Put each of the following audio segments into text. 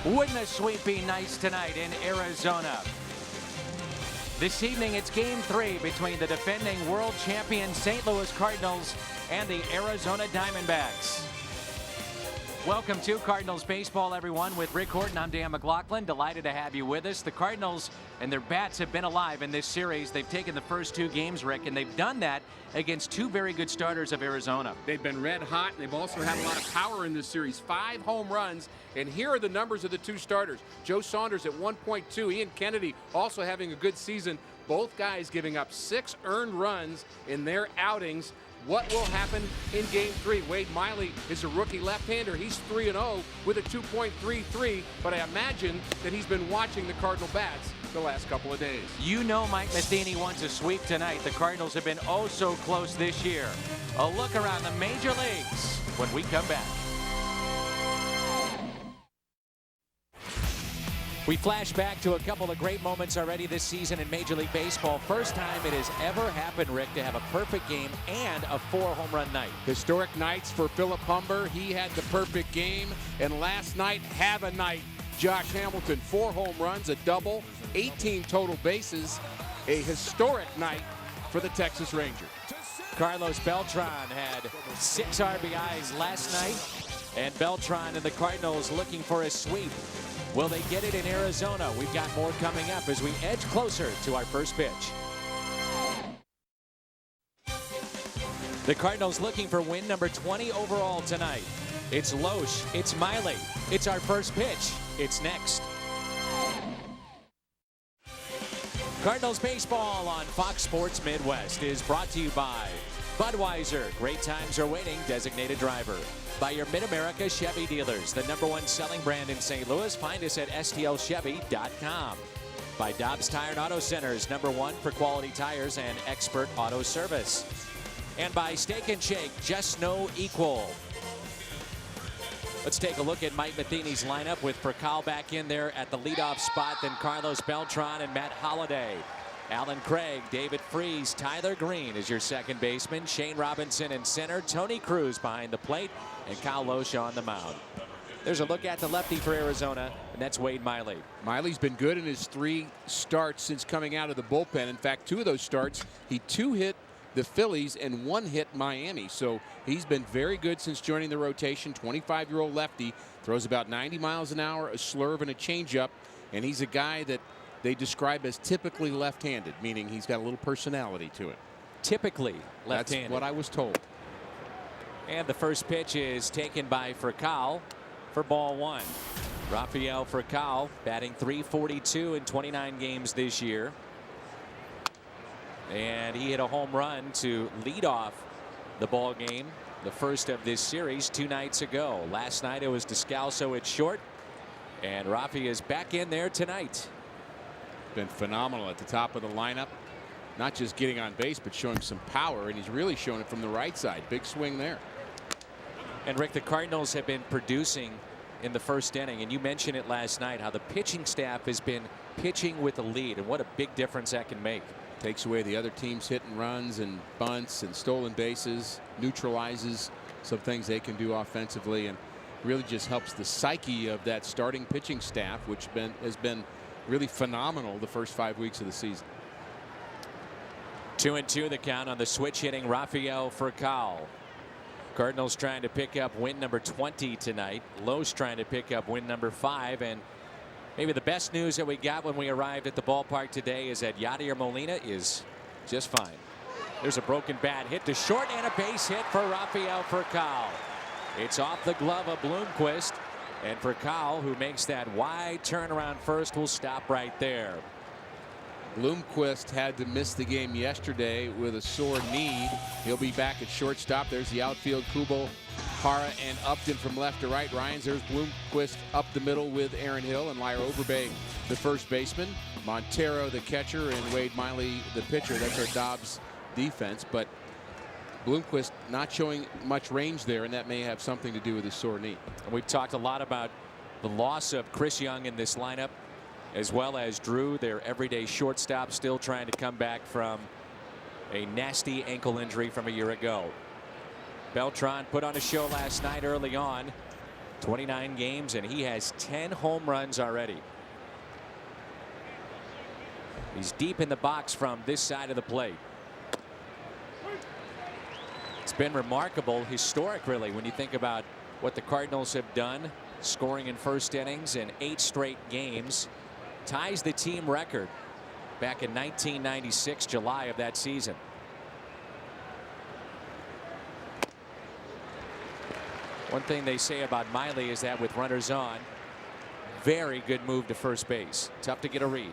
Wouldn't a sweep be nice tonight in Arizona? This evening, it's Game 3 between the defending world champion St. Louis Cardinals and the Arizona Diamondbacks. Welcome to Cardinals Baseball, everyone. With Rick Horton, I'm Dan McLaughlin. Delighted to have you with us. The Cardinals and their bats have been alive in this series. They've taken the first two games, Rick, and they've done that against two very good starters of Arizona. They've been red hot. They've also had a lot of power in this series. 5 home runs, and here are the numbers of the two starters. Joe Saunders at 1.2. Ian Kennedy also having a good season. Both guys giving up 6 earned runs in their outings. What will happen in Game 3? Wade Miley is a rookie left-hander. He's 3-0 with a 2.33, but I imagine that he's been watching the Cardinal bats the last couple of days. You know Mike Matheny wants a sweep tonight. The Cardinals have been oh so close this year. A look around the major leagues when we come back. We flash back to a couple of great moments already this season in Major League Baseball. First time it has ever happened, Rick, to have a perfect game and a 4-home-run night. Historic nights for Philip Humber. He had the perfect game. And last night, have a night. Josh Hamilton, 4 home runs, a double, 18 total bases. A historic night for the Texas Rangers. Carlos Beltran had 6 RBIs last night. And Beltran and the Cardinals looking for a sweep. Will they get it in Arizona? We've got more coming up as we edge closer to our first pitch. The Cardinals looking for win number 20 overall tonight. It's Loesch. It's Miley. It's our first pitch. It's next. Cardinals baseball on Fox Sports Midwest is brought to you by Budweiser. Great times are waiting. Designated driver. By your Mid-America Chevy dealers, the #1 selling brand in St. Louis. Find us at stlchevy.com. By Dobbs Tire and Auto Centers, #1 for quality tires and expert auto service. And by Steak and Shake, just no equal. Let's take a look at Mike Matheny's lineup with Furcal back in there at the leadoff spot, then Carlos Beltran and Matt Holliday. Alan Craig, David Freese, Tyler Green is your second baseman. Shane Robinson in center. Tony Cruz behind the plate. And Kyle Loesch on the mound. There's a look at the lefty for Arizona, and that's Wade Miley. Miley's been good in his 3 starts since coming out of the bullpen. In fact, 2 of those starts, he 2-hit the Phillies and 1 hit Miami. So he's been very good since joining the rotation. 25-year-old lefty, throws about 90 miles an hour, a slurve and a changeup. And he's a guy that they describe as typically left-handed, meaning he's got a little personality to it. Typically left-handed. That's what I was told. And the first pitch is taken by Furcal for ball 1. Rafael Furcal batting .342 in 29 games this year. And he hit a home run to lead off the ball game, the first of this series 2 nights ago. Last night it was Descalso at short, and Rafi is back in there tonight. Been phenomenal at the top of the lineup, not just getting on base but showing some power, and he's really showing it from the right side. Big swing there. And Rick, the Cardinals have been producing in the first inning, and you mentioned it last night how the pitching staff has been pitching with a lead, and what a big difference that can make. Takes away the other team's hit and runs and bunts and stolen bases, neutralizes some things they can do offensively, and really just helps the psyche of that starting pitching staff, which has been really phenomenal the first 5 weeks of the season. 2-2 the count on the switch hitting Rafael Furcal. Cardinals trying to pick up win number 20 tonight. Loesch trying to pick up win number 5. And maybe the best news that we got when we arrived at the ballpark today is that Yadier Molina is just fine. There's a broken bat hit to short and a base hit for Rafael Furcal. It's off the glove of Bloomquist. And Furcal, who makes that wide turnaround first, will stop right there. Bloomquist had to miss the game yesterday with a sore knee. He'll be back at shortstop. There's the outfield. Kubo, Hara, and Upton from left to right. Ryans, there's Bloomquist up the middle with Aaron Hill and Lyra Overbay, the first baseman. Montero, the catcher, and Wade Miley, the pitcher. That's our Dobbs defense. But Bloomquist not showing much range there, and that may have something to do with his sore knee. And we've talked a lot about the loss of Chris Young in this lineup, as well as Drew, their everyday shortstop, still trying to come back from a nasty ankle injury from a year ago. Beltran put on a show last night early on. 29 games, and he has 10 home runs already. He's deep in the box from this side of the plate. It's been remarkable, historic really, when you think about what the Cardinals have done, scoring in first innings in 8 straight games. Ties the team record back in 1996, July of that season. One thing they say about Miley is that with runners on, very good move to first base. Tough to get a read.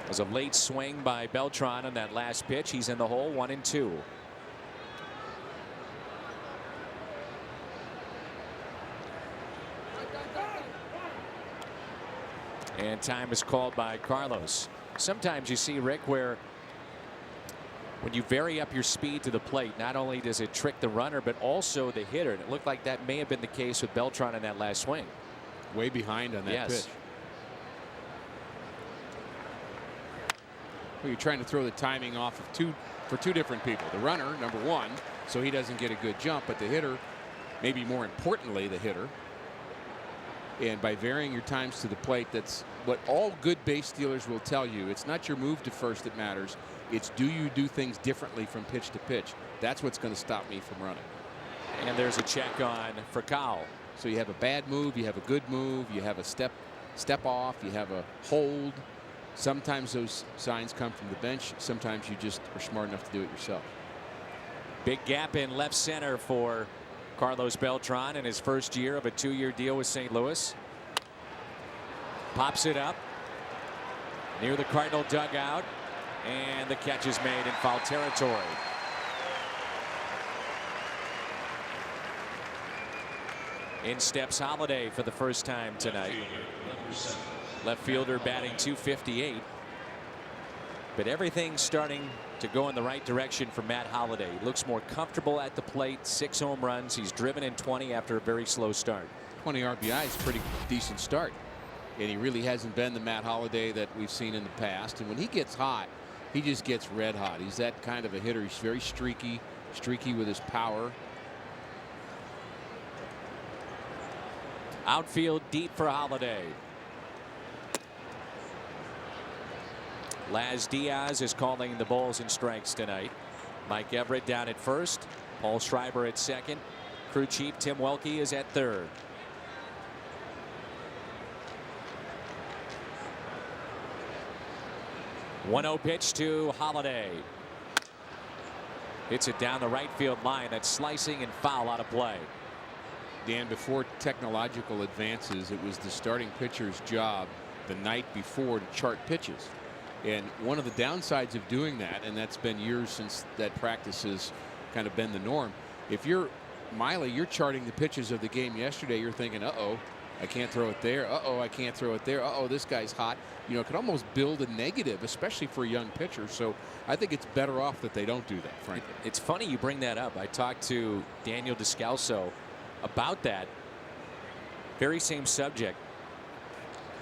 It was a late swing by Beltran on that last pitch. He's in the hole, 1-2. And time is called by Carlos. Sometimes you see, Rick, where when you vary up your speed to the plate, not only does it trick the runner, but also the hitter. And it looked like that may have been the case with Beltran in that last swing. Way behind on that pitch. Well, you're trying to throw the timing off of for two different people. The runner, number one, so he doesn't get a good jump, but the hitter, maybe more importantly, the hitter. And by varying your times to the plate, that's what all good base stealers will tell you. It's not your move to first that matters. It's do you do things differently from pitch to pitch. That's what's going to stop me from running. And there's a check on for Kyle. So you have a bad move, you have a good move, you have a step off, you have a hold. Sometimes those signs come from the bench. Sometimes you just are smart enough to do it yourself. Big gap in left center for Carlos Beltran in his first year of a 2-year deal with St. Louis. Pops it up near the Cardinal dugout, and the catch is made in foul territory. In steps Holiday for the first time tonight. Left fielder batting .258. But everything's starting to go in the right direction for Matt Holliday. He looks more comfortable at the plate. 6 home runs. He's driven in 20 after a very slow start. 20 RBI is a pretty decent start. And he really hasn't been the Matt Holliday that we've seen in the past. And when he gets hot, he just gets red hot. He's that kind of a hitter. He's very streaky with his power. Outfield deep for Holliday. Laz Diaz is calling the balls and strikes tonight. Mike Everett down at first. Paul Schreiber at second. Crew chief Tim Welke is at third. One-0 pitch to Holliday. Hits it down the right field line. That's slicing and foul out of play. Dan, before technological advances, it was the starting pitcher's job the night before to chart pitches. And one of the downsides of doing that, and that's been years since that practice has kind of been the norm. If you're Miley, you're charting the pitches of the game yesterday. You're thinking, uh-oh, I can't throw it there. Uh-oh, I can't throw it there. Uh-oh, this guy's hot. You know, it could almost build a negative, especially for a young pitcher. So I think it's better off that they don't do that, frankly. It's funny you bring that up. I talked to Daniel Descalso about that very same subject.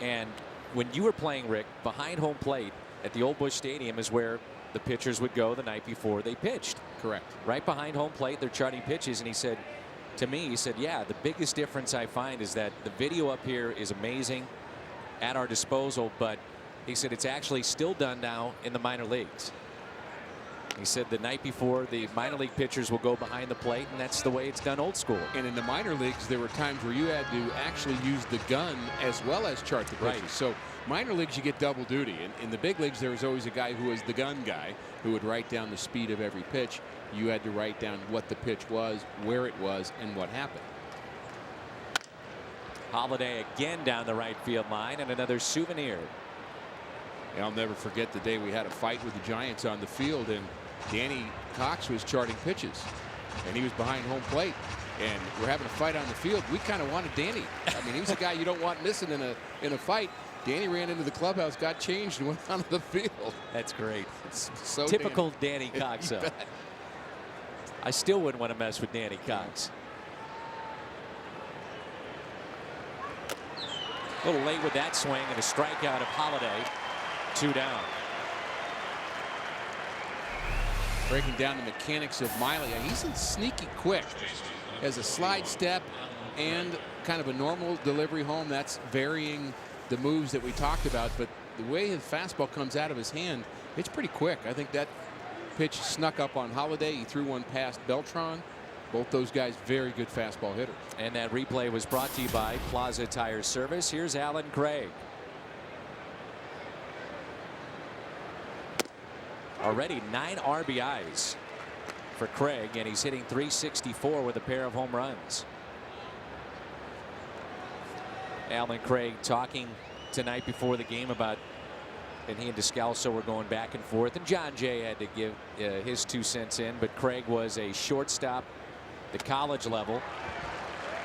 And when you were playing, Rick, behind home plate at the old Busch Stadium is where the pitchers would go the night before they pitched. Correct. Right behind home plate, they're charting pitches. And he said to me, he said, yeah, the biggest difference I find is that the video up here is amazing at our disposal, but he said it's actually still done now in the minor leagues. He said the night before, the minor league pitchers will go behind the plate, and that's the way it's done old school. And in the minor leagues, there were times where you had to actually use the gun as well as chart the pitches. Right. So minor leagues, you get double duty. And in the big leagues, there was always a guy who was the gun guy who would write down the speed of every pitch. You had to write down what the pitch was, where it was, and what happened. Holliday again down the right field line, and another souvenir. I'll never forget the day we had a fight with the Giants on the field, and Danny Cox was charting pitches, and he was behind home plate, and we're having a fight on the field. We kind of wanted Danny. I mean, he was a guy you don't want missing in a fight. Danny ran into the clubhouse, got changed, and went onto the field. That's great. It's so typical Danny Cox. I still wouldn't want to mess with Danny Cox. A little late with that swing, and a strikeout of Holliday. 2 down. breaking down the mechanics of Miley. He's sneaky quick. Has a slide step and kind of a normal delivery home. That's varying the moves that we talked about, but the way his fastball comes out of his hand, it's pretty quick. I think that pitch snuck up on Holiday. He threw one past Beltran. Both those guys very good fastball hitters. And that replay was brought to you by Plaza Tire Service. Here's Alan Craig. Already 9 RBIs for Craig, and he's hitting .364 with a pair of home runs. Alan Craig talking tonight before the game about, and he and Descalso were going back and forth, and John Jay had to give his 2 cents in, but Craig was a shortstop at the college level,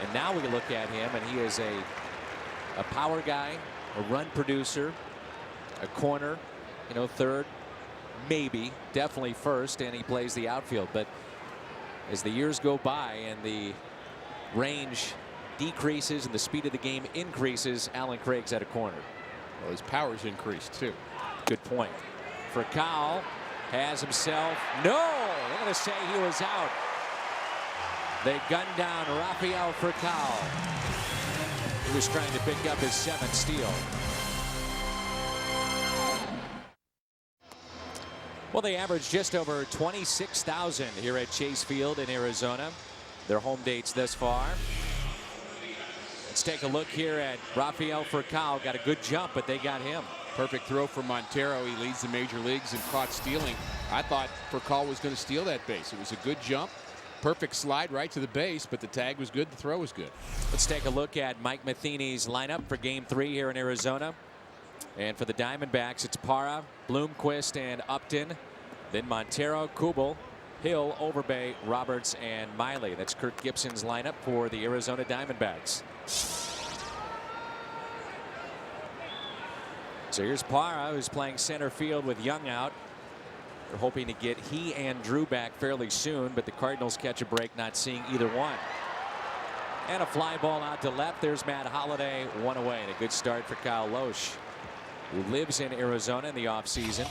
and now we look at him and he is a power guy, a run producer, a corner, third, maybe, definitely first, and he plays the outfield. But as the years go by and the range decreases and the speed of the game increases, Alan Craig's at a corner. Well, his power's increased too. Good point. Furcal has himself, no, they're going to say he was out. They gunned down Rafael Furcal. He was trying to pick up his 7th steal. Well, they averaged just over 26,000 here at Chase Field in Arizona. Their home dates thus far. Let's take a look here at Rafael Furcal. Got a good jump, but they got him. Perfect throw from Montero. He leads the major leagues in caught stealing. I thought Furcal was going to steal that base. It was a good jump. Perfect slide right to the base, but the tag was good. The throw was good. Let's take a look at Mike Matheny's lineup for Game 3 here in Arizona. And for the Diamondbacks, it's Parra, Bloomquist, and Upton. Then Montero, Kubel, Hill, Overbay, Roberts, and Miley. That's Kirk Gibson's lineup for the Arizona Diamondbacks. So here's Parra, who's playing center field with Young out. They're hoping to get he and Drew back fairly soon, but the Cardinals catch a break, not seeing either one. And a fly ball out to left. There's Matt Holliday, 1 away. And a good start for Kyle Loesch, who lives in Arizona in the offseason.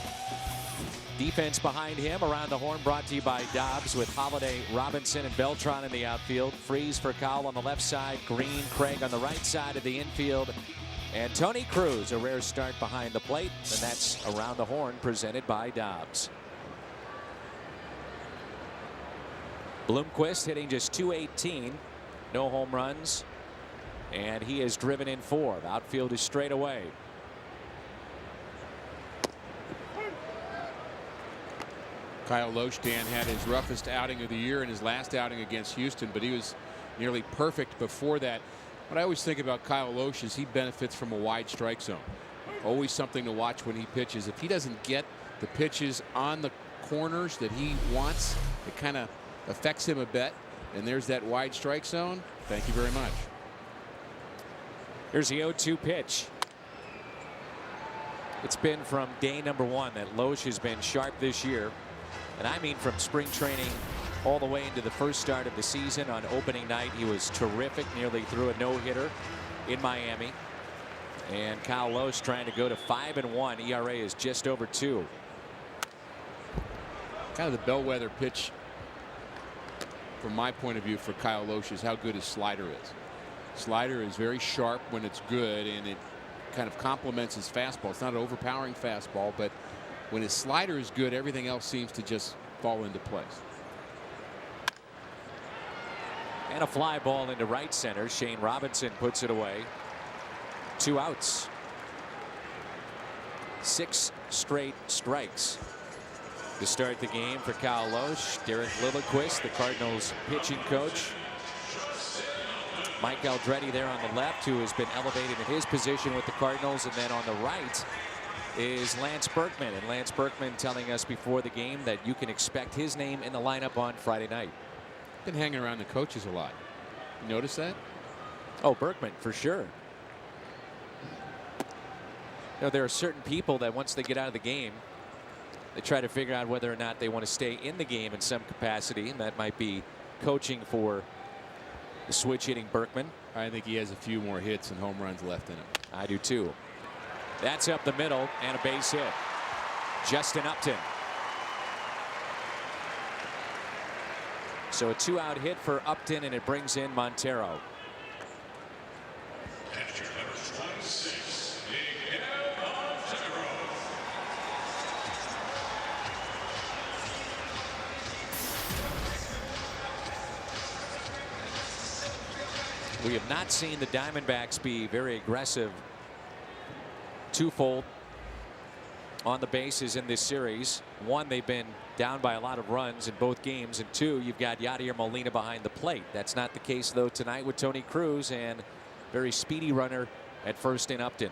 Defense behind him. Around the horn brought to you by Dobbs, with Holliday, Robinson, and Beltran in the outfield. Freeze for Kyle on the left side. Green, Craig on the right side of the infield. And Tony Cruz, a rare start behind the plate. And that's Around the Horn, presented by Dobbs. Bloomquist hitting just .218. No home runs. And he is driven in 4. The outfield is straight away. Kyle Loesch, Dan, had his roughest outing of the year in his last outing against Houston, but he was nearly perfect before that. What I always think about Kyle Loesch is he benefits from a wide strike zone. Always something to watch when he pitches. If he doesn't get the pitches on the corners that he wants, it kind of affects him a bit. And there's that wide strike zone. Thank you very much. Here's the 0-2 pitch. It's been from day number 1 that Loesch has been sharp this year. And I mean from spring training all the way into the first start of the season. On opening night, he was terrific. Nearly threw a no-hitter in Miami. And Kyle Loesch trying to go to 5-1. ERA is just over 2. Kind of the bellwether pitch from my point of view for Kyle Loesch is how good his slider is. Slider is very sharp when it's good, and it kind of complements his fastball. It's not an overpowering fastball, but when his slider is good, everything else seems to just fall into place. And a fly ball into right center. Shane Robinson puts it away. 2 outs. 6 straight strikes to start the game for Kyle Loesch. Derek Lilliquist, the Cardinals pitching coach. Mike Aldretti there on the left, who has been elevated in his position with the Cardinals. And then on the right is Lance Berkman. And Lance Berkman telling us before the game that you can expect his name in the lineup on Friday night. Been hanging around the coaches a lot. You notice that? Oh, Berkman, for sure. You know, there are certain people that once they get out of the game, they try to figure out whether or not they want to stay in the game in some capacity. And that might be coaching for the switch hitting Berkman. I think he has a few more hits and home runs left in him. I do too. That's up the middle and a base hit. Justin Upton. So a 2-out hit for Upton, and it brings in Montero. We have not seen the Diamondbacks be very aggressive twofold on the bases in this series. One, they've been down by a lot of runs in both games, and two, you've got Yadier Molina behind the plate. That's not the case though tonight with Tony Cruz and very speedy runner at first in Upton.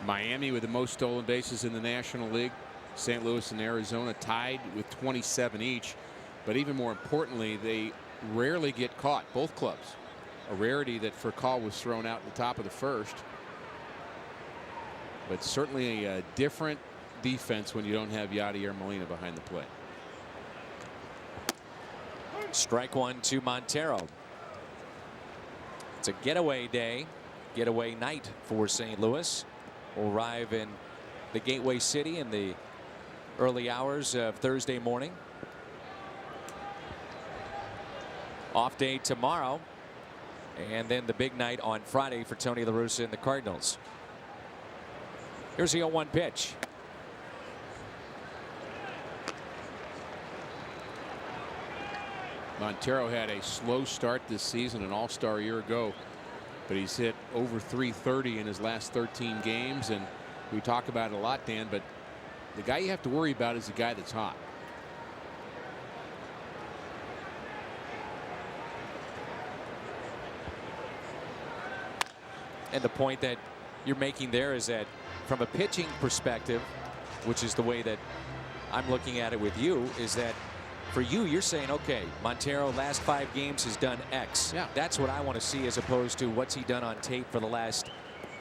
Miami with the most stolen bases in the National League. St. Louis and Arizona tied with 27 each. But even more importantly, they rarely get caught, both clubs. A rarity that Furcal was thrown out at the top of the first. But certainly a different defense when you don't have Yadier Molina behind the plate. Strike one to Montero. It's a getaway day, getaway night for St. Louis. Will arrive in the Gateway City in the early hours of Thursday morning. Off day tomorrow, and then the big night on Friday for Tony La Russa and the Cardinals. Here's the 0-1 pitch. Montero had a slow start this season, an all-star a year ago, but he's hit over .330 in his last 13 games, and we talk about it a lot, Dan, but the guy you have to worry about is the guy that's hot. And the point that you're making there is that from a pitching perspective, which is the way that I'm looking at it with you, is that for you, you're saying, okay, Montero last 5 games has done X. Yeah. That's what I want to see, as opposed to what's he done on tape for the last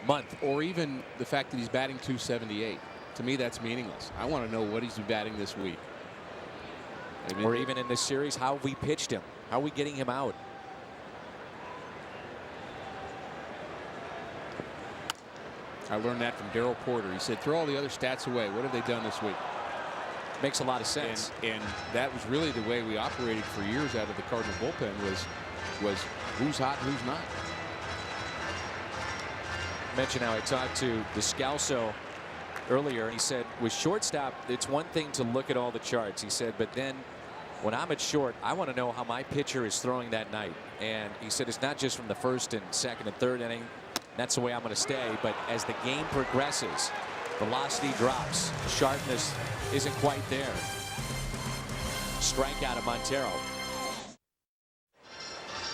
month. Or even the fact that he's batting .278. To me, that's meaningless. I want to know what he's batting this week. I mean, or even in this series, how have we pitched him? How are we getting him out? I learned that from Darryl Porter. He said, throw all the other stats away. What have they done this week? Makes a lot of sense. And that was really the way we operated for years out of the Cardinal bullpen, was who's hot and who's not. Mention how I talked to Descalso earlier, and he said with shortstop, it's one thing to look at all the charts. He said, but then when I'm at short, I want to know how my pitcher is throwing that night. And he said it's not just from the first and second and third inning. That's the way I'm going to stay. But as the game progresses, velocity drops, sharpness isn't quite there. Strikeout of Montero.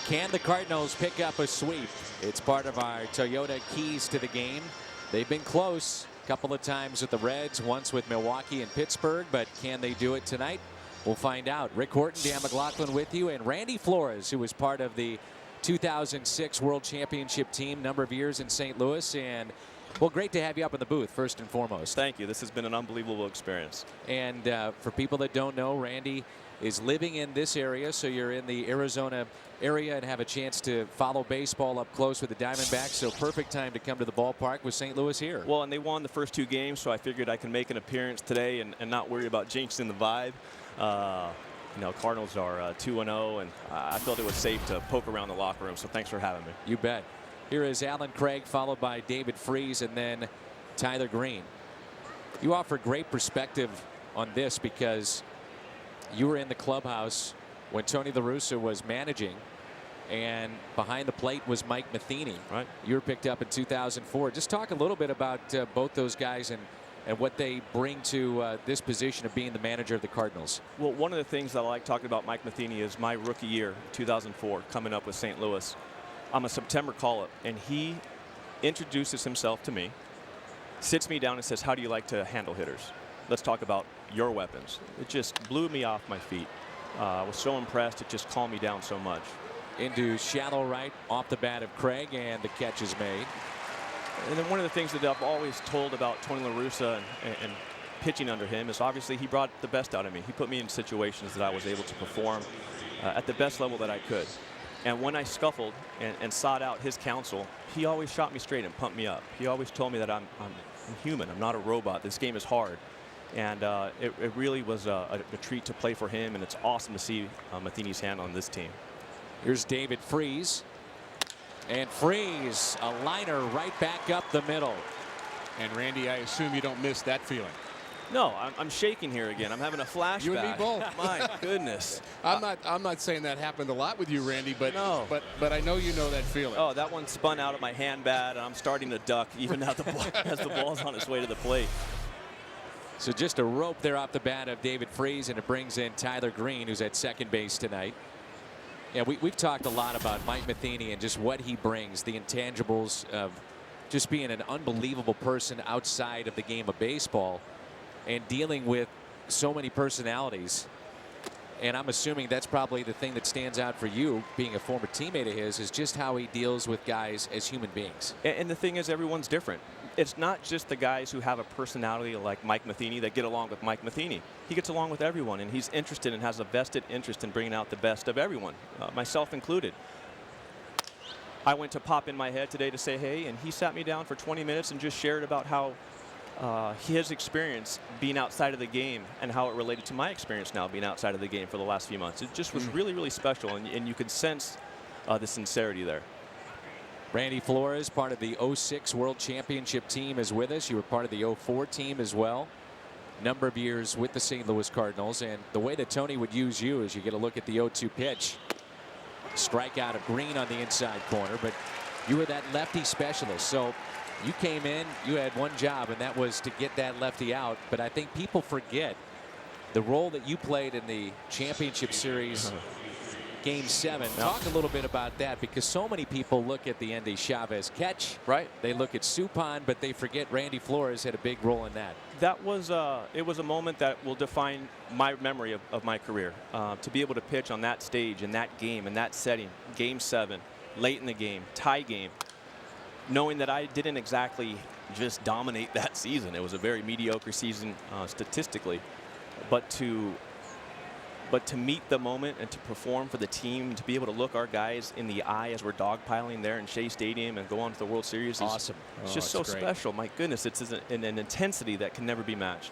Can the Cardinals pick up a sweep? It's part of our Toyota keys to the game. They've been close a couple of times with the Reds, once with Milwaukee and Pittsburgh, but can they do it tonight? We'll find out. Rick Horton, Dan McLaughlin with you, and Randy Flores, who was part of the 2006 World Championship team, number of years in St. Louis. And well, great to have you up in the booth, first and foremost. Thank you. This has been an unbelievable experience. And for people that don't know, Randy is living in this area, so you're in the Arizona area and have a chance to follow baseball up close with the Diamondbacks. So perfect time to come to the ballpark with St. Louis here. Well, and they won the first 2 games, so I figured I can make an appearance today and not worry about jinxing the vibe. You know, Cardinals are 2-0, and I felt it was safe to poke around the locker room, so thanks for having me. You bet. Here is Alan Craig, followed by David Freese, and then Tyler Green. You offer great perspective on this because you were in the clubhouse when Tony La Russa was managing, and behind the plate was Mike Matheny. Right. You were picked up in 2004. Just talk a little bit about both those guys and what they bring to this position of being the manager of the Cardinals. Well, one of the things that I like talking about Mike Matheny is my rookie year, 2004, coming up with St. Louis. I'm a September call-up, and he introduces himself to me, sits me down and says, how do you like to handle hitters? Let's talk about your weapons. It just blew me off my feet. I was so impressed. It just calmed me down so much. Into shallow right off the bat of Craig, and the catch is made. And then one of the things that I've always told about Tony La Russa and pitching under him is obviously he brought the best out of me. He put me in situations that I was able to perform at the best level that I could. And when I scuffled and sought out his counsel, he always shot me straight and pumped me up. He always told me that I'm human. I'm not a robot. This game is hard. And it really was a treat to play for him, and it's awesome to see Matheny's hand on this team. Here's David Freese. And Freese, a liner right back up the middle. And Randy, I assume you don't miss that feeling. No, I'm shaking here again. I'm having a flashback. You and me both. My goodness. I'm not saying that happened a lot with you, Randy, but no. but I know you know that feeling. Oh, that one spun out of my hand bad, and I'm starting to duck even now as the ball's on its way to the plate. So just a rope there off the bat of David Freese, and it brings in Tyler Green, who's at second base tonight. Yeah, we've talked a lot about Mike Matheny and just what he brings, the intangibles of just being an unbelievable person outside of the game of baseball and dealing with so many personalities. And I'm assuming that's probably the thing that stands out for you, being a former teammate of his, is just how he deals with guys as human beings. And the thing is, everyone's different. It's not just the guys who have a personality like Mike Matheny that get along with Mike Matheny. He gets along with everyone, and he's interested and has a vested interest in bringing out the best of everyone, myself included. I went to pop in my head today to say hey, and he sat me down for 20 minutes and just shared about how his experience being outside of the game and how it related to my experience now being outside of the game for the last few months. It just was really, really special, and you could sense the sincerity there. Randy Flores, part of the 06 World Championship team, is with us. You were part of the 04 team as well. Number of years with the St. Louis Cardinals. And the way that Tony would use you is you get a look at the 0-2 pitch. Strikeout of Green on the inside corner, but you were that lefty specialist. So you came in, you had one job, and that was to get that lefty out. But I think people forget the role that you played in the championship series. Game 7. Talk a little bit about that, because so many people look at the Endy Chavez catch. Right. They look at Suppan, but they forget Randy Flores had a big role in that. That was it was a moment that will define my memory of my career. To be able to pitch on that stage, in that game, in that setting, Game 7, late in the game, tie game, knowing that I didn't exactly just dominate that season. It was a very mediocre season statistically, but to meet the moment and to perform for the team, to be able to look our guys in the eye as we're dogpiling there in Shea Stadium and go on to the World Series. Awesome. It's just so special. My goodness, it's an intensity that can never be matched.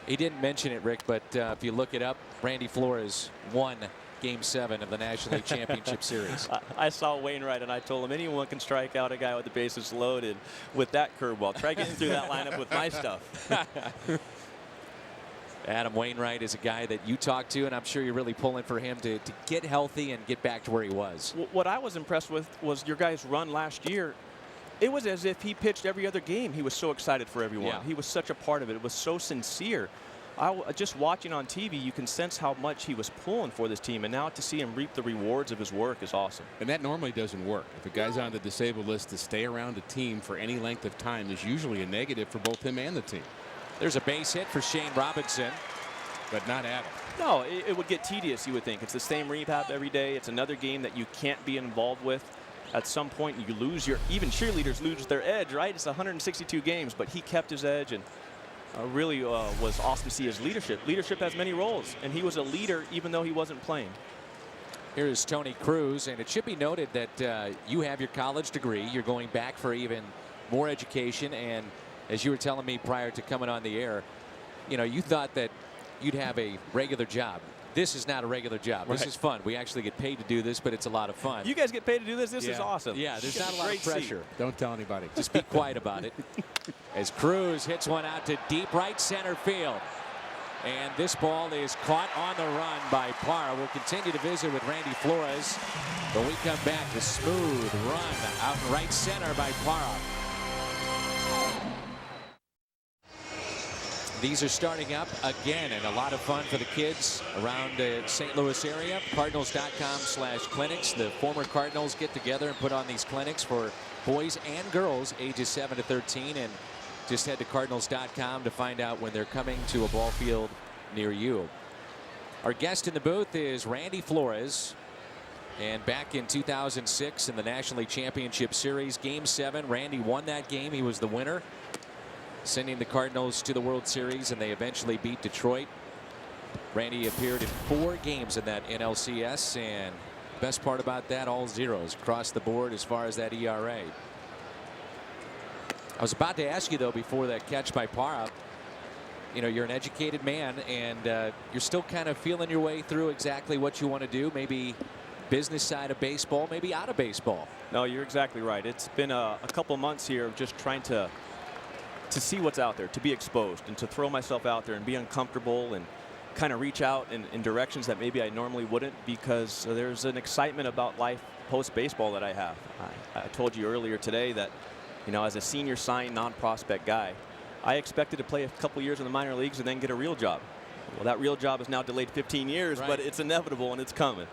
He didn't mention it, Rick, but if you look it up, Randy Flores won Game 7 of the National League Championship Series. I saw Wainwright, and I told him anyone can strike out a guy with the bases loaded with that curveball. Try getting through that lineup with my stuff. Adam Wainwright is a guy that you talk to, and I'm sure you're really pulling for him to get healthy and get back to where he was. What I was impressed with was your guys' run last year. It was as if he pitched every other game. He was so excited for everyone. Yeah. He was such a part of it. It was so sincere. Just watching on TV, you can sense how much he was pulling for this team, and now to see him reap the rewards of his work is awesome. And that normally doesn't work. If a guy's on the disabled list, to stay around a team for any length of time is usually a negative for both him and the team. There's a base hit for Shane Robinson. But not Adam. No, it would get tedious, you would think. It's the same rehab every day. It's another game that you can't be involved with. At some point, you lose even cheerleaders lose their edge, right? It's 162 games, but he kept his edge, and really was awesome to see his leadership. Leadership has many roles, and he was a leader even though he wasn't playing. Here is Tony Cruz, and it should be noted that you have your college degree. You're going back for even more education, and as you were telling me prior to coming on the air, you thought that you'd have a regular job. This is not a regular job. This is fun. We actually get paid to do this, but it's a lot of fun. You guys get paid to do this? This is awesome. Yeah, there's not a lot of pressure. Don't tell anybody. Just be quiet about it. As Cruz hits one out to deep right center field. And this ball is caught on the run by Parra. We'll continue to visit with Randy Flores. When we come back, the smooth run out in right center by Parra. These are starting up again, and a lot of fun for the kids around the St. Louis area. Cardinals.com/clinics. The former Cardinals get together and put on these clinics for boys and girls ages 7 to 13. And just head to Cardinals.com to find out when they're coming to a ball field near you. Our guest in the booth is Randy Flores. And back in 2006 in the National League Championship Series, Game 7, Randy won that game. He was the winner, sending the Cardinals to the World Series, and they eventually beat Detroit. Randy appeared in 4 games in that NLCS, and best part about that, all zeros across the board as far as that ERA. I was about to ask you, though, before that catch by Parra, you know, you're an educated man, and you're still kind of feeling your way through exactly what you want to do. Maybe business side of baseball, maybe out of baseball. No, you're exactly right. It's been a couple months here of just trying to see what's out there, to be exposed, and to throw myself out there and be uncomfortable and kind of reach out in directions that maybe I normally wouldn't, because there's an excitement about life post-baseball that I have. I told you earlier today that, you know, as a senior signed non-prospect guy, I expected to play a couple years in the minor leagues and then get a real job. Well, that real job is now delayed 15 years, right. But it's inevitable and it's coming.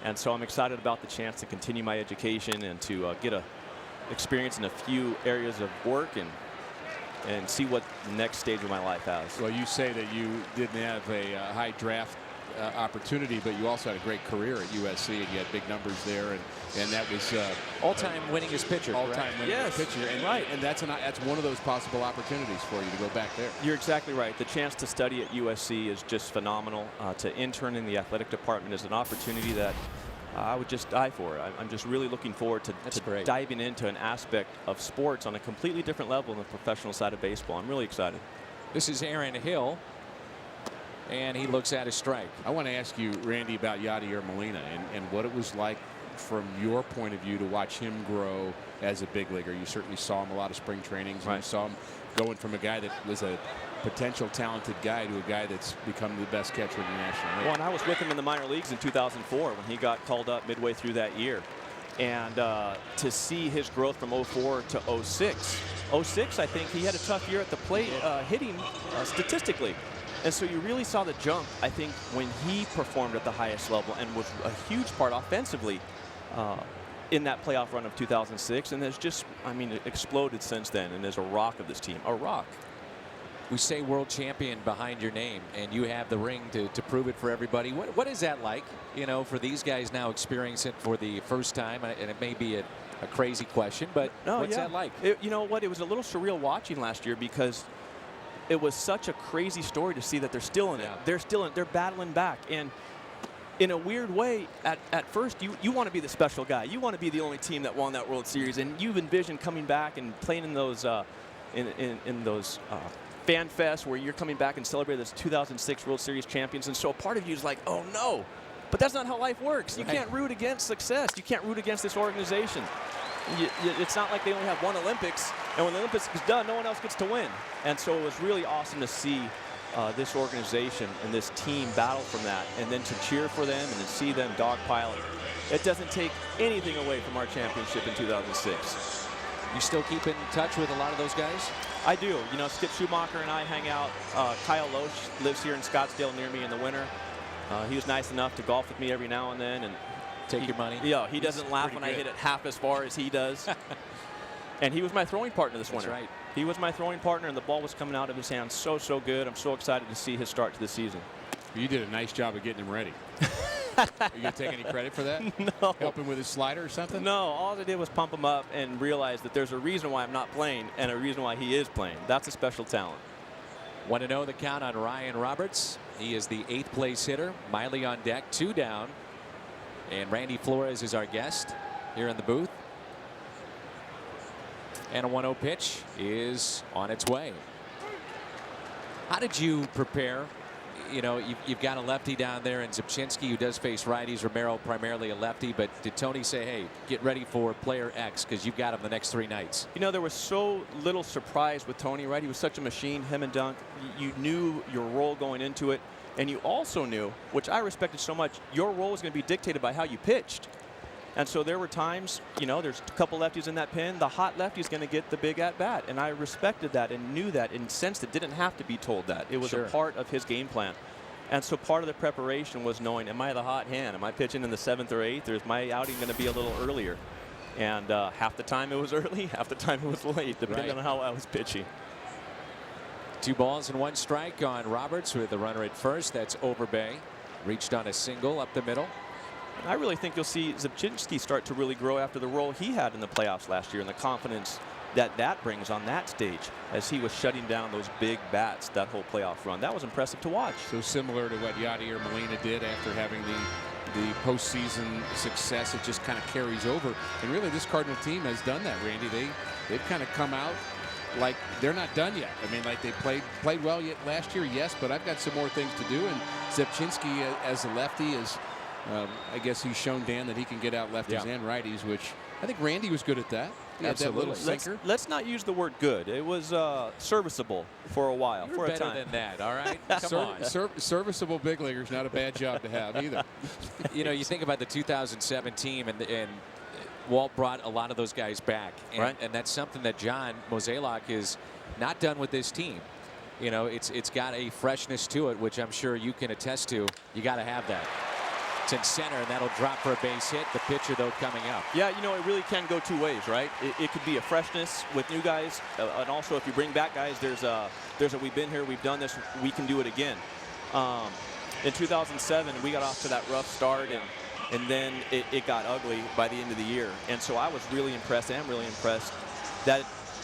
And so I'm excited about the chance to continue my education and to get a experience in a few areas of work and see what the next stage of my life has. Well, you say that you didn't have a high draft opportunity, but you also had a great career at USC, and you had big numbers there, and that was all-time winningest pitcher. All-time winningest pitcher, and right. And that's one of those possible opportunities for you to go back there. You're exactly right. The chance to study at USC is just phenomenal. To intern in the athletic department is an opportunity that I would just die for. I'm just really looking forward to diving into an aspect of sports on a completely different level than the professional side of baseball. I'm really excited. This is Aaron Hill, and he looks at a strike. I want to ask you, Randy, about Yadier Molina and what it was like from your point of view to watch him grow as a big leaguer. You certainly saw him a lot of spring trainings. Right. And you saw him going from a guy that was a potential talented guy to a guy that's become the best catcher in the National League. Well, and I was with him in the minor leagues in 2004 when he got called up midway through that year. And to see his growth from 04 to 06. 06, I think he had a tough year at the plate hitting statistically. And so you really saw the jump, I think, when he performed at the highest level and was a huge part offensively in that playoff run of 2006. And has just, I mean, exploded since then and is a rock of this team. A rock. We say world champion behind your name, and you have the ring to prove it for everybody. What is that like, you know, for these guys now experiencing it for the first time? And it may be a crazy question, but what's that like? You know what? It was a little surreal watching last year because it was such a crazy story to see that they're still in it. They're still in. They're battling back, and in a weird way, at first you want to be the special guy. You want to be the only team that won that World Series, and you've envisioned coming back and playing in those in those fan fest where you're coming back and celebrating this 2006 World Series champions. And so a part of you is like, oh no, but that's not how life works. You can't root against success. You can't root against this organization. It's not like they only have one Olympics, and when the Olympics is done, no one else gets to win. And so it was really awesome to see this organization and this team battle from that, and then to cheer for them and to see them dogpile it. It doesn't take anything away from our championship in 2006. You still keep in touch with a lot of those guys? I do. You know, Skip Schumacher and I hang out. Kyle Loesch lives here in Scottsdale near me in the winter. He was nice enough to golf with me every now and then. And take your money? Yeah, he doesn't laugh when I hit it half as far as he does. And he was my throwing partner this winter. That's right. He was my throwing partner, and the ball was coming out of his hands so good. I'm so excited to see his start to the season. You did a nice job of getting him ready. Are you going to take any credit for that? No. Help him with his slider or something? No, all I did was pump him up and realize that there's a reason why I'm not playing and a reason why he is playing. That's a special talent. 1-0 the count on Ryan Roberts. He is the 8th place hitter. Miley on deck, 2 down. And Randy Flores is our guest here in the booth. And a 1-0 pitch is on its way. How did you prepare? You know, you've got a lefty down there, and Zipchinski, who does face righties. Romero primarily a lefty, but did Tony say, hey, get ready for player X because you've got him the next 3 nights? You know, there was so little surprise with Tony, right? He was such a machine, him and Dunk. You knew your role going into it, and you also knew, which I respected so much, your role was going to be dictated by how you pitched. And so there were times, you know, there's a couple lefties in that pen. The hot lefty is going to get the big at-bat. And I respected that and knew that and sensed it. Didn't have to be told that. It was a part of his game plan. And so part of the preparation was knowing, am I the hot hand? Am I pitching in the 7th or 8th? Or is my outing going to be a little earlier? And half the time it was early, half the time it was late, depending on how I was pitching. 2 balls and 1 strike on Roberts with a runner at first. That's Overbay. Reached on a single up the middle. And I really think you'll see Zipchinski start to really grow after the role he had in the playoffs last year and the confidence that brings on that stage as he was shutting down those big bats that whole playoff run. That was impressive to watch. So similar to what Yadier Molina did after having the postseason success, it just kind of carries over. And really this Cardinal team has done that, Randy. They've kind of come out like they're not done yet. I mean, like they played well yet last year, yes, but I've got some more things to do. And Zepchinski, as a lefty, is I guess he's shown Dan that he can get out lefties and righties, which I think Randy was good at that. He had that little sinker. Let's not use the word good. It was serviceable for a while. You're for better a time. than that, all right? Come on. Serviceable big leaguer's not a bad job to have either. You know, you think about the 2007 team, and Walt brought a lot of those guys back. And that's something that John Mozeliak is not done with this team. You know, it's got a freshness to it, which I'm sure you can attest to. You got to have that. It's in center, and that'll drop for a base hit. The pitcher, though, coming up. Yeah, you know, it really can go two ways, right? It could be a freshness with new guys, and also if you bring back guys, there's a we've been here, we've done this, we can do it again. In 2007, we got off to that rough start, and then it got ugly by the end of the year. And so I was really impressed, and I'm really impressed that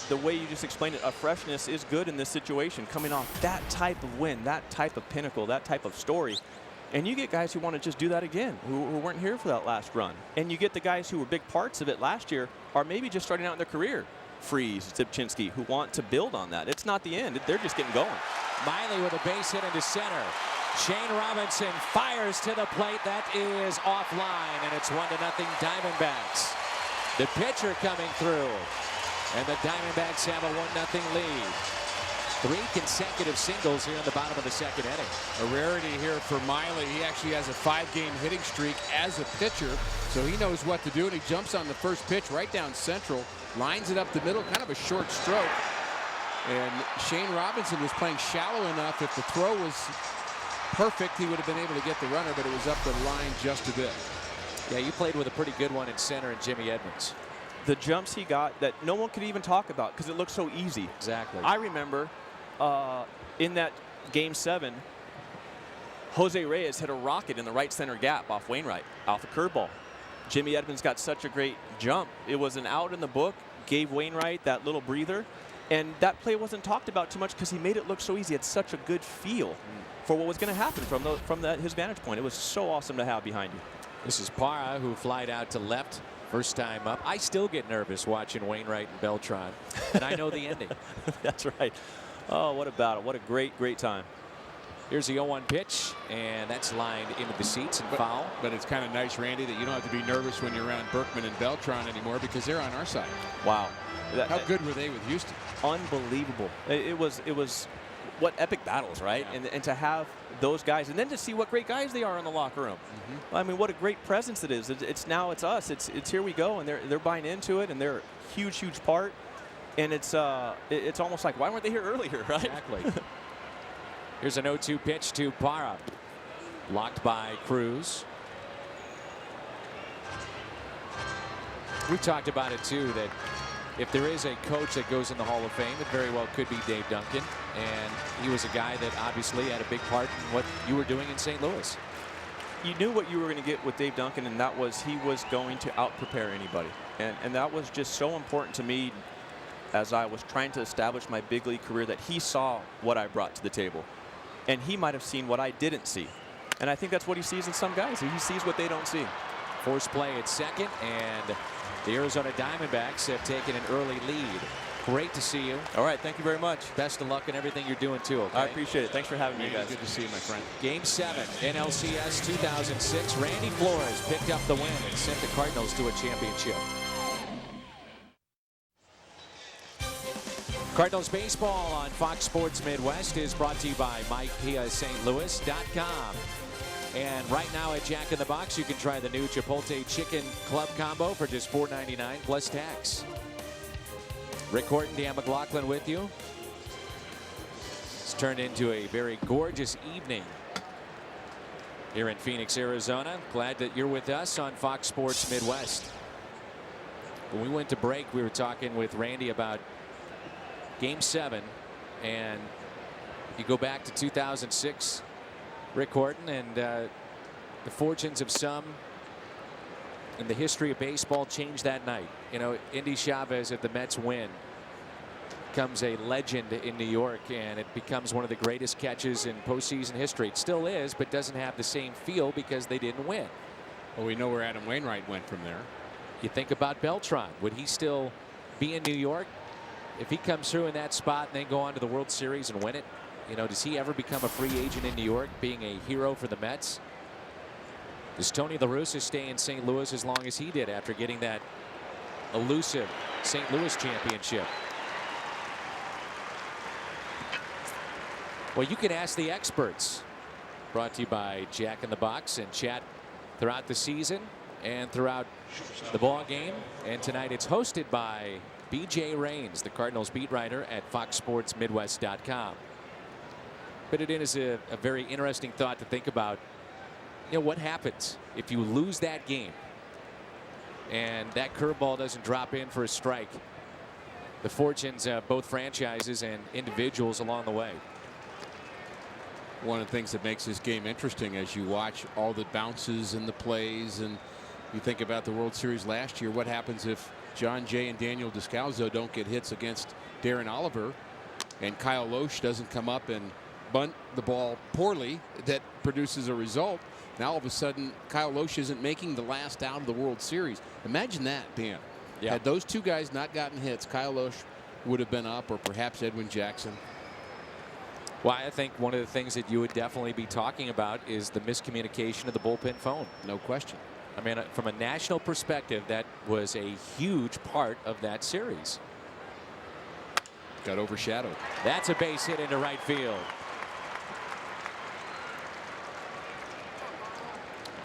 the way you just explained it, a freshness is good in this situation, coming off that type of win, that type of pinnacle, that type of story. And you get guys who want to just do that again, who weren't here for that last run. And you get the guys who were big parts of it last year, or maybe just starting out in their career. Freeze, Zepchinski, who want to build on that. It's not the end. They're just getting going. Miley with a base hit into center. Shane Robinson fires to the plate. That is offline, and it's 1-0 Diamondbacks. The pitcher coming through, and the Diamondbacks have a 1-0 lead. 3 consecutive singles here in the bottom of the second inning. A rarity here for Miley. He actually has a 5-game hitting streak as a pitcher, so he knows what to do, and he jumps on the first pitch right down central, lines it up the middle, kind of a short stroke. And Shane Robinson was playing shallow enough. If the throw was perfect, he would have been able to get the runner, but it was up the line just a bit. Yeah, you played with a pretty good one in center in Jimmy Edmonds. The jumps he got that no one could even talk about because it looked so easy. Exactly. I remember in that Game 7, Jose Reyes hit a rocket in the right center gap off Wainwright, off a curveball. Jimmy Edmonds got such a great jump. It was an out in the book, gave Wainwright that little breather, and that play wasn't talked about too much because he made it look so easy. He had such a good feel for what was going to happen from his vantage point. It was so awesome to have behind you. This is Parra, who flied out to left. First time up. I still get nervous watching Wainwright and Beltran, and I know the ending. That's right. Oh, what a battle. What a great, great time. Here's the 0-1 pitch, and that's lined into the seats and foul. But it's kind of nice, Randy, that you don't have to be nervous when you're around Berkman and Beltran anymore because they're on our side. Wow. How good were they with Houston? Unbelievable. It was what epic battles, right? Yeah. And to have those guys, and then to see what great guys they are in the locker room. I mean, what a great presence it is. It's us. It's here we go, and they're buying into it, and they're a huge, huge part. And it's almost like, why weren't they here earlier, right? Exactly. Here's an 0-2 pitch to Parra. Blocked by Cruz. We talked about it, too, that if there is a coach that goes in the Hall of Fame, it very well could be Dave Duncan. And he was a guy that obviously had a big part in what you were doing in St. Louis. You knew what you were going to get with Dave Duncan, and that was he was going to out-prepare anybody. And that was just so important to me as I was trying to establish my big league career, that he saw what I brought to the table. And he might have seen what I didn't see. And I think that's what he sees in some guys. He sees what they don't see. Force play at second, and the Arizona Diamondbacks have taken an early lead. Great to see you. All right, thank you very much. Best of luck in everything you're doing, too, okay? I appreciate it. Thanks for having me, guys. Good to see you, my friend. Game 7, NLCS 2006. Randy Flores picked up the win and sent the Cardinals to a championship. Cardinals baseball on Fox Sports Midwest is brought to you by MikePiaSt.Louis.com. And right now at Jack in the Box, you can try the new Chipotle Chicken Club Combo for just $4.99 plus tax. Rick Horton, Dan McLaughlin with you. It's turned into a very gorgeous evening here in Phoenix, Arizona. Glad that you're with us on Fox Sports Midwest. When we went to break, we were talking with Randy about Game 7, and you go back to 2006, Rick Horton, and the fortunes of some in the history of baseball changed that night. You know, Indy Chavez at the Mets win becomes a legend in New York, and it becomes one of the greatest catches in postseason history. It still is, but doesn't have the same feel because they didn't win. Well, we know where Adam Wainwright went from there. You think about Beltran. Would he still be in New York if he comes through in that spot and then go on to the World Series and win it, does he ever become a free agent in New York, being a hero for the Mets? Does Tony La Russa stay in St. Louis as long as he did after getting that elusive St. Louis championship? Well, you can ask the experts. Brought to you by Jack in the Box and chat throughout the season and throughout the ball game. And tonight it's hosted by B.J. Rains, the Cardinals beat writer at FoxSportsMidwest.com. Put it in as a very interesting thought to think about. What happens if you lose that game and that curveball doesn't drop in for a strike? The fortunes of both franchises and individuals along the way. One of the things that makes this game interesting as you watch all the bounces and the plays, and you think about the World Series last year, what happens if John Jay and Daniel Descalzo don't get hits against Darren Oliver and Kyle Loesch doesn't come up and bunt the ball poorly that produces a result? Now all of a sudden Kyle Loesch isn't making the last out of the World Series. Imagine that, Dan. Yeah. Had those two guys not gotten hits, Kyle Loesch would have been up, or perhaps Edwin Jackson. Well, I think one of the things that you would definitely be talking about is the miscommunication of the bullpen phone. No question. I mean, from a national perspective, that was a huge part of that series. Got overshadowed. That's a base hit into right field.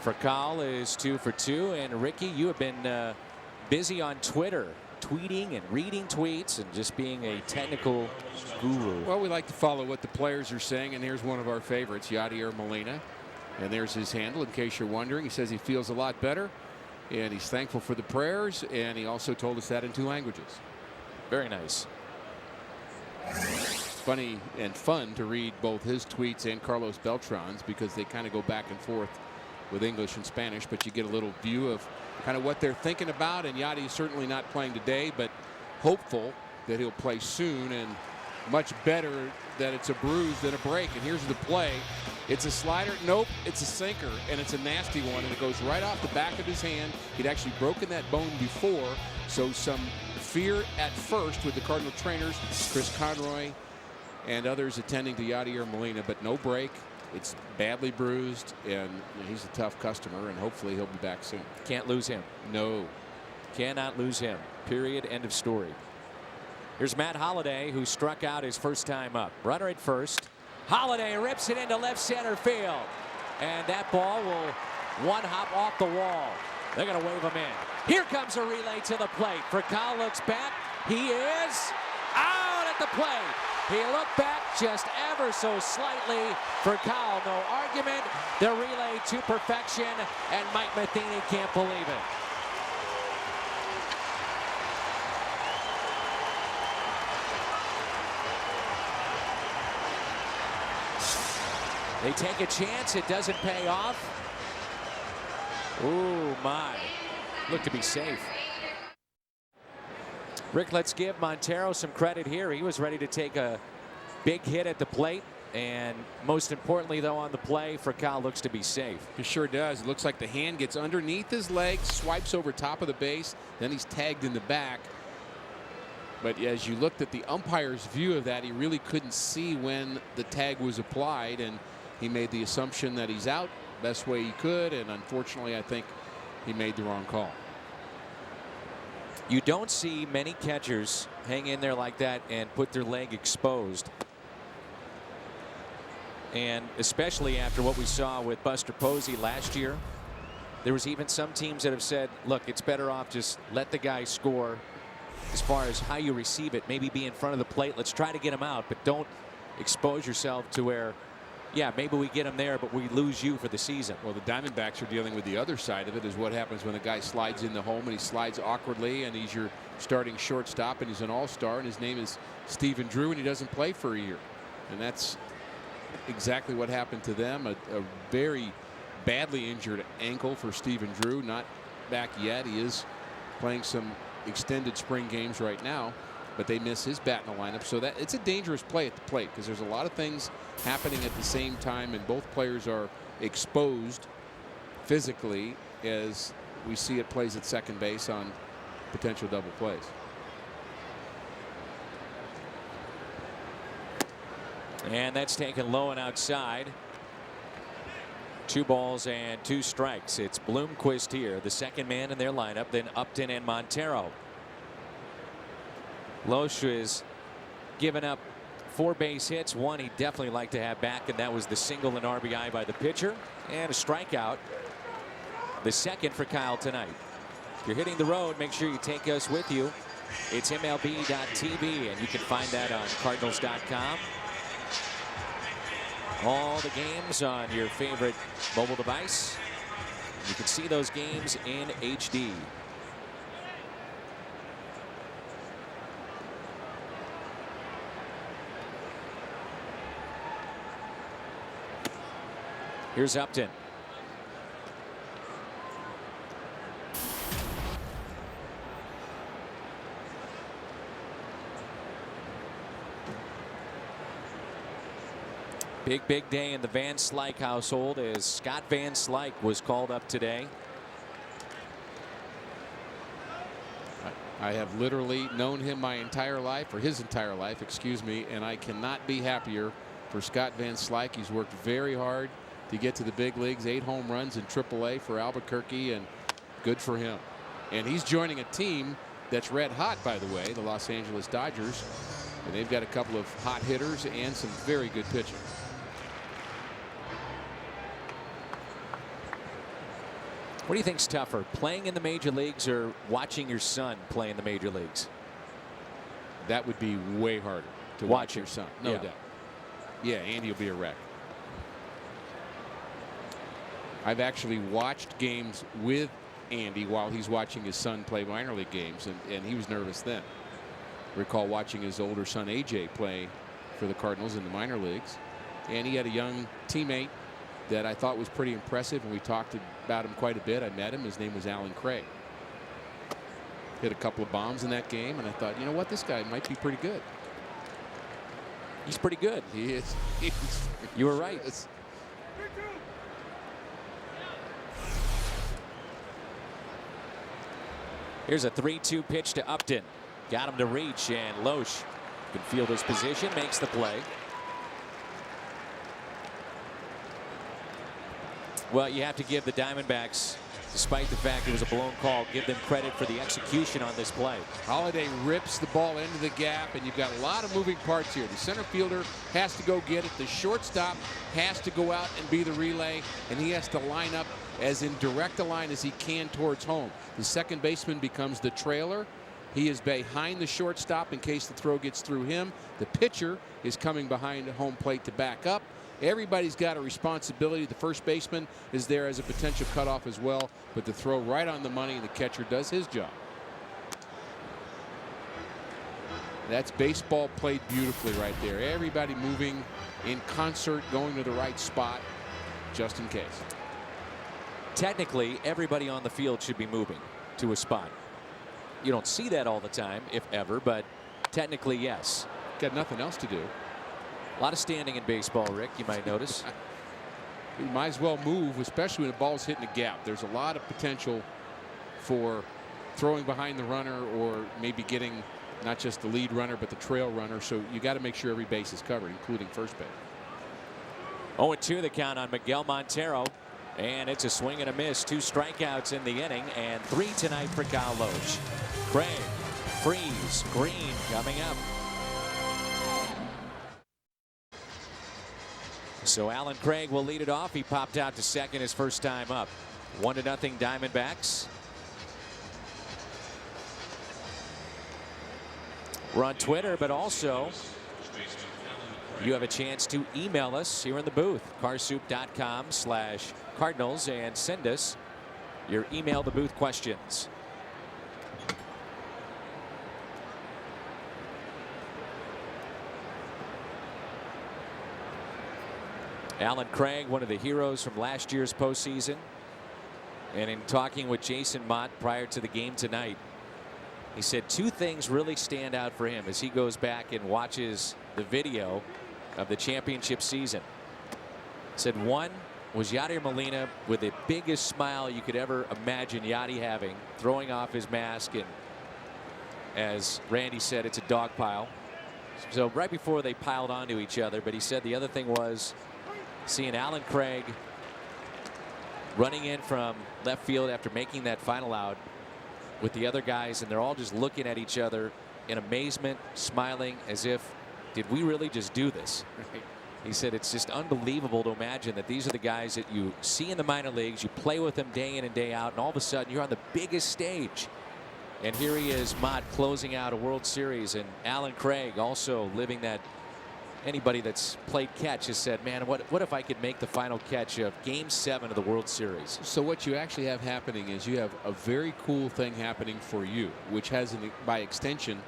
Furcal is 2 for 2, and Ricky, you have been busy on Twitter, tweeting and reading tweets and just being a technical guru. Well, we like to follow what the players are saying, and here's one of our favorites, Yadier Molina. And there's his handle, in case you're wondering. He says he feels a lot better, and he's thankful for the prayers, and he also told us that in 2 languages. Very nice. Funny and fun to read both his tweets and Carlos Beltran's, because they kind of go back and forth with English and Spanish, but you get a little view of kind of what they're thinking about. And Yadi is certainly not playing today, but hopeful that he'll play soon, and much better that it's a bruise than a break. And here's the play. It's a slider. Nope, it's a sinker, and it's a nasty one, and it goes right off the back of his hand. He'd actually broken that bone before, so some fear at first with the Cardinal trainers, Chris Conroy and others attending to Yadier Molina, but no break. It's badly bruised, and he's a tough customer, and hopefully he'll be back soon. Can't lose him. No. Cannot lose him. Period. End of story. Here's Matt Holliday, who struck out his first time up. Runner at first. Holliday rips it into left center field. And that ball will one hop off the wall. They're going to wave him in. Here comes a relay to the plate. Furcal looks back. He is out at the plate. He looked back just ever so slightly. Furcal, no argument. The relay to perfection, and Mike Matheny can't believe it. They take a chance. It doesn't pay off. Ooh, my. Look to be safe. Rick, let's give Montero some credit here. He was ready to take a big hit at the plate. And most importantly, though, on the play, Furcal looks to be safe. He sure does. It looks like the hand gets underneath his leg, swipes over top of the base, then he's tagged in the back. But as you looked at the umpire's view of that, he really couldn't see when the tag was applied, and he made the assumption that he's out best way he could, and unfortunately, I think he made the wrong call. You don't see many catchers hang in there like that and put their leg exposed. And especially after what we saw with Buster Posey last year, there was even some teams that have said, look, it's better off just let the guy score. As far as how you receive it, maybe be in front of the plate. Let's try to get him out, but don't expose yourself to where, yeah, maybe we get him there, but we lose you for the season. Well, the Diamondbacks are dealing with the other side of it, is what happens when a guy slides in the home and he slides awkwardly, and he's your starting shortstop, and he's an all-star, and his name is Stephen Drew, and he doesn't play for a year. And that's exactly what happened to them. A very badly injured ankle for Stephen Drew, not back yet. He is playing some extended spring games right now, but they miss his bat in the lineup. So that it's a dangerous play at the plate, because there's a lot of things happening at the same time, and both players are exposed physically, as we see it plays at second base on potential double plays. And that's taken low and outside. 2 balls and 2 strikes. It's Bloomquist here, the second man in their lineup, then Upton and Montero. Loesch is given up 4 base hits. One he'd definitely like to have back, and that was the single and RBI by the pitcher, and a strikeout. The second for Kyle tonight. If you're hitting the road, make sure you take us with you. It's MLB.tv, and you can find that on Cardinals.com. All the games on your favorite mobile device. You can see those games in HD. Here's Upton. Big day in the Van Slyke household as Scott Van Slyke was called up today. I have literally known him my entire life, or his entire life, excuse me, and I cannot be happier for Scott Van Slyke. He's worked very hard to get to the big leagues. 8 home runs in AAA for Albuquerque, and good for him. And he's joining a team that's red hot, by the way, the Los Angeles Dodgers, and they've got a couple of hot hitters and some very good pitching. What do you think's tougher, playing in the major leagues or watching your son play in the major leagues? That would be way harder to watch your son, no doubt. Yeah, Andy will be a wreck. I've actually watched games with Andy while he's watching his son play minor league games, and he was nervous then. Recall watching his older son AJ play for the Cardinals in the minor leagues, and he had a young teammate that I thought was pretty impressive, and we talked about him quite a bit. I met him. His name was Alan Craig. Hit a couple of bombs in that game, and I thought, you know what, this guy might be pretty good. He's pretty good. He is. You were right. Here's a 3-2 pitch to Upton. Got him to reach, and Loesch can field his position, makes the play. Well, you have to give the Diamondbacks, despite the fact it was a blown call, give them credit for the execution on this play. Holiday rips the ball into the gap, and you've got a lot of moving parts here. The center fielder has to go get it. The shortstop has to go out and be the relay, and he has to line up as in direct a line as he can towards home. The second baseman becomes the trailer. He is behind the shortstop in case the throw gets through him. The pitcher is coming behind the home plate to back up. Everybody's got a responsibility. The first baseman is there as a potential cutoff as well, but the throw right on the money, and the catcher does his job. That's baseball played beautifully right there. Everybody moving in concert, going to the right spot, just in case. Technically, everybody on the field should be moving to a spot. You don't see that all the time, if ever, but technically, yes. Got nothing else to do. A lot of standing in baseball, Rick, you might notice. You might as well move, especially when the ball's hitting a gap. There's a lot of potential for throwing behind the runner, or maybe getting not just the lead runner but the trail runner. So you got to make sure every base is covered, including first base. 0-2 the count on Miguel Montero, and it's a swing and a miss. 2 strikeouts in the inning, and 3 tonight for Kyle Loesch. Craig, Freeze, Green coming up. So Alan Craig will lead it off. He popped out to second his first time up. 1-0 Diamondbacks. We're on Twitter, but also you have a chance to email us here in the booth, carsoup.com/Cardinals, and send us your email the booth questions. Alan Craig, one of the heroes from last year's postseason. And in talking with Jason Mott prior to the game tonight, he said 2 things really stand out for him as he goes back and watches the video of the championship season. He said one was Yadier Molina with the biggest smile you could ever imagine Yadi having, throwing off his mask, and as Randy said, it's a dog pile. So right before they piled onto each other, but he said the other thing was seeing Alan Craig running in from left field after making that final out with the other guys, and they're all just looking at each other in amazement, smiling as if, did we really just do this? Right. He said it's just unbelievable to imagine that these are the guys that you see in the minor leagues, you play with them day in and day out, and all of a sudden you're on the biggest stage. And here he is, Mott, closing out a World Series, and Alan Craig also living that. Anybody that's played catch has said, man, what if I could make the final catch of Game 7 of the World Series? So what you actually have happening is you have a very cool thing happening for you, which has, by extension,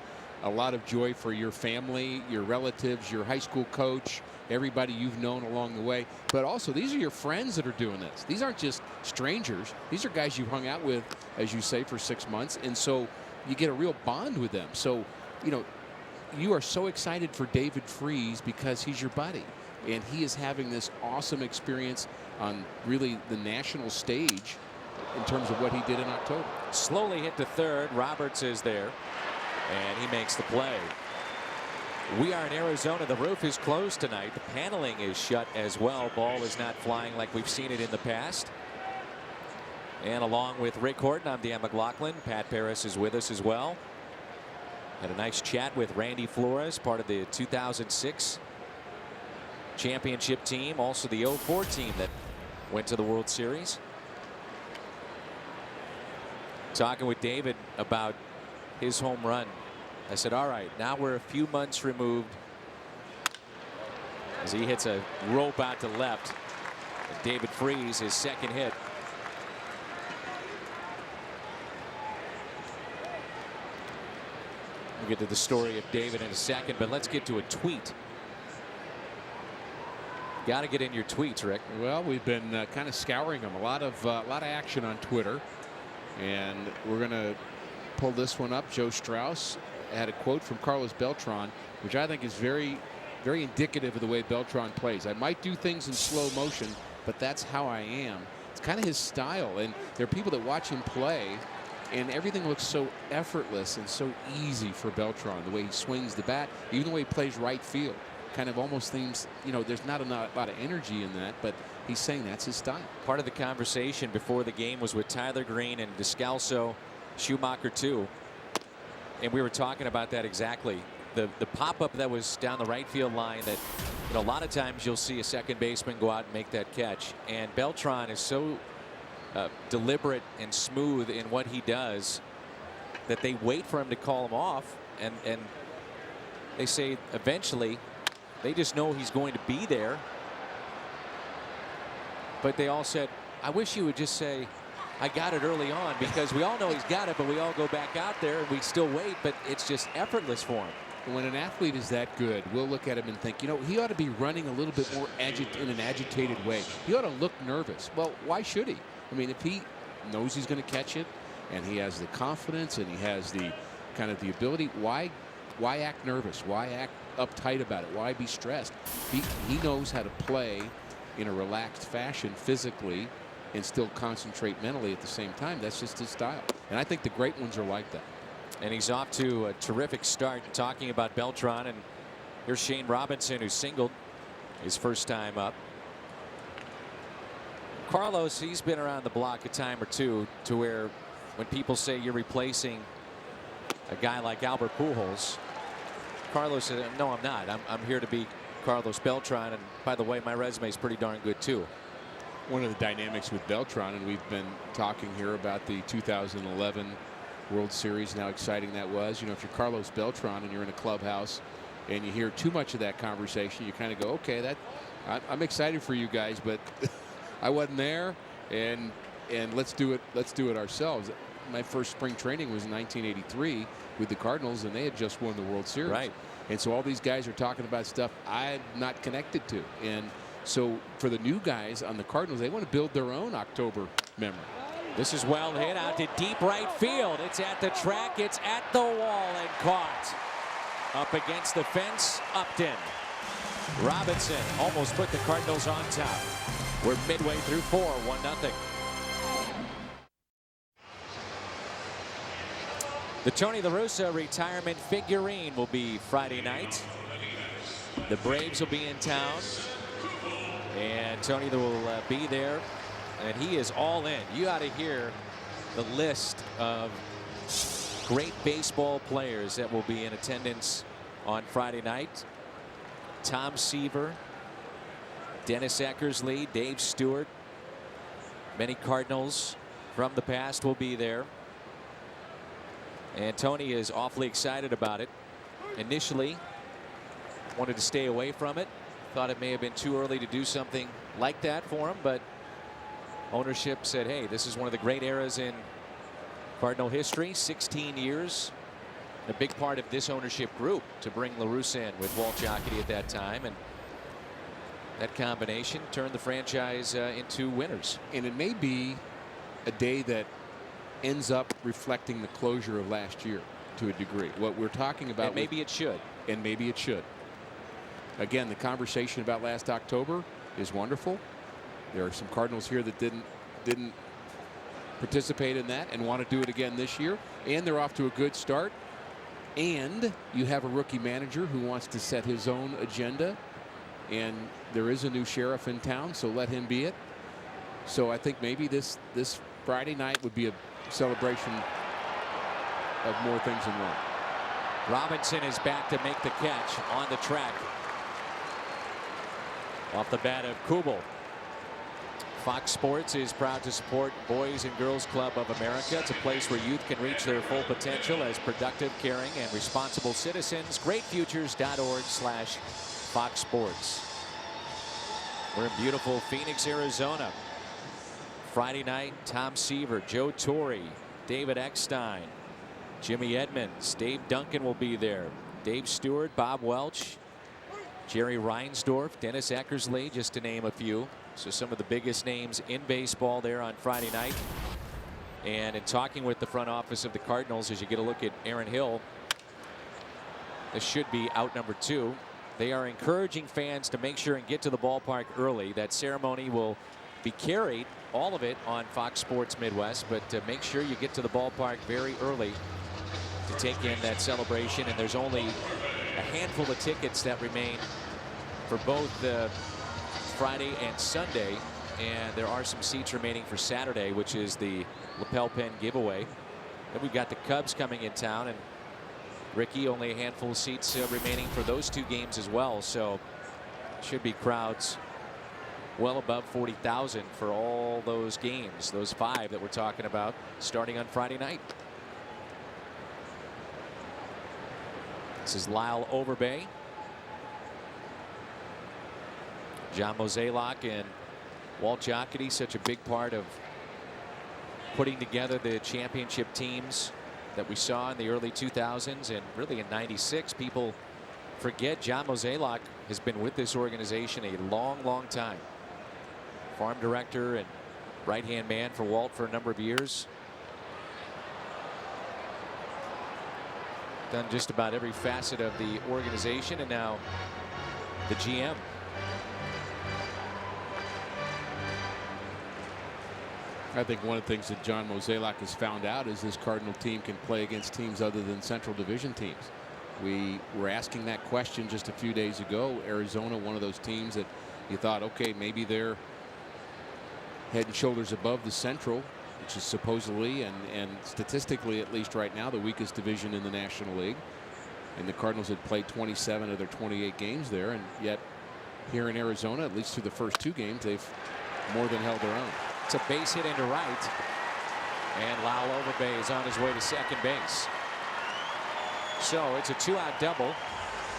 a lot of joy for your family, your relatives, your high school coach, everybody you've known along the way. But also, these are your friends that are doing this. These aren't just strangers. These are guys you've hung out with, as you say, for 6 months. And so you get a real bond with them. So, you know, you are so excited for David Freese because he's your buddy. And he is having this awesome experience on really the national stage in terms of what he did in October. Slowly hit to third. Roberts is there, and he makes the play. We are in Arizona. The roof is closed tonight. The paneling is shut as well. Ball is not flying like we've seen it in the past. And along with Rick Horton, I'm Dan McLaughlin. Pat Paris is with us as well. Had a nice chat with Randy Flores, part of the 2006 championship team, also the 04 team that went to the World Series. Talking with David about his home run. I said, all right, now we're a few months removed as he hits a rope out to left. And David Freese, his second hit. We'll get to the story of David in a second, but let's get to a tweet. Got to get in your tweets, Rick. Well, we've been kind of scouring them. A lot of action on Twitter, and we're going to pull this one up. Joe Strauss had a quote from Carlos Beltran, which I think is very, very indicative of the way Beltran plays. I might do things in slow motion, but that's how I am. It's kind of his style, and there are people that watch him play, and everything looks so effortless and so easy for Beltran. The way he swings the bat, even the way he plays right field, kind of almost seems, you know, there's not a lot of energy in that, but he's saying that's his style. Part of the conversation before the game was with Tyler Green and Descalso, Schumacher too, and we were talking about that exactly. The pop-up that was down the right field line that, you know, a lot of times you'll see a second baseman go out and make that catch, and Beltran is so deliberate and smooth in what he does that they wait for him to call him off, and they say eventually they just know he's going to be there. But they all said, I wish you would just say, I got it early on, because we all know he's got it, but we all go back out there and we still wait, but it's just effortless for him. When an athlete is that good, we'll look at him and think, you know, he ought to be running a little bit more in an agitated way. He ought to look nervous. Well, why should he? I mean, if he knows he's going to catch it and he has the confidence and he has the kind of the ability, why act nervous? Why act uptight about it? Why be stressed? He knows how to play in a relaxed fashion physically and still concentrate mentally at the same time. That's just his style. And I think the great ones are like that. And he's off to a terrific start. Talking about Beltran, and here's Shane Robinson, who singled his first time up. Carlos, he's been around the block a time or two, to where when people say you're replacing a guy like Albert Pujols, Carlos said, no, I'm not. I'm here to be Carlos Beltran, and by the way, my resume is pretty darn good too. One of the dynamics with Beltran, and we've been talking here about the 2011 World Series and how exciting that was. You know, if you're Carlos Beltran and you're in a clubhouse and you hear too much of that conversation, you kind of go, okay, I'm excited for you guys, but I wasn't there, and let's do it ourselves. My first spring training was in 1983 with the Cardinals, and they had just won the World Series. Right. And so all these guys are talking about stuff I'm not connected to. And so for the new guys on the Cardinals, they want to build their own October memory. This is well hit out to deep right field. It's at the track. It's at the wall and caught. Up against the fence, Upton. Robinson almost put the Cardinals on top. We're midway through 4, 1-0. The Tony La Russa retirement figurine will be Friday night The Braves will be in town, and Tony will be there, and he is all in. You ought to hear the list of great baseball players that will be in attendance on Friday night. Tom Seaver, Dennis Eckersley, Dave Stewart, many Cardinals from the past will be there. And Tony is awfully excited about it. Initially wanted to stay away from it. Thought it may have been too early to do something like that for him, but ownership said, hey, this is one of the great eras in Cardinal history. 16 years. A big part of this ownership group to bring La Russa in with Walt Jocketty at that time, and that combination turned the franchise into winners. And it may be a day that ends up reflecting the closure of last year to a degree. What we're talking about, and maybe it should. And maybe it should. Again, the conversation about last October is wonderful. There are some Cardinals here that didn't participate in that and want to do it again this year, and they're off to a good start. And you have a rookie manager who wants to set his own agenda, and there is a new sheriff in town, so let him be it. So I think maybe this Friday night would be a celebration of more things than one. Robinson is back to make the catch on the track. Off the bat of Kubel. Fox Sports is proud to support Boys and Girls Club of America. It's a place where youth can reach their full potential as productive, caring, and responsible citizens. Greatfutures.org/Fox Sports. We're in beautiful Phoenix, Arizona. Friday night, Tom Seaver, Joe Torre, David Eckstein, Jimmy Edmonds, Dave Duncan will be there. Dave Stewart, Bob Welch, Jerry Reinsdorf, Dennis Eckersley, just to name a few. So some of the biggest names in baseball there on Friday night. And in talking with the front office of the Cardinals, as you get a look at Aaron Hill, this should be out number 2. They are encouraging fans to make sure and get to the ballpark early. That ceremony will be carried, all of it, on Fox Sports Midwest, but make sure you get to the ballpark very early to take in that celebration. And there's only a handful of tickets that remain for both Friday and Sunday, and there are some seats remaining for Saturday, which is the lapel pin giveaway. Then we've got the Cubs coming in town, and Ricky, only a handful of seats remaining for those 2 games as well. So should be crowds well above 40,000 for all those games, those 5 that we're talking about, starting on Friday night. This is Lyle Overbay, John Mozeliak, and Walt Jocketty, such a big part of putting together the championship teams that we saw in the early 2000s, and really in '96. People forget John Mozeliak has been with this organization a long time. Farm director and right-hand man for Walt for a number of years. Done just about every facet of the organization, and now the GM. I think one of the things that John Mozeliak has found out is this Cardinal team can play against teams other than Central Division teams. We were asking that question just a few days ago. Arizona, one of those teams that you thought, okay, maybe they're head and shoulders above the Central, which is supposedly and statistically, at least right now, the weakest division in the National League. And the Cardinals had played 27 of their 28 games there, and yet here in Arizona, at least through the first 2 games, they've more than held their own. It's a base hit into right, and Lyle Overbay is on his way to second base. So it's a 2-out double,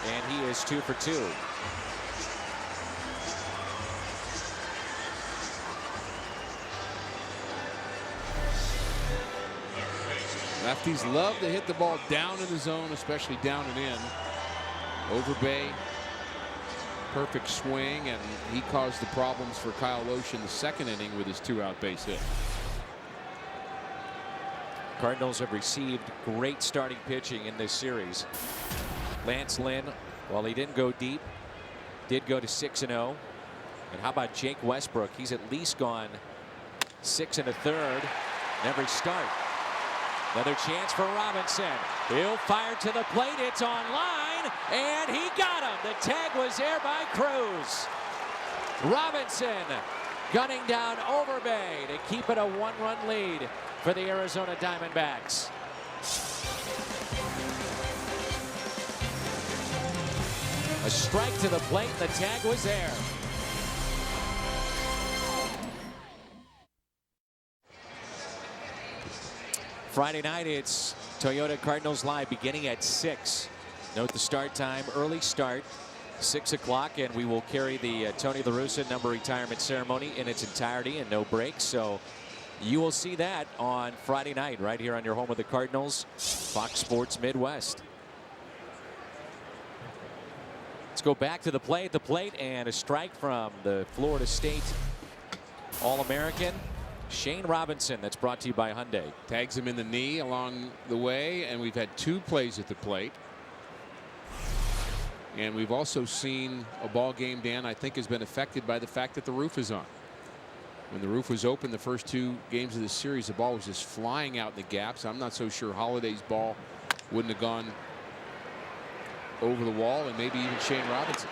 and he is 2 for 2. Lefties love to hit the ball down in the zone, especially down and in. Overbay, perfect swing, and he caused the problems for Kyle Loesch in the 2nd inning with his 2-out base hit. Cardinals have received great starting pitching in this series. Lance Lynn, while he didn't go deep, did go to 6-0. And how about Jake Westbrook? He's at least gone 6 1/3 in every start. Another chance for Robinson. He'll fire to the plate. It's on line. and he got him. The tag was there by Cruz. Robinson gunning down Overbay to keep it a 1-run lead for the Arizona Diamondbacks. A strike to the plate. The tag was there. Friday night, it's Toyota Cardinals Live beginning at 6. Note the start time, early start, 6 o'clock, and we will carry the Tony La Russa number retirement ceremony in its entirety and no breaks. So you will see that on Friday night right here on your home of the Cardinals, Fox Sports Midwest. Let's go back to the play at the plate, and a strike from the Florida State All-American Shane Robinson. That's brought to you by Hyundai. Tags him in the knee along the way, and we've had 2 plays at the plate. And we've also seen a ball game, Dan, I think has been affected by the fact that the roof is on. When the roof was open the first 2 games of this series, the ball was just flying out in the gaps. I'm not so sure Holiday's ball wouldn't have gone over the wall, and maybe even Shane Robinson's.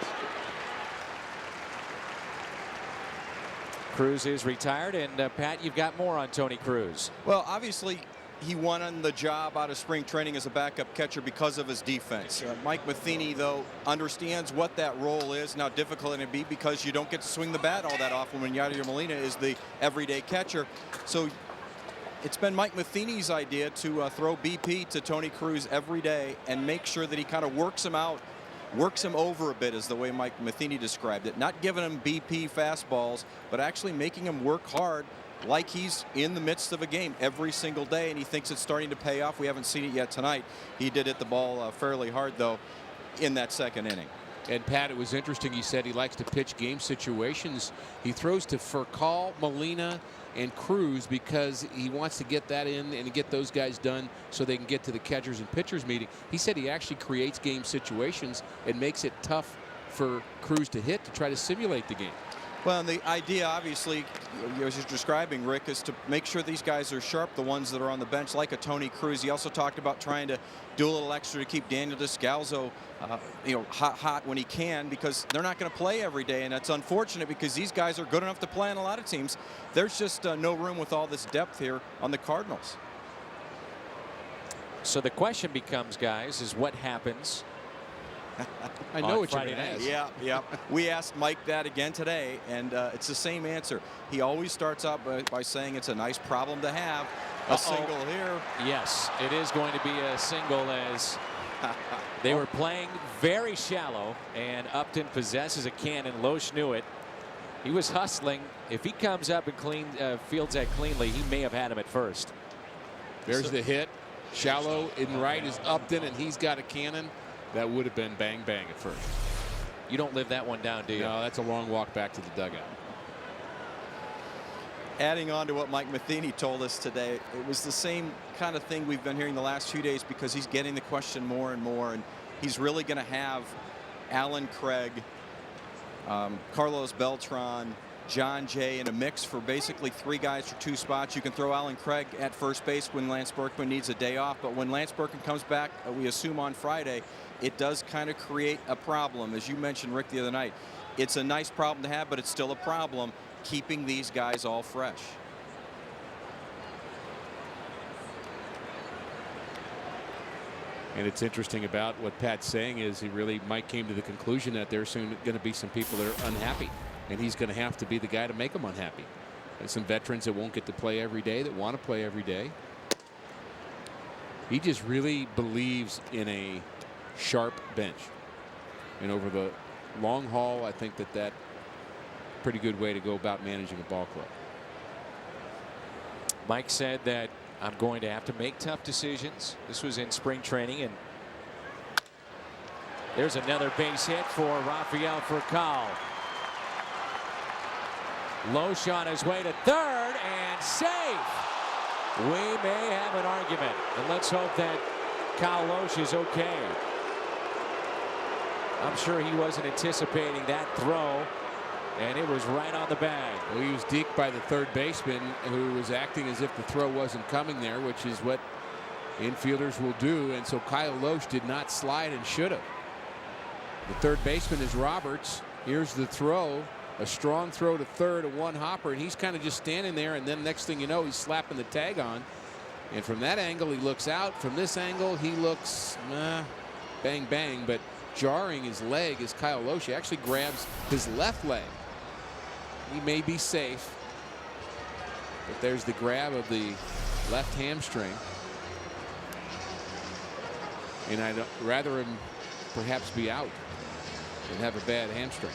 Cruz is retired, and Pat, you've got more on Tony Cruz. Well, obviously, he won on the job out of spring training as a backup catcher because of his defense. Mike Matheny, though, understands what that role is and how difficult it can be because you don't get to swing the bat all that often when Yadier Molina is the everyday catcher. So it's been Mike Matheny's idea to throw BP to Tony Cruz every day and make sure that he kind of works him out, works him over a bit, is the way Mike Matheny described it. Not giving him BP fastballs, but actually making him work hard like he's in the midst of a game every single day, and he thinks it's starting to pay off. We haven't seen it yet tonight. He did hit the ball fairly hard, though, in that second inning. And Pat, it was interesting. He said he likes to pitch game situations. He throws to Furcal, Molina, and Cruz because he wants to get that in and get those guys done so they can get to the catchers and pitchers meeting. He said he actually creates game situations and makes it tough for Cruz to hit to try to simulate the game. Well, and the idea, obviously, as you're describing, Rick, is to make sure these guys are sharp, the ones that are on the bench, like a Tony Cruz. He also talked about trying to do a little extra to keep Daniel Descalzo, hot when he can, because they're not going to play every day, and that's unfortunate because these guys are good enough to play on a lot of teams. There's just no room with all this depth here on the Cardinals. So the question becomes, guys, is what happens I know what Friday you're going to night. ask. Yeah. We asked Mike that again today, and it's the same answer. He always starts out by saying it's a nice problem to have. A single here. Yes, it is going to be a single, as they were playing very shallow, and Upton possesses a cannon. Loesch knew it. He was hustling. If he comes up and fields that cleanly, he may have had him at first. There's the hit. Shallow in right is Upton, and he's got a cannon. That would have been bang bang at first. You don't live that one down, do you? No, that's a long walk back to the dugout. Adding on to what Mike Matheny told us today, it was the same kind of thing we've been hearing the last few days, because he's getting the question more and more, and he's really going to have Alan Craig, Carlos Beltran, John Jay in a mix for basically 3 guys for 2 spots. You can throw Alan Craig at first base when Lance Berkman needs a day off, but when Lance Berkman comes back, we assume on Friday, it does kind of create a problem. As you mentioned, Rick, the other night, it's a nice problem to have, but it's still a problem keeping these guys all fresh. And it's interesting about what Pat's saying is Mike came to the conclusion that there's soon going to be some people that are unhappy, and he's going to have to be the guy to make them unhappy. And some veterans that won't get to play every day, that want to play every day. He just really believes in a sharp bench. And over the long haul, I think that's a pretty good way to go about managing a ball club. Mike said that I'm going to have to make tough decisions. This was in spring training, and there's another base hit for Rafael Furcal. Loesch on his way to third, and safe. We may have an argument, and let's hope that Kyle Loesch is okay. I'm sure he wasn't anticipating that throw, and it was right on the bag. Well, he was deked by the third baseman, who was acting as if the throw wasn't coming there, which is what infielders will do. And so Kyle Loesch did not slide and should have. The third baseman is Roberts. Here's the throw. A strong throw to third, a one hopper, and he's kind of just standing there, and then next thing you know, he's slapping the tag on. And from that angle, he looks out. From this angle, he looks bang, bang, but jarring his leg as Kyle Loesch actually grabs his left leg. He may be safe, but there's the grab of the left hamstring. And I'd rather him perhaps be out than have a bad hamstring.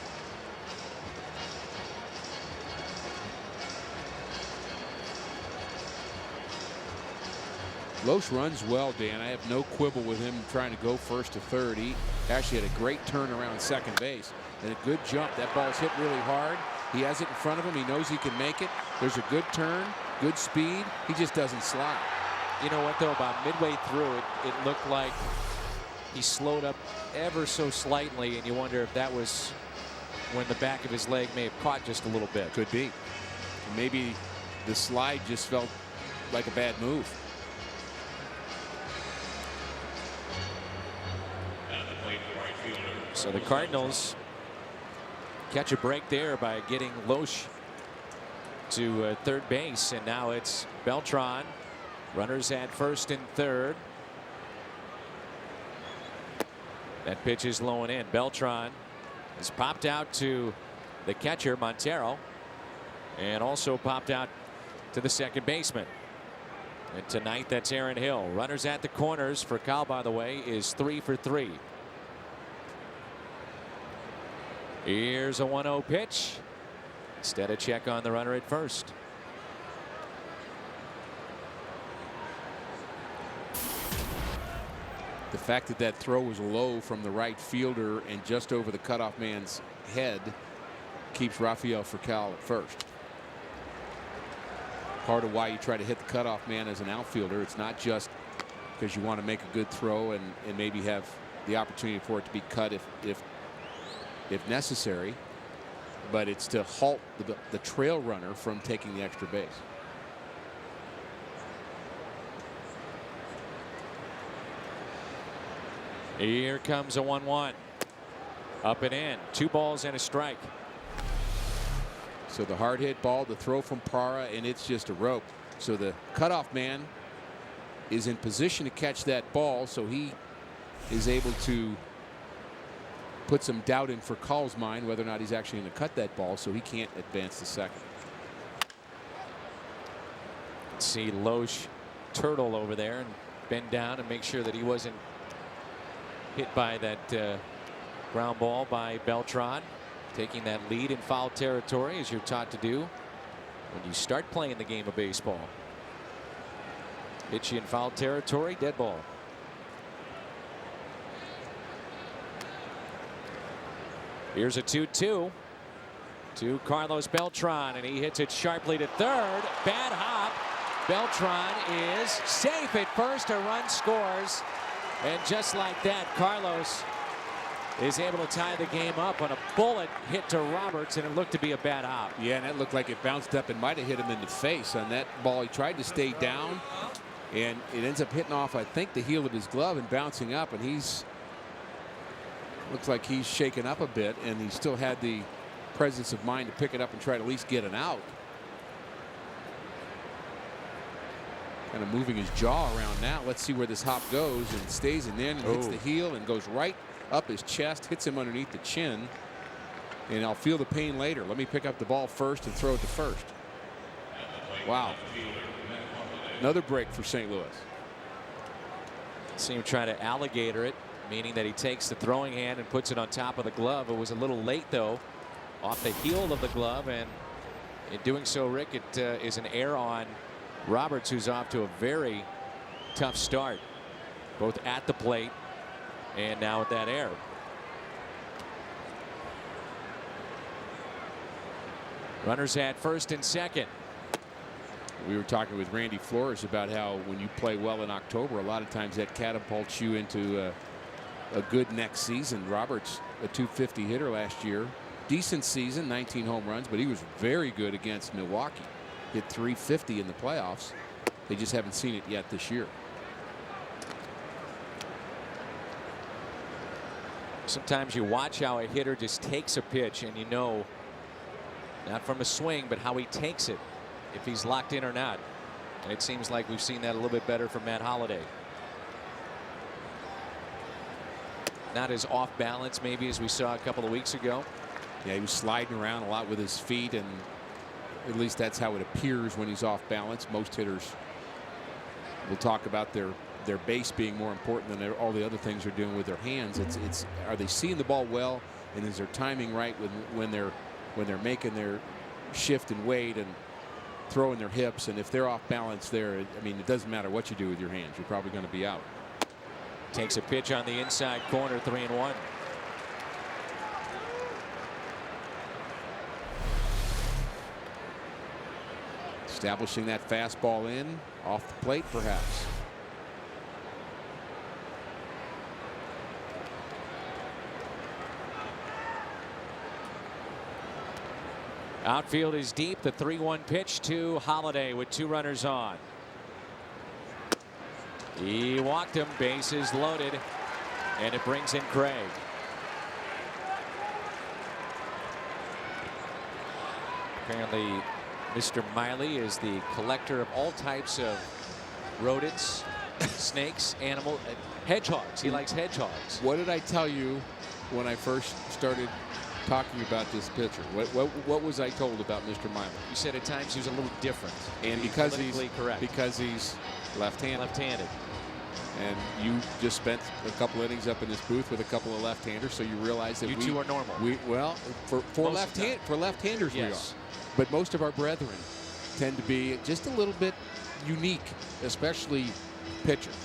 Loesch runs well, Dan. I have no quibble with him trying to go first to third. He actually had a great turn around second base and a good jump. That ball's hit really hard. He has it in front of him. He knows he can make it. There's a good turn, good speed. He just doesn't slide. You know what, though, about midway through, it looked like he slowed up ever so slightly, and you wonder if that was when the back of his leg may have caught just a little bit. Could be. Maybe the slide just felt like a bad move. So the Cardinals catch a break there by getting Loesch to third base, and now it's Beltran. Runners at first and third. That pitch is low and in. Beltran has popped out to the catcher, Montero, and also popped out to the second baseman. And tonight, that's Aaron Hill. Runners at the corners for Cal, by the way, is 3 for 3. Here's a 1-0 pitch. Instead, a check on the runner at first. The fact that that throw was low from the right fielder and just over the cutoff man's head keeps Rafael Furcal at first. Part of why you try to hit the cutoff man as an outfielder. It's not just because you want to make a good throw and maybe have the opportunity for it to be cut if necessary, but it's to halt the trail runner from taking the extra base. Here comes a 1-1. Up and in. 2 balls and a strike. So the hard hit ball, the throw from Parra, and it's just a rope. So the cutoff man is in position to catch that ball, so he is able to put some doubt in Furcal's mind whether or not he's actually going to cut that ball, so he can't advance to second. See Loesch turtle over there and bend down and make sure that he wasn't hit by that ground ball by Beltran, taking that lead in foul territory, as you're taught to do when you start playing the game of baseball. Hit you in foul territory, dead ball. Here's a 2-2 to Carlos Beltran, and he hits it sharply to third. Bad hop. Beltran is safe at first. A run scores, and just like that, Carlos is able to tie the game up on a bullet hit to Roberts, and it looked to be a bad hop. Yeah, and that looked like it bounced up and might have hit him in the face on that ball. He tried to stay down, and it ends up hitting off, I think, the heel of his glove and bouncing up, and looks like he's shaken up a bit, and he still had the presence of mind to pick it up and try to at least get an out. Kind of moving his jaw around now. Let's see where this hop goes, and stays in there and hits the heel and goes right up his chest, hits him underneath the chin, and I'll feel the pain later. Let me pick up the ball first and throw it to first. Wow. Another break for St. Louis. See him try to alligator it, meaning that he takes the throwing hand and puts it on top of the glove. It was a little late, though, off the heel of the glove, and in doing so, Rick, it is an error on Roberts, who's off to a very tough start, both at the plate and now with that error. Runners at first and second. We were talking with Randy Flores about how when you play well in October, a lot of times that catapults you into a good next season. Roberts, a .250 hitter last year, decent season, 19 home runs, but he was very good against Milwaukee. Hit .350 in the playoffs. They just haven't seen it yet this year. Sometimes you watch how a hitter just takes a pitch and you know, not from a swing, but how he takes it, if he's locked in or not. And it seems like we've seen that a little bit better from Matt Holliday. Not as off balance maybe as we saw a couple of weeks ago. Yeah, he was sliding around a lot with his feet, and at least that's how it appears when he's off balance. Most hitters will talk about their base being more important than all the other things they're doing with their hands. It's are they seeing the ball well, and is their timing right when they're making their shift and weight and throwing their hips? And if they're off balance there, I mean, it doesn't matter what you do with your hands, you're probably going to be out. Takes a pitch on the inside corner, 3-1. Establishing that fastball in off the plate, perhaps. Outfield is deep. The 3-1 pitch to Holliday with 2 runners on. He walked him, bases loaded, and it brings in Craig. Apparently Mr. Miley is the collector of all types of rodents, snakes, hedgehogs. He likes hedgehogs. What did I tell you when I first started talking about this pitcher? What was I told about Mr. Miley? You said at times he was a little different. And because he's left-handed. Left-handed. And you just spent a couple innings up in this booth with a couple of left-handers, so you realize that you two are normal. Well, for left-handers, yes. We are. But most of our brethren tend to be just a little bit unique, especially pitchers.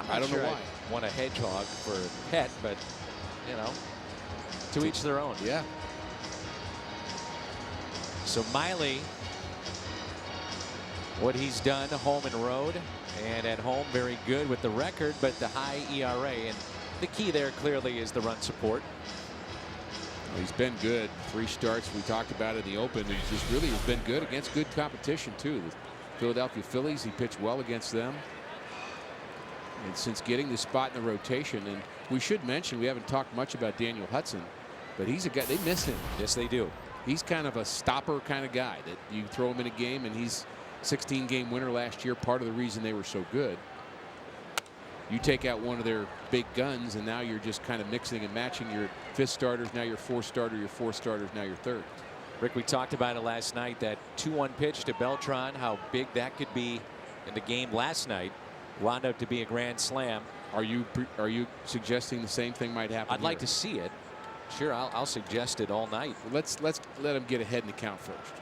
I don't know why. I want a hedgehog for a pet, but you know, to each their own. Yeah. So Miley, what he's done home and road, and at home very good with the record, but the high ERA, and the key there clearly is the run support. Well, he's been good. 3 starts. We talked about it in the open. He just really has been good against good competition too. The Philadelphia Phillies, he pitched well against them. And since getting the spot in the rotation, and we should mention, we haven't talked much about Daniel Hudson, but he's a guy, they miss him. Yes, they do. He's kind of a stopper kind of guy that you throw him in a game, and he's 16-game winner last year. Part of the reason they were so good. You take out one of their big guns, and now you're just kind of mixing and matching your 5th starters, now your 4th starter, your 4th starters, now your 3rd. Rick, we talked about it last night, that 2-1 pitch to Beltran, how big that could be in the game last night. Wound up to be a grand slam. Are you suggesting the same thing might happen? I'd like to see it. Sure, I'll suggest it all night. Let's let him get ahead in the count first.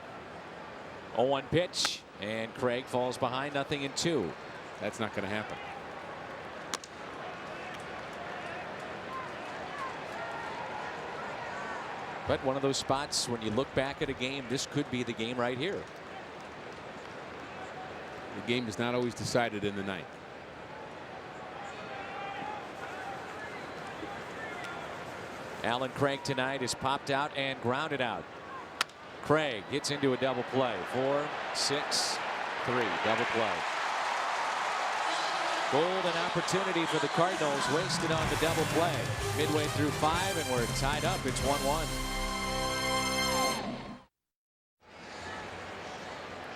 0-1 pitch, and Craig falls behind, 0-2. That's not going to happen. But one of those spots when you look back at a game, this could be the game right here. The game is not always decided in the ninth. Alan Craig tonight is popped out and grounded out. Craig gets into a double play. 4, 6, 3. Double play. Golden opportunity for the Cardinals, wasted on the double play. Midway through 5, and we're tied up. It's 1-1.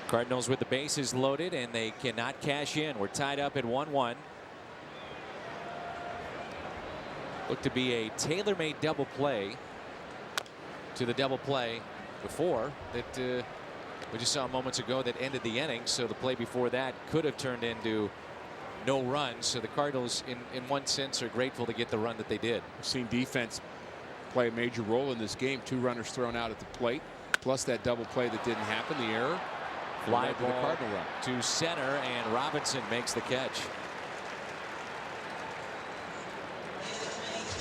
Cardinals with the bases loaded, and they cannot cash in. We're tied up at 1-1. Looked to be a tailor-made double play to the double play before that we just saw moments ago that ended the inning. So the play before that could have turned into no runs. So the Cardinals, in one sense, are grateful to get the run that they did. We've seen defense play a major role in this game. 2 runners thrown out at the plate, plus that double play that didn't happen. The error. Fly ball to the Cardinal run to center, and Robinson makes the catch.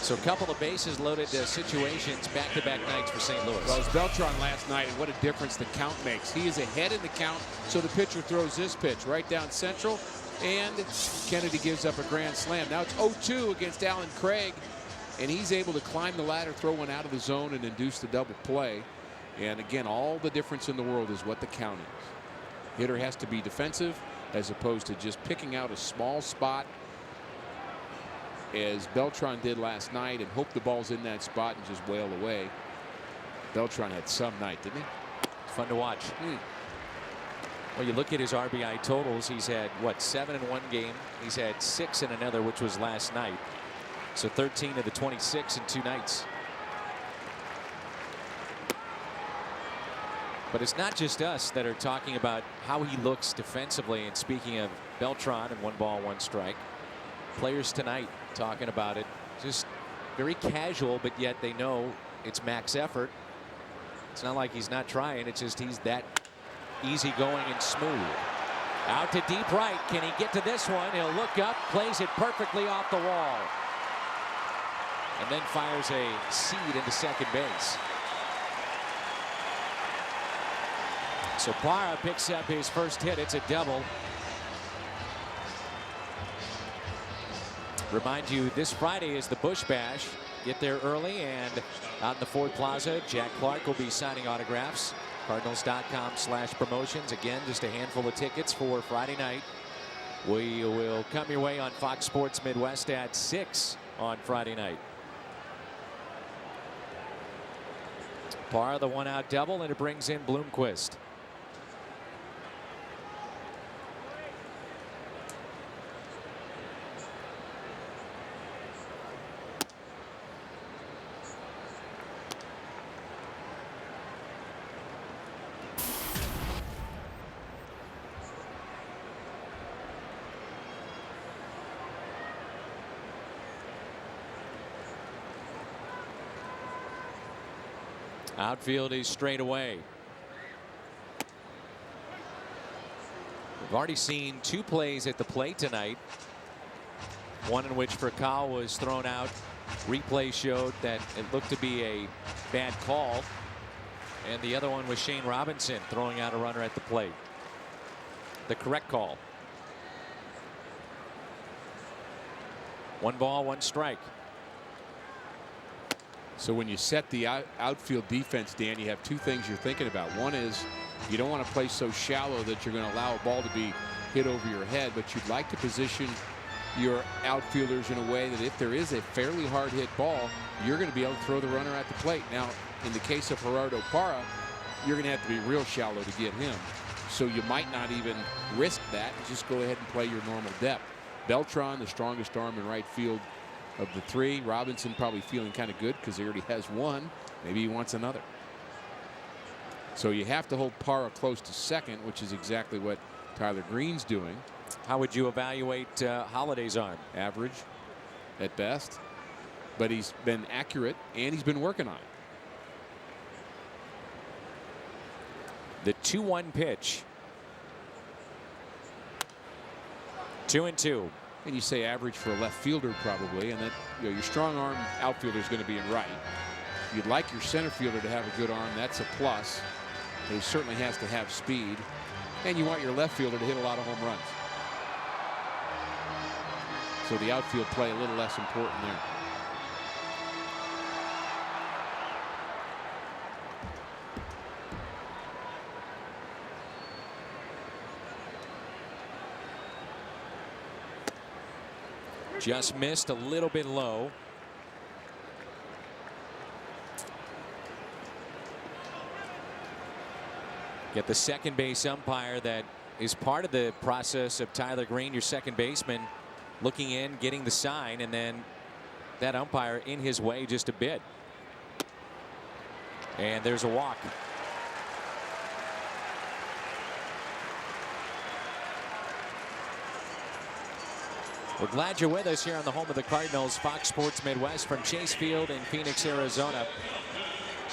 So a couple of bases loaded situations back-to-back nights for St. Louis. Well, it was Beltran last night, and what a difference the count makes. He is ahead in the count, so the pitcher throws this pitch right down central, and Kennedy gives up a grand slam. Now it's 0-2 against Alan Craig, and he's able to climb the ladder, throw one out of the zone, and induce the double play. And again, all the difference in the world is what the count is. Hitter has to be defensive as opposed to just picking out a small spot as Beltran did last night and hope the ball's in that spot and just wail away. Beltran had some night, didn't he? Fun to watch. Well, you look at his RBI totals. He's had, what, 7 in one game. He's had 6 in another, which was last night. So 13 of the 26 in 2 nights. But it's not just us that are talking about how he looks defensively. And speaking of Beltran and 1 ball, 1 strike, players tonight talking about it. Just very casual, but yet they know it's max effort. It's not like he's not trying. It's just he's that easygoing and smooth. Out to deep right. Can he get to this one? He'll look up, plays it perfectly off the wall, and then fires a seed into second base. So Parra picks up his first hit. It's a double. Remind you, this Friday is the Busch Bash. Get there early, and out in the Ford Plaza, Jack Clark will be signing autographs. Cardinals.com/promotions. Again, just a handful of tickets for Friday night. We will come your way on Fox Sports Midwest at 6 on Friday night. Parra, the 1-out double, and it brings in Bloomquist. Outfield is straight away. We've already seen 2 plays at the plate tonight. One in which Furcal was thrown out. Replay showed that it looked to be a bad call. And the other one was Shane Robinson throwing out a runner at the plate. The correct call. 1 ball, 1 strike. So when you set the outfield defense, Dan, you have 2 things you're thinking about. One is you don't want to play so shallow that you're going to allow a ball to be hit over your head, but you'd like to position your outfielders in a way that if there is a fairly hard hit ball, you're going to be able to throw the runner at the plate. Now, in the case of Gerardo Parra, you're going to have to be real shallow to get him. So you might not even risk that. Just go ahead and play your normal depth. Beltran, the strongest arm in right field of the 3. Robinson probably feeling kind of good because he already has 1. Maybe he wants another. So you have to hold Parra close to second, which is exactly what Tyler Green's doing. How would you evaluate Holiday's arm? Average at best, but he's been accurate and he's been working on it. The 2-1 pitch. 2-2. And you say average for a left fielder probably, and that, you know, your strong arm outfielder is going to be in right. You'd like your center fielder to have a good arm. That's a plus. He certainly has to have speed, and you want your left fielder to hit a lot of home runs. So the outfield play a little less important there. Just missed a little bit low. Get the second base umpire that is part of the process of Tyler Green, your second baseman, looking in, getting the sign, and then that umpire in his way just a bit. And there's a walk. We're glad you're with us here on the home of the Cardinals, Fox Sports Midwest from Chase Field in Phoenix, Arizona.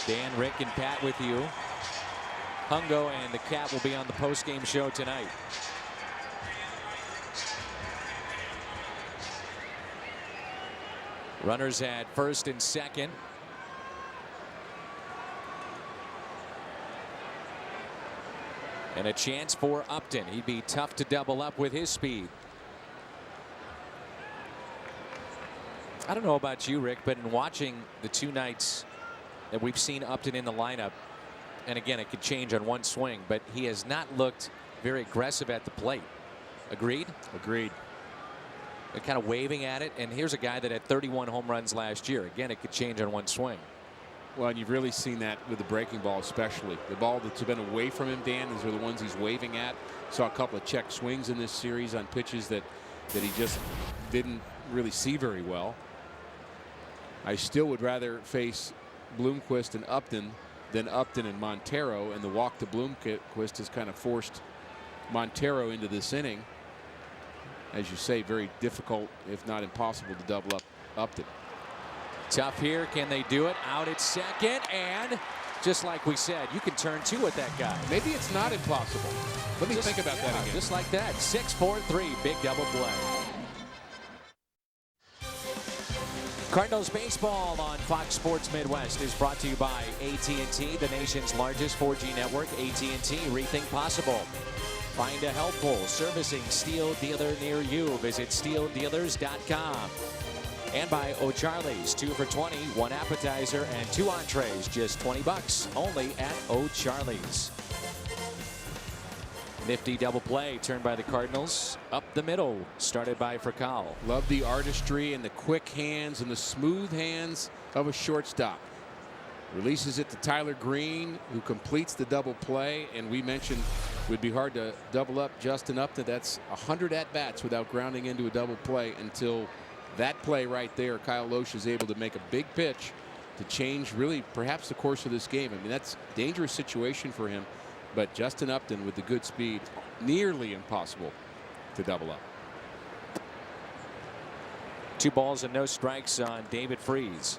Dan, Rick, and Pat with you. Hungo and the Cat will be on the post-game show tonight. Runners at first and second. And a chance for Upton. He'd be tough to double up with his speed. I don't know about you, Rick, but in watching the 2 nights that we've seen Upton in the lineup, and again, it could change on 1 swing, but he has not looked very aggressive at the plate. Agreed? Agreed. kind of waving at it. And here's a guy that had 31 home runs last year. Again, it could change on one swing. Well, and you've really seen that with the breaking ball, especially. The ball that's been away from him, Dan, these are the ones he's waving at. Saw a couple of check swings in this series on pitches that he just didn't really see very well. I still would rather face Bloomquist and Upton than Upton and Montero, and the walk to Bloomquist has kind of forced Montero into this inning. As you say, very difficult, if not impossible, to double up Upton. Tough here. Can they do it? Out at second, and just like we said, you can turn two with that guy. Maybe it's not impossible. Let me think about that again. Just like that. 6-4-3, big double play. Cardinals baseball on Fox Sports Midwest is brought to you by AT&T, the nation's largest 4G network. AT&T, rethink possible. Find a helpful servicing Steel dealer near you. Visit steeldealers.com. And by O'Charley's, 2 for $20, 1 appetizer and 2 entrees, just $20, only at O'Charley's. Nifty double play turned by the Cardinals up the middle, started by Fraccal. Love the artistry and the quick hands and the smooth hands of a shortstop. Releases it to Tyler Green, who completes the double play, and we mentioned it would be hard to double up Justin Upton. That's 100 at-bats without grounding into a double play until that play right there. Kyle Loesch is able to make a big pitch to change really perhaps the course of this game. I mean, that's a dangerous situation for him, but Justin Upton with the good speed, nearly impossible to double up. 2 balls and no strikes on David Freese.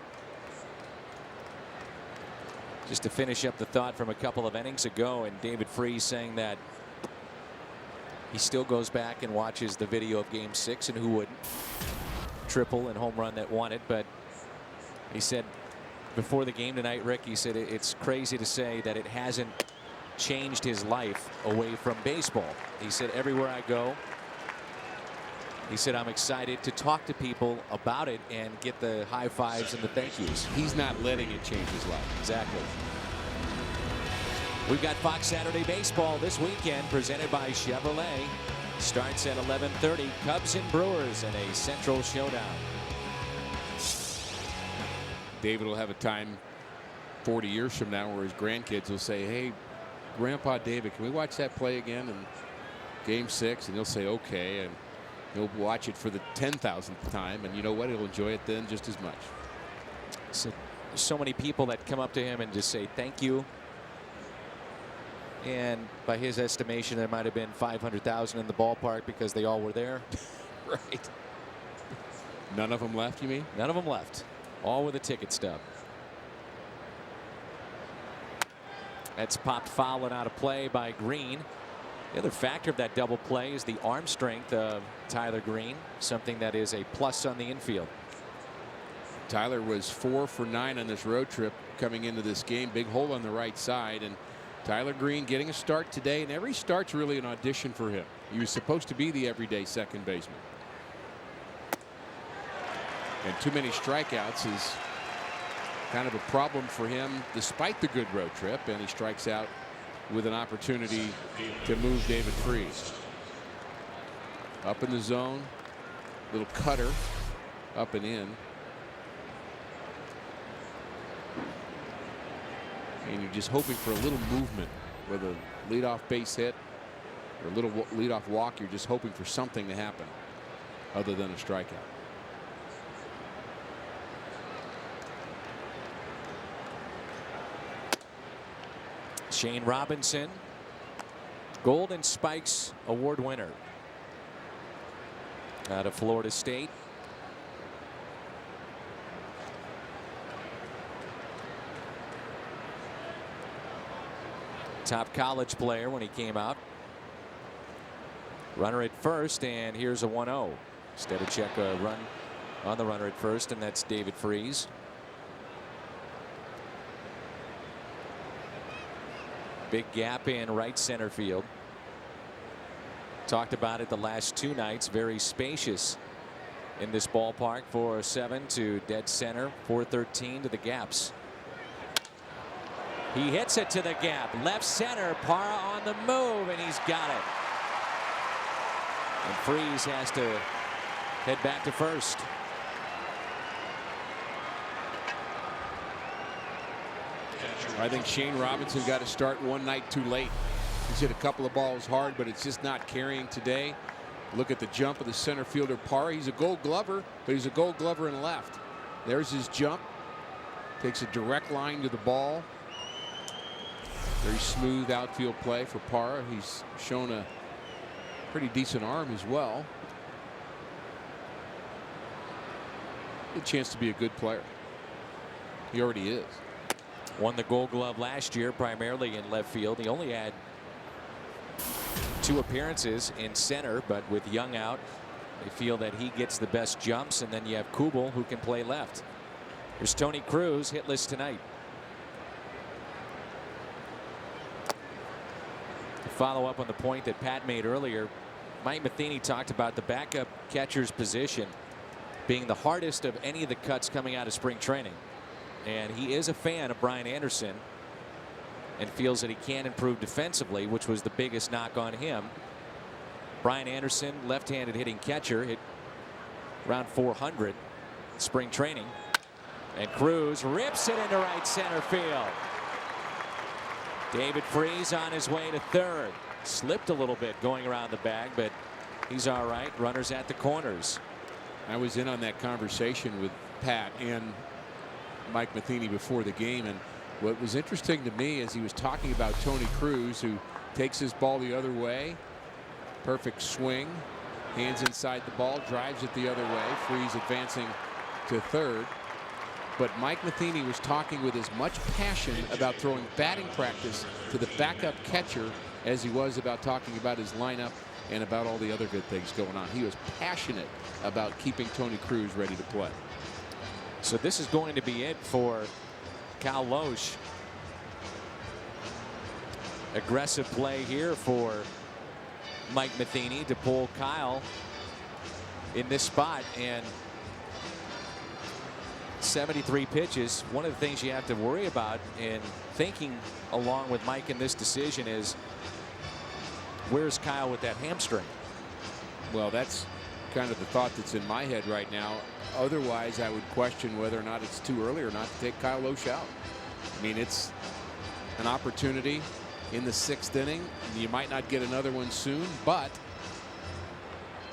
Just to finish up the thought from a couple of innings ago, and David Freese saying that he still goes back and watches the video of Game 6, and who wouldn't? Triple and home run that won it. But he said before the game tonight, Rick, he said it's crazy to say that it hasn't changed his life away from baseball. He said everywhere I go, he said I'm excited to talk to people about it and get the high fives and the thank yous. He's not letting it change his life. Exactly. We've got Fox Saturday Baseball this weekend presented by Chevrolet. Starts at 11:30. Cubs and Brewers in a Central showdown. David will have a time 40 years from now where his grandkids will say, hey, Grandpa David, can we watch that play again in Game 6? And he'll say, okay. And he'll watch it for the 10,000th time. And you know what? He'll enjoy it then just as much. So many people that come up to him and just say thank you. And by his estimation, there might have been 500,000 in the ballpark because they all were there. Right. None of them left, you mean? None of them left. All with a ticket stub. That's popped foul and out of play by Green. The other factor of that double play is the arm strength of Tyler Green, something that is a plus on the infield. Tyler was 4 for 9 on this road trip coming into this game. Big hole on the right side. And Tyler Green getting a start today, and every start's really an audition for him. He was supposed to be the everyday second baseman. And too many strikeouts is kind of a problem for him despite the good road trip, and he strikes out with an opportunity to move David Freese. Up in the zone, little cutter up and in. And you're just hoping for a little movement with a leadoff base hit or a little leadoff walk. You're just hoping for something to happen other than a strikeout. Shane Robinson, Golden Spikes Award winner out of Florida State. Top college player when he came out. Runner at first, and here's a 1-0. Instead of check a run on the runner at first, and that's David Freese. Big gap in right center field. Talked about it the last 2 nights. Very spacious in this ballpark. 407 to dead center. 413 to the gaps. He hits it to the gap. Left center. Parra on the move, and he's got it. And Freese has to head back to first. I think Shane Robinson got to start one night too late. He's hit a couple of balls hard, but it's just not carrying today. Look at the jump of the center fielder Parra. He's a Gold Glover, but he's a Gold Glover in left. There's his jump. Takes a direct line to the ball. Very smooth outfield play for Parra. He's shown a pretty decent arm as well. A chance to be a good player. He already is. Won the Gold Glove last year, primarily in left field. He only had 2 appearances in center, but with Young out, they feel that he gets the best jumps, and then you have Kubel, who can play left. Here's Tony Cruz, hitless tonight. To follow up on the point that Pat made earlier, Mike Matheny talked about the backup catcher's position being the hardest of any of the cuts coming out of spring training. And he is a fan of Brian Anderson and feels that he can improve defensively, which was the biggest knock on him. Brian Anderson, left-handed hitting catcher, hit around 400 spring training. And Cruz rips it into right center field. David Freese on his way to third. Slipped a little bit going around the bag, but he's all right. Runners at the corners. I was in on that conversation with Pat and Mike Matheny before the game, and what was interesting to me is he was talking about Tony Cruz, who takes his ball the other way. Perfect swing. Hands inside the ball, drives it the other way. Freese advancing to third. But Mike Matheny was talking with as much passion about throwing batting practice to the backup catcher as he was about talking about his lineup and about all the other good things going on. He was passionate about keeping Tony Cruz ready to play. So this is going to be it for Cal Loesch. Aggressive play here for Mike Matheny to pull Kyle in this spot, and 73 pitches. One of the things you have to worry about in thinking along with Mike in this decision is, where's Kyle with that hamstring? Well, that's kind of the thought that's in my head right now. Otherwise, I would question whether or not it's too early or not to take Kyle Loesch out. I mean, it's an opportunity in the 6th inning. You might not get another one soon, but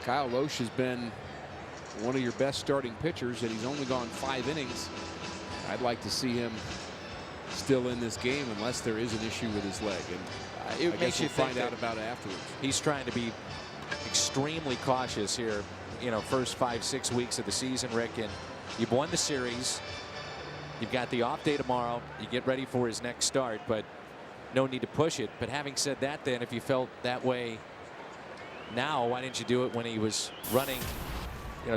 Kyle Loesch has been one of your best starting pitchers, and he's only gone 5 innings. I'd like to see him still in this game unless there is an issue with his leg, and It I makes guess you we'll think find out about it afterwards. He's trying to be extremely cautious here, you know, first 5-6 weeks of the season, Rick, and you've won the series. You've got the off day tomorrow. You get ready for his next start, but no need to push it. But having said that, then, if you felt that way now, why didn't you do it when he was running,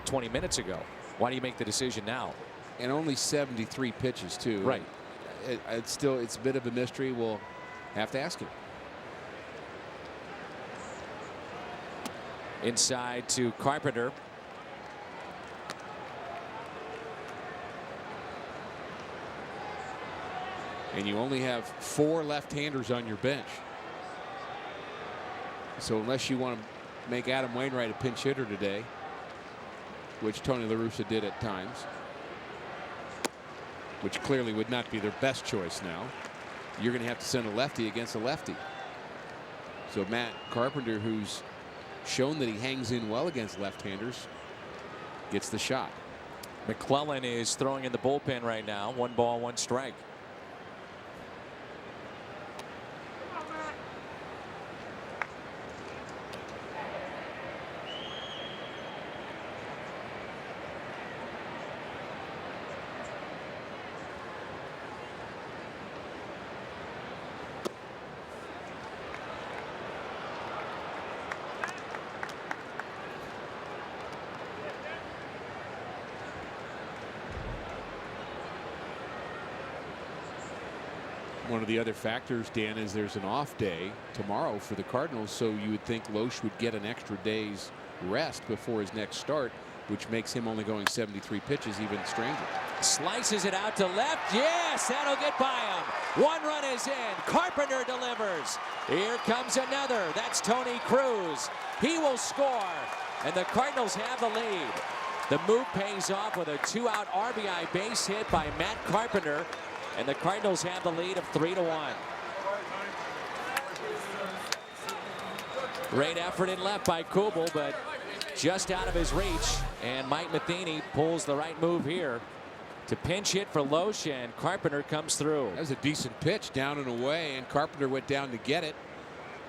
20 minutes ago? Why do you make the decision now? And only 73 pitches too. Right. It's a bit of a mystery. We'll have to ask him. Inside to Carpenter. And you only have 4 left-handers on your bench. So unless you want to make Adam Wainwright a pinch hitter today, which Tony La Russa did at times, which clearly would not be their best choice now, you're going to have to send a lefty against a lefty. So Matt Carpenter, who's shown that he hangs in well against left-handers, gets the shot. McClellan is throwing in the bullpen right now. 1 ball, 1 strike. One of the other factors, Dan, is there's an off day tomorrow for the Cardinals, so you would think Loesch would get an extra day's rest before his next start, which makes him only going 73 pitches even stranger. Slices it out to left. Yes, that'll get by him. One run is in. Carpenter delivers. Here comes another. That's Tony Cruz. He will score. And the Cardinals have the lead. The move pays off with a 2-out RBI base hit by Matt Carpenter. And the Cardinals have the lead of 3-1. Great effort in left by Kubel, but just out of his reach. And Mike Matheny pulls the right move here to pinch hit for Loesch, and Carpenter comes through. That was a decent pitch down and away, and Carpenter went down to get it.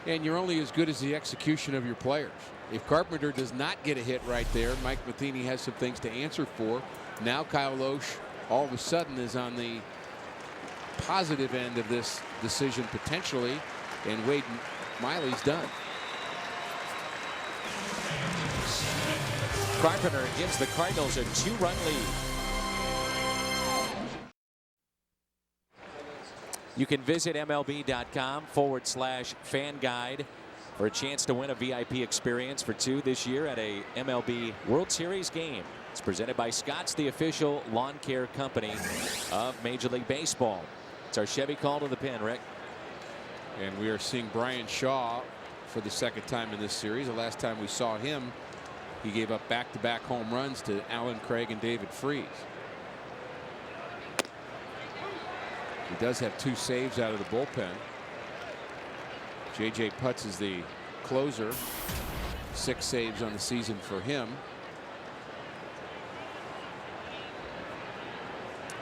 And you're only as good as the execution of your players. If Carpenter does not get a hit right there, Mike Matheny has some things to answer for. Now Kyle Loesch all of a sudden is on the positive end of this decision potentially, and Wade Miley's done. Carpenter gives the Cardinals a 2-run lead. You can visit MLB.com/fan guide for a chance to win a VIP experience for 2 this year at a MLB World Series game. It's presented by Scott's, the official lawn care company of Major League Baseball. It's our Chevy call to the pen, Rick. And we are seeing Brian Shaw for the second time in this series. The last time we saw him, he gave up back-to-back home runs to Alan Craig and David Freese. He does have 2 saves out of the bullpen. J.J. Putz is the closer. 6 saves on the season for him.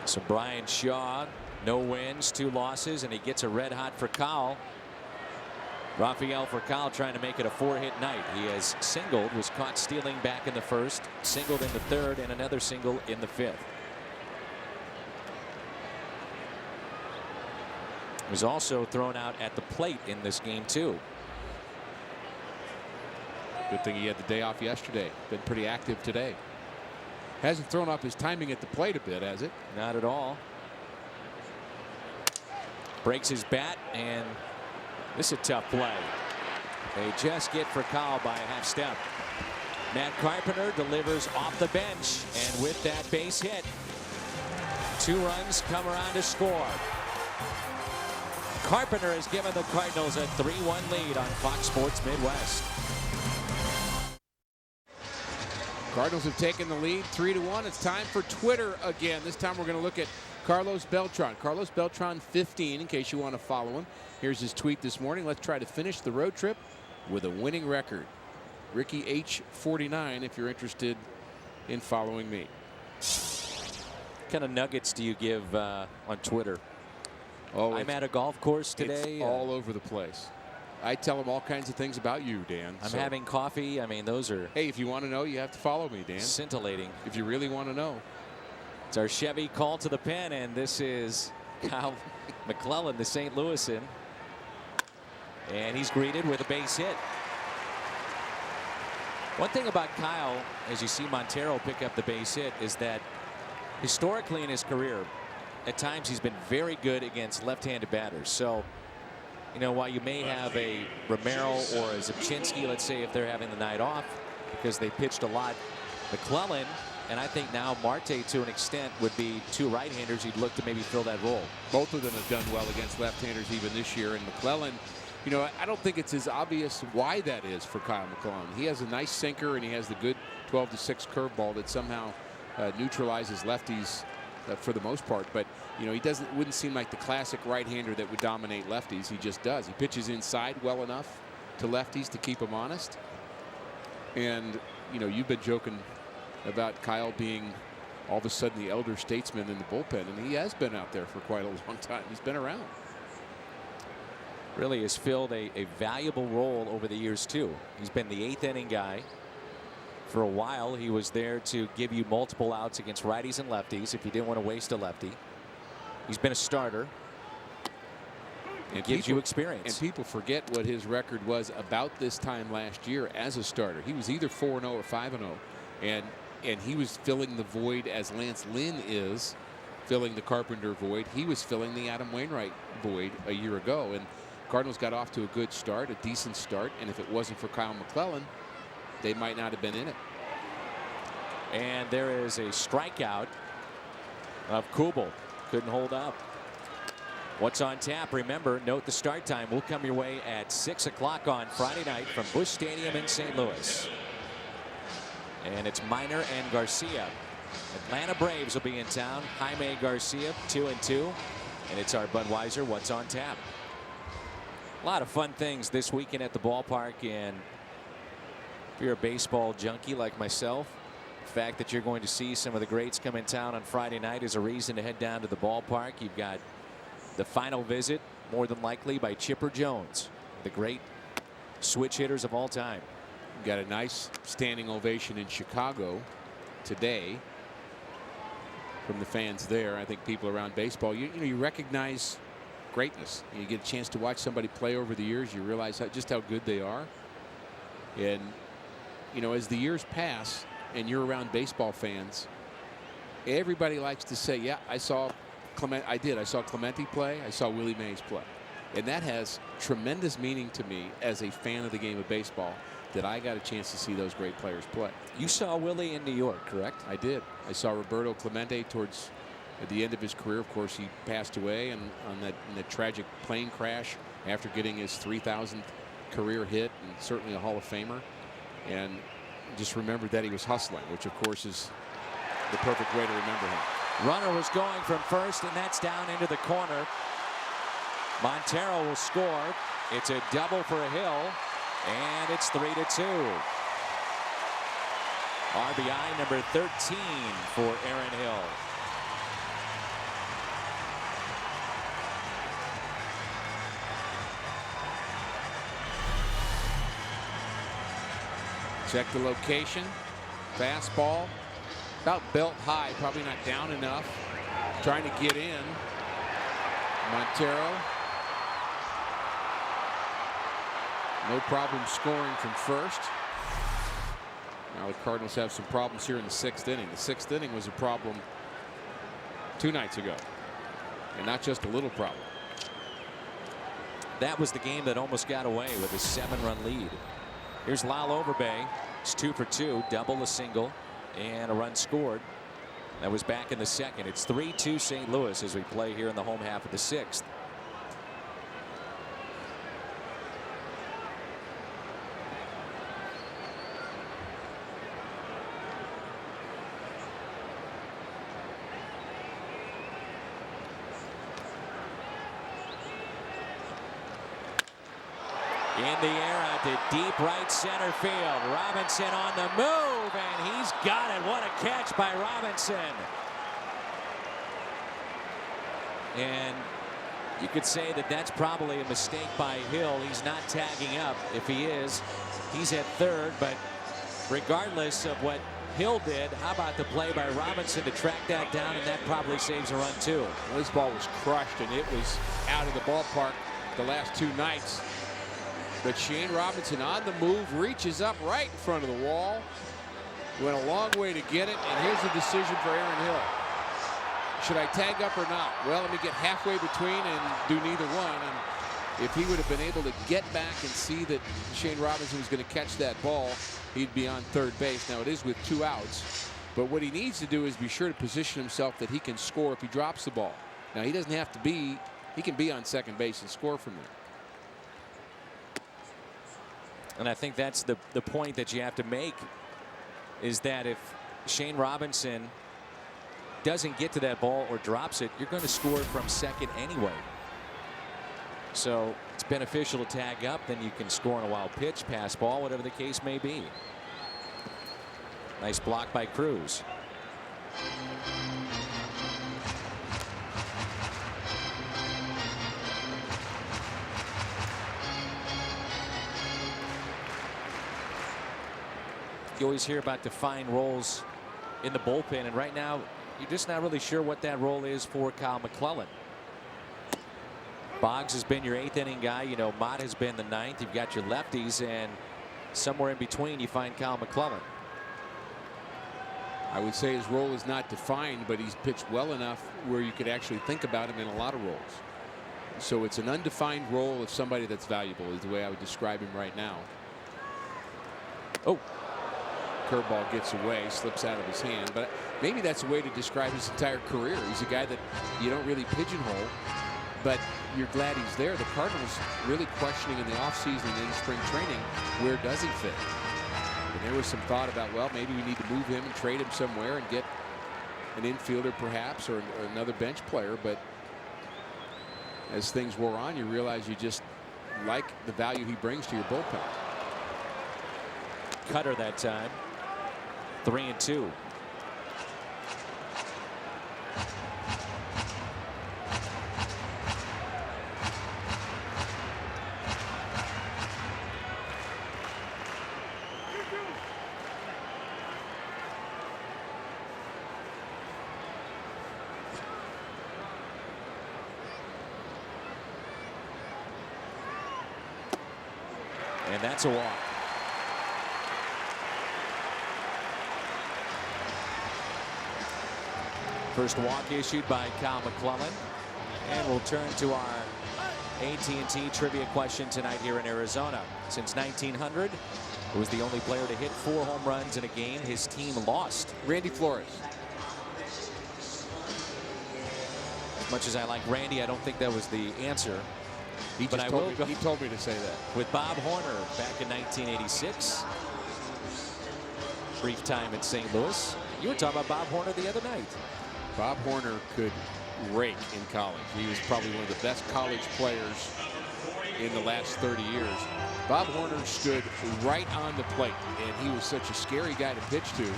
So Brian Shaw, no wins, 2 losses, and he gets a red hot Furcal. Rafael Furcal trying to make it a 4-hit night. He has singled, was caught stealing back in the first, singled in the third, and another single in the 5th. Was also thrown out at the plate in this game too. Good thing he had the day off yesterday. Been pretty active today. Hasn't thrown off his timing at the plate a bit, has it? Not at all. Breaks his bat, and this is a tough play. They just get Furcal by a half step. Matt Carpenter delivers off the bench, and with that base hit, 2 runs come around to score. Carpenter has given the Cardinals a 3-1 lead on Fox Sports Midwest. Cardinals have taken the lead 3-1. It's time for Twitter again. This time we're going to look at Carlos Beltran. Carlos Beltran 15, in case you want to follow him. Here's his tweet this morning. Let's try to finish the road trip with a winning record. Ricky H 49 if you're interested in following me. What kind of nuggets do you give on Twitter? Oh, I'm at a golf course today. It's all over the place. I tell them all kinds of things about you, Dan. I'm having coffee. I mean, those are. Hey, if you want to know, you have to follow me, Dan. Scintillating. If you really want to know. It's our Chevy call to the pen, and this is Kyle McClellan, the St. Louisan. And he's greeted with a base hit. One thing about Kyle, as you see Montero pick up the base hit, is that historically in his career, at times he's been very good against left-handed batters. So, you know, while you may have a Romero or a Zipchinski, let's say, if they're having the night off because they pitched a lot, McClellan, and I think now Marte to an extent, would be 2 right-handers who'd look to maybe fill that role. Both of them have done well against left-handers even this year. And McClellan, you know, I don't think it's as obvious why that is for Kyle McClellan. He has a nice sinker, and he has the good 12-6 curveball that somehow neutralizes lefties for the most part. But, you know, he wouldn't seem like the classic right-hander that would dominate lefties. He just does. He pitches inside well enough to lefties to keep them honest. And, you know, you've been joking about Kyle being all of a sudden the elder statesman in the bullpen, and he has been out there for quite a long time. He's been around. Really has filled a valuable role over the years too. He's been the 8th inning guy. For a while, he was there to give you multiple outs against righties and lefties if you didn't want to waste a lefty. He's been a starter. It gives you experience. And people forget what his record was about this time last year as a starter. He was either 4-0 or 5-0. And he was filling the void as Lance Lynn is filling the Carpenter void. He was filling the Adam Wainwright void a year ago. And Cardinals got off to a good start, a decent start. And if it wasn't for Kyle McClellan, they might not have been in it. And there is a strikeout of Kubel. Couldn't hold up. What's on tap? Remember, note the start time will come your way at 6 o'clock on Friday night from Busch Stadium in St. Louis. And it's Minor and Garcia. Atlanta Braves will be in town. Jaime Garcia, 2-2. And it's our Budweiser What's on Tap. A lot of fun things this weekend at the ballpark. And if you're a baseball junkie like myself, the fact that you're going to see some of the greats come in town on Friday night is a reason to head down to the ballpark. You've got the final visit, more than likely, by Chipper Jones, the great switch hitters of all time. Got a nice standing ovation in Chicago today from the fans there. I think people around baseball, you recognize greatness. You get a chance to watch somebody play over the years. You realize just how good they are. And, as the years pass and you're around baseball fans, everybody likes to say, yeah, I saw Clemente play. I saw Willie Mays play. And that has tremendous meaning to me as a fan of the game of baseball, that I got a chance to see those great players play. You saw Willie in New York, correct? I did. I saw Roberto Clemente at the end of his career. Of course, he passed away in that tragic plane crash after getting his 3,000th career hit, and certainly a Hall of Famer. And just remembered that he was hustling, which of course is the perfect way to remember him. Runner was going from first, and that's down into the corner. Montero will score. It's a double for Hill, and it's 3-2. RBI number 13 for Aaron Hill. Check the location. Fastball about belt high, probably not down enough. Trying to get in. Montero. No problem scoring from first. Now the Cardinals have some problems here in the 6th inning. The 6th inning was a problem 2 nights ago, and not just a little problem. That was the game that almost got away with a 7-run lead. Here's Lyle Overbay. It's 2 for 2, double, a single, and a run scored. That was back in the 2nd. It's 3-2 St. Louis as we play here in the home half of the 6th. In the air out to deep right center field. Robinson on the move, and he's got it. What a catch by Robinson. And you could say that that's probably a mistake by Hill. He's not tagging up. If he is, he's at third. But regardless of what Hill did, how about the play by Robinson to track that down, and that probably saves a run too. Well, this ball was crushed, and it was out of the ballpark the last 2 nights. But Shane Robinson on the move, reaches up right in front of the wall. Went a long way to get it, and here's the decision for Aaron Hill. Should I tag up or not? Well, let me get halfway between and do neither one. And if he would have been able to get back and see that Shane Robinson was going to catch that ball, he'd be on third base. Now, it is with 2 outs. But what he needs to do is be sure to position himself that he can score if he drops the ball. Now, he doesn't have to be, he can be on second base and score from there. And I think that's the point that you have to make, is that if Shane Robinson doesn't get to that ball or drops it, you're going to score from second anyway. So it's beneficial to tag up, then you can score on a wild pitch, pass ball, whatever the case may be. Nice block by Cruz. You always hear about defined roles in the bullpen, and right now you're just not really sure what that role is for Kyle McClellan. Boggs has been your 8th inning guy. Mott has been the 9th. You've got your lefties, and somewhere in between you find Kyle McClellan. I would say his role is not defined, but he's pitched well enough where you could actually think about him in a lot of roles. So it's an undefined role of somebody that's valuable, is the way I would describe him right now. Oh, curveball gets away, slips out of his hand. But maybe that's a way to describe his entire career. He's a guy that you don't really pigeonhole, but you're glad he's there. The Cardinals really questioning in the offseason and in spring training, where does he fit? And there was some thought about, well, maybe we need to move him and trade him somewhere and get an infielder perhaps, or another bench player. But as things wore on, you realize you just like the value he brings to your bullpen. Cutter that time. 3-2. And that's a walk. First walk issued by Kyle McClellan. And we'll turn to our AT&T trivia question tonight here in Arizona. Since 1900, he was the only player to hit 4 home runs in a game his team lost. Randy Flores. As much as I like Randy, I don't think that was the answer. He told me to say that. With Bob Horner back in 1986. Brief time in St. Louis. You were talking about Bob Horner the other night. Bob Horner could rake in college. He was probably one of the best college players in the last 30 years. Bob Horner stood right on the plate, and he was such a scary guy to pitch to.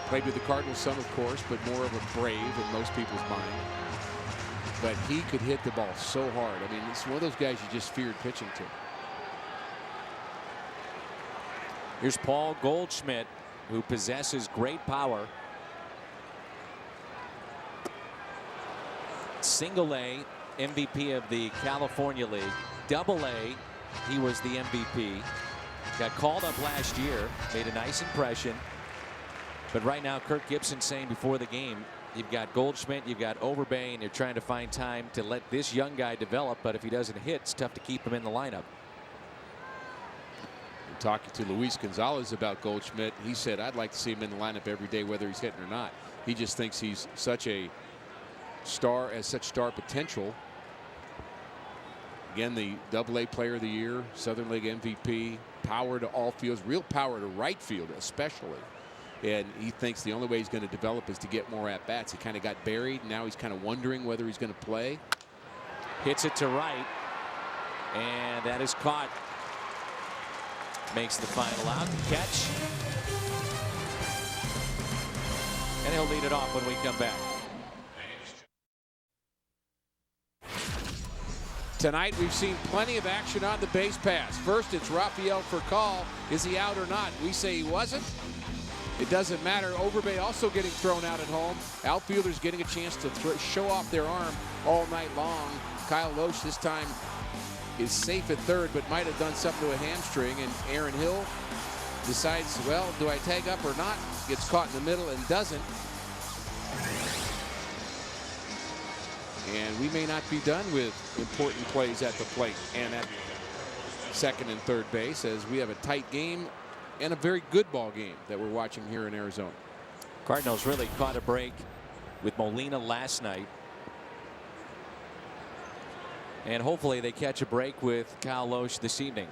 Played with the Cardinals some, of course, but more of a brave in most people's mind. But he could hit the ball so hard. I mean, it's one of those guys you just feared pitching to. Here's Paul Goldschmidt, who possesses great power. Single A, MVP of the California League. Double A, he was the MVP. Got called up last year, made a nice impression. But right now, Kirk Gibson saying before the game, you've got Goldschmidt, you've got Overbay, and you're trying to find time to let this young guy develop. But if he doesn't hit, it's tough to keep him in the lineup. Talking to Luis Gonzalez about Goldschmidt, he said, I'd like to see him in the lineup every day, whether he's hitting or not. He just thinks he's such a star, has such star potential. Again, the Double-A Player of the Year, Southern League MVP, power to all fields, real power to right field especially. And he thinks the only way he's going to develop is to get more at-bats. He kind of got buried. Now he's kind of wondering whether he's going to play. Hits it to right. And that is caught. Makes the final out. Catch. And he'll lead it off when we come back. Tonight we've seen plenty of action on the base pass. First it's Rafael Furcal. Is he out or not? We say he wasn't. It doesn't matter. Overbay also getting thrown out at home. Outfielders getting a chance to show off their arm all night long. Kyle Loesch this time is safe at third, but might have done something to a hamstring. And Aaron Hill decides, well, do I tag up or not? Gets caught in the middle and doesn't. And we may not be done with important plays at the plate and at second and third base, as we have a tight game and a very good ball game that we're watching here in Arizona. Cardinals really caught a break with Molina last night. And hopefully they catch a break with Kyle Loesch this evening.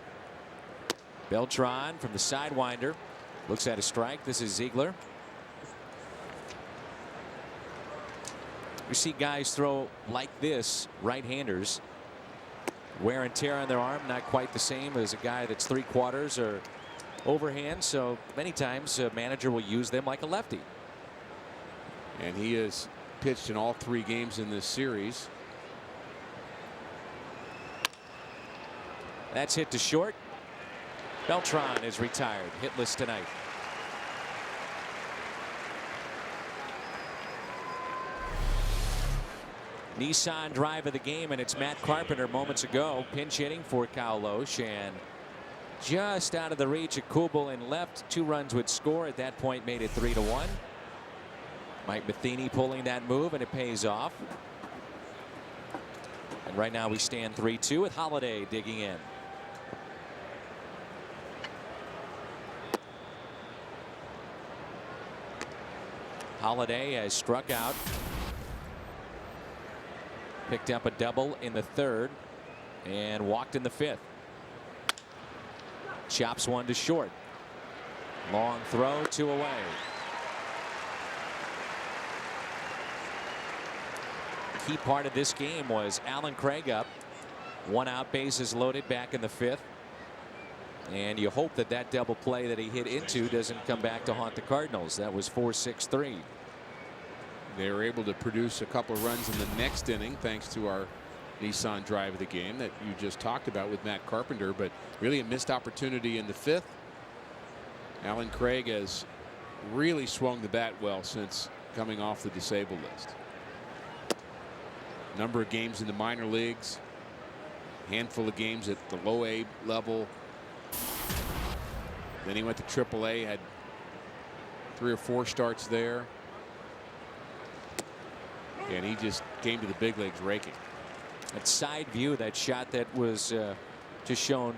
Beltran from the sidewinder looks at a strike. This is Ziegler. We see guys throw like this, right-handers. Wear and tear on their arm, not quite the same as a guy that's 3/4 or overhand. So many times a manager will use them like a lefty. And he has pitched in all 3 games in this series. That's hit to short. Beltran is retired, hitless tonight. Nissan drive of the game, and it's Matt Carpenter moments ago pinch hitting for Kyle Loesch, and just out of the reach of Kubel and left. 2 runs would score at that point, made it 3-1. Mike Matheny pulling that move, and it pays off. And right now we stand 3-2 with Holiday digging in. Holiday has struck out. Picked up a double in the third and walked in the fifth. Chops one to short. Long throw, 2 away. Key part of this game was Alan Craig up. 1 out, bases loaded back in the fifth. And you hope that that double play that he hit into doesn't come back to haunt the Cardinals. That was 4-6-3. They were able to produce a couple of runs in the next inning thanks to our Nissan drive of the game that you just talked about with Matt Carpenter, but really a missed opportunity in the fifth. Alan Craig has really swung the bat well since coming off the disabled list. Number of games in the minor leagues, handful of games at the low A level. Then he went to AAA, had 3 or 4 starts there. And he just came to the big leagues raking. That side view, that shot that was just shown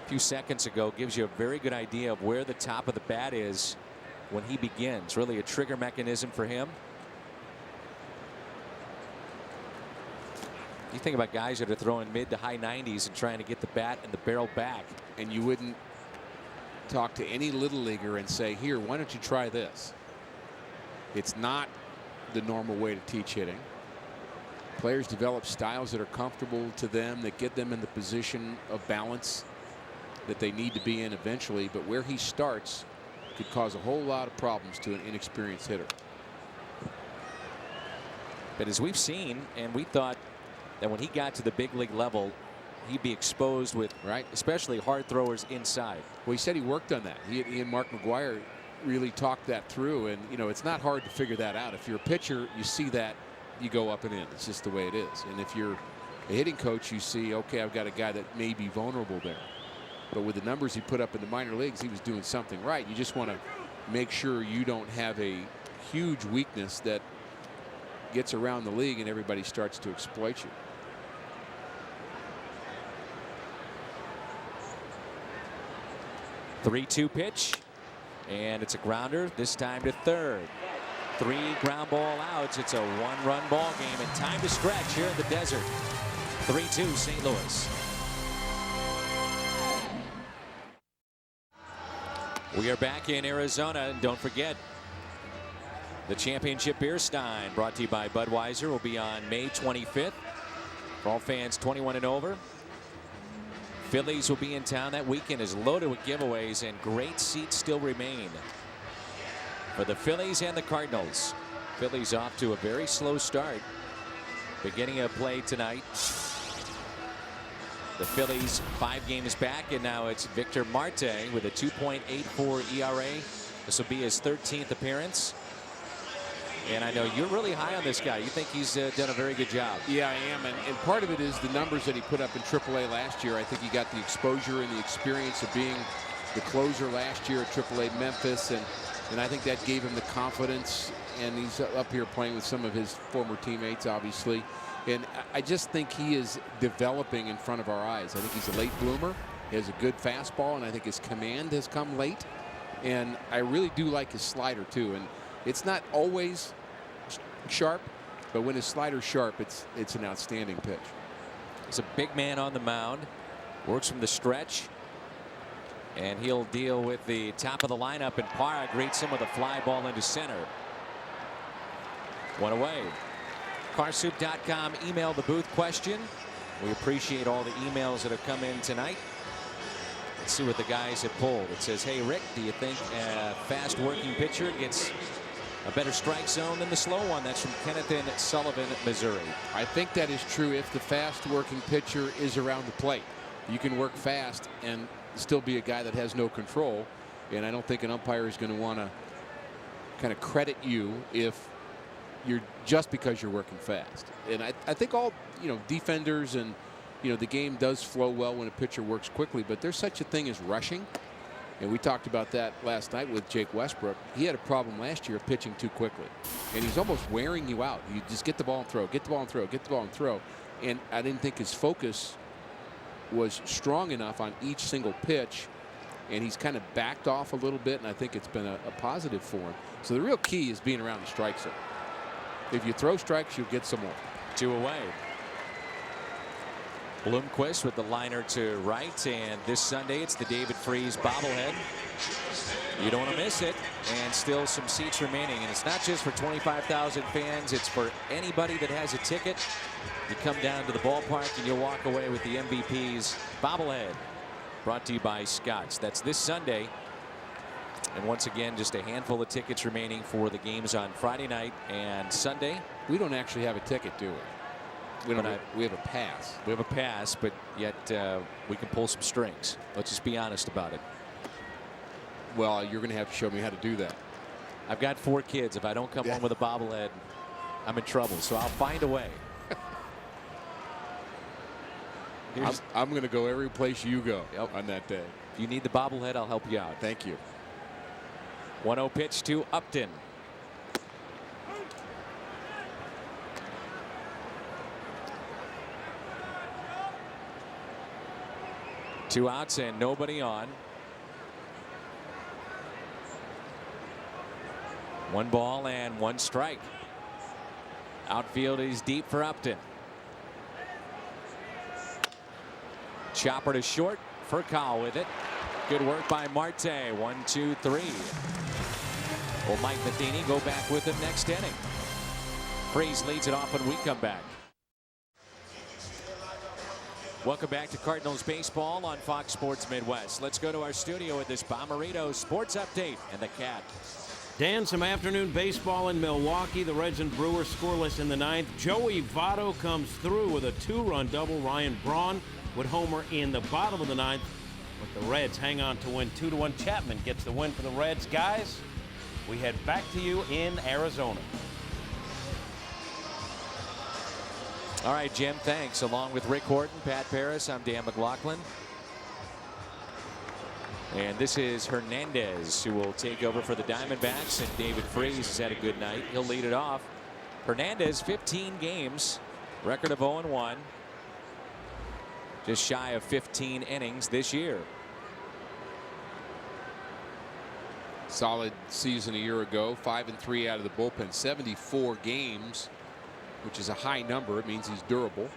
a few seconds ago, gives you a very good idea of where the top of the bat is when he begins. Really a trigger mechanism for him. You think about guys that are throwing mid to high 90s and trying to get the bat and the barrel back. And you wouldn't talk to any little leaguer and say, here, why don't you try this? It's not the normal way to teach hitting. Players develop styles that are comfortable to them, that get them in the position of balance that they need to be in eventually. But where he starts could cause a whole lot of problems to an inexperienced hitter. But as we've seen, and we thought that when he got to the big league level, he'd be exposed with, right, especially hard throwers inside. Well, he said he worked on that. He and Mark McGwire really talked that through, and you know, it's not hard to figure that out. If you're a pitcher, you see that, you go up and in. It's just the way it is. And if you're a hitting coach, you see, okay, I've got a guy that may be vulnerable there. But with the numbers he put up in the minor leagues, he was doing something right. You just want to make sure you don't have a huge weakness that gets around the league and everybody starts to exploit you. Three-two pitch, and it's a grounder, this time to third. 3 ground ball outs. It's a 1-run ball game, and time to stretch here in the desert. 3-2 St. Louis. We are back in Arizona, and don't forget the championship beer stein brought to you by Budweiser will be on May 25th for all fans 21 and over. Phillies will be in town. That weekend is loaded with giveaways, and great seats still remain for the Phillies and the Cardinals. Phillies off to a very slow start, beginning of play tonight. The Phillies 5 games back, and now it's Victor Marte with a 2.84 ERA. This will be his 13th appearance. And I know you're really high on this guy. You think he's done a very good job. Yeah, I am. And part of it is the numbers that he put up in AAA last year. I think he got the exposure and the experience of being the closer last year at AAA Memphis. And I think that gave him the confidence. And he's up here playing with some of his former teammates, obviously. And I just think he is developing in front of our eyes. I think he's a late bloomer. He has a good fastball, and I think his command has come late. And I really do like his slider, too. And it's not always sharp, but when his slider's sharp, it's an outstanding pitch. He's a big man on the mound, works from the stretch, and he'll deal with the top of the lineup, and Parra greets him with a fly ball into center. 1 away. Carsoup.com email the booth question. We appreciate all the emails that have come in tonight. Let's see what the guys have pulled. It says, hey Rick, do you think a fast working pitcher gets a better strike zone than the slow one? That's from Kenneth in Sullivan, Missouri. I think that is true if the fast working pitcher is around the plate. You can work fast and still be a guy that has no control. And I don't think an umpire is going to want to kind of credit you if you're just because you're working fast. And I think all, defenders and, the game does flow well when a pitcher works quickly, but there's such a thing as rushing. And we talked about that last night with Jake Westbrook. He had a problem last year of pitching too quickly. And he's almost wearing you out. You just get the ball and throw, get the ball and throw, get the ball and throw. And I didn't think his focus was strong enough on each single pitch. and he's kind of backed off a little bit, and I think it's been a positive for him. So the real key is being around the strike zone. If you throw strikes, you'll get some more. 2 away. Bloomquist with the liner to right, and this Sunday it's the David Freese bobblehead. You don't want to miss it, and still some seats remaining. And it's not just for 25,000 fans, it's for anybody that has a ticket. You come down to the ballpark and you'll walk away with the MVP's bobblehead. Brought to you by Scott's. That's this Sunday. And once again, just a handful of tickets remaining for the games on Friday night and Sunday. We don't actually have a ticket, do we? We have a pass. We have a pass, but yet we can pull some strings. Let's just be honest about it. Well, you're going to have to show me how to do that. I've got 4 kids. If I don't come home with a bobblehead, I'm in trouble. So I'll find a way. I'm going to go every place you go on that day. If you need the bobblehead, I'll help you out. Thank you. 1-0 pitch to Upton. Two outs and nobody on. 1 ball and 1 strike. Outfield is deep for Upton. Chopper to short. Furcal with it. Good work by Marte. 1, 2, 3. Will Mike Matheny go back with him next inning? Freese leads it off when we come back. Welcome back to Cardinals baseball on Fox Sports Midwest. Let's go to our studio with this Bommarito Sports Update and the Cat. Dan, some afternoon baseball in Milwaukee. The Reds and Brewers scoreless in the 9th. Joey Votto comes through with a 2-run double. Ryan Braun would homer in the bottom of the 9th. But the Reds hang on to win 2-1. Chapman gets the win for the Reds. Guys, we head back to you in Arizona. All right, Jim, thanks. Along with Rick Horton, Pat Paris, I'm Dan McLaughlin. And this is Hernandez, who will take over for the Diamondbacks, and David Freese has had a good night. He'll lead it off. Hernandez, 15 games, record of 0-1. Just shy of 15 innings this year. Solid season a year ago, 5-3 out of the bullpen, 74 games, which is a high number. It means he's durable.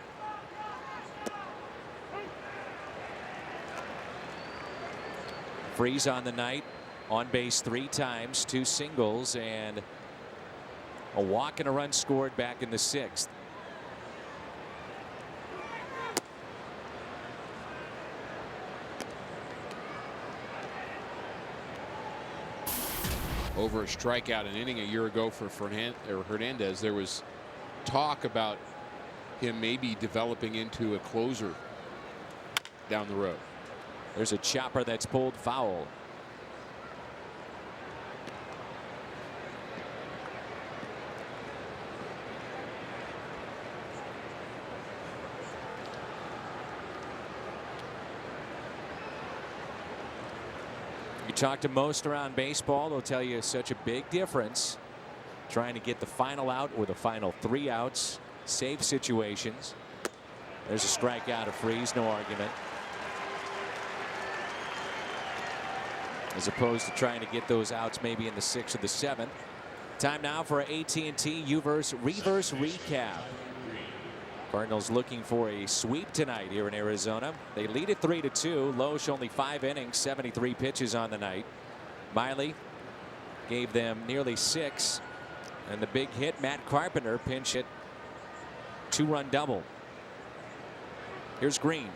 Freese on the night, on base 3 times, 2 singles, and a walk and a run scored back in the 6th. Over a strikeout an inning a year ago for Hernandez. There was talk about him maybe developing into a closer down the road. There's a chopper that's pulled foul. You talk to most around baseball, they'll tell you such a big difference trying to get the final out or the final 3 outs, safe situations. There's a strikeout of Freese, no argument. As opposed to trying to get those outs maybe in the 6th or the 7th. Time now for an AT&T Uverse Reverse Recap. Cardinals looking for a sweep tonight here in Arizona. They lead it 3-2. Loesch only 5 innings, 73 pitches on the night. Miley gave them nearly 6. And the big hit, Matt Carpenter, pinch hit, 2-run double. Here's Green.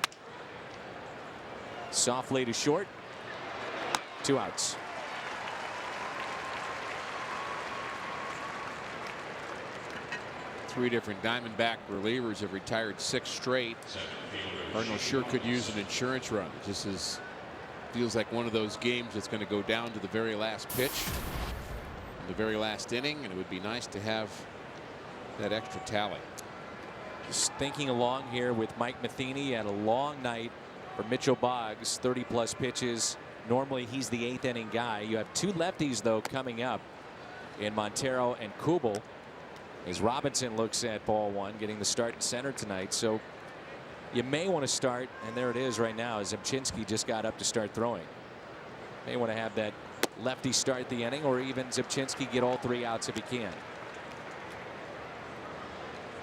Softly to short. 2 outs. Three different Diamondback relievers have retired 6 straight. Cardinals sure could use an insurance run. This feels like one of those games that's going to go down to the very last pitch, the very last inning, and it would be nice to have that extra tally. Just thinking along here with Mike Matheny, had a long night for Mitchell Boggs, 30+ pitches. Normally he's the 8th inning guy. You have 2 lefties though coming up in Montero and Kubel, as Robinson looks at ball 1, getting the start in center tonight. So you may want to start, and there it is right now, as Zimchinski just got up to start throwing. May want to have that lefty start the inning, or even Zipchinski get all 3 outs if he can.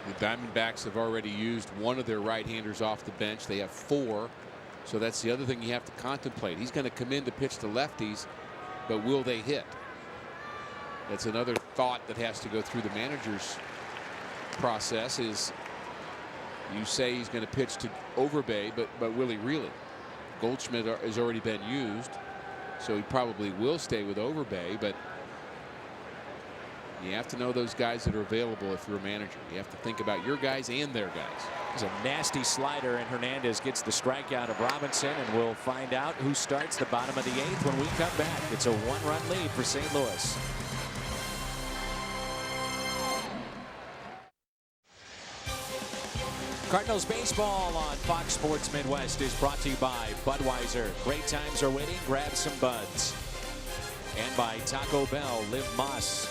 The Diamondbacks have already used one of their right-handers off the bench. They have 4. So that's the other thing you have to contemplate. He's going to come in to pitch to lefties, but will they hit? That's another thought that has to go through the manager's process. Is you say he's going to pitch to Overbay, but will he really? Goldschmidt has already been used, so he probably will stay with Overbay, but you have to know those guys that are available if you're a manager. You have to think about your guys and their guys. It's a nasty slider, and Hernandez gets the strikeout of Robinson, and we'll find out who starts the bottom of the 8th when we come back. It's a 1-run lead for St. Louis. Cardinals baseball on Fox Sports Midwest is brought to you by Budweiser. Great times are waiting. Grab some buds. And by Taco Bell. Live Moss.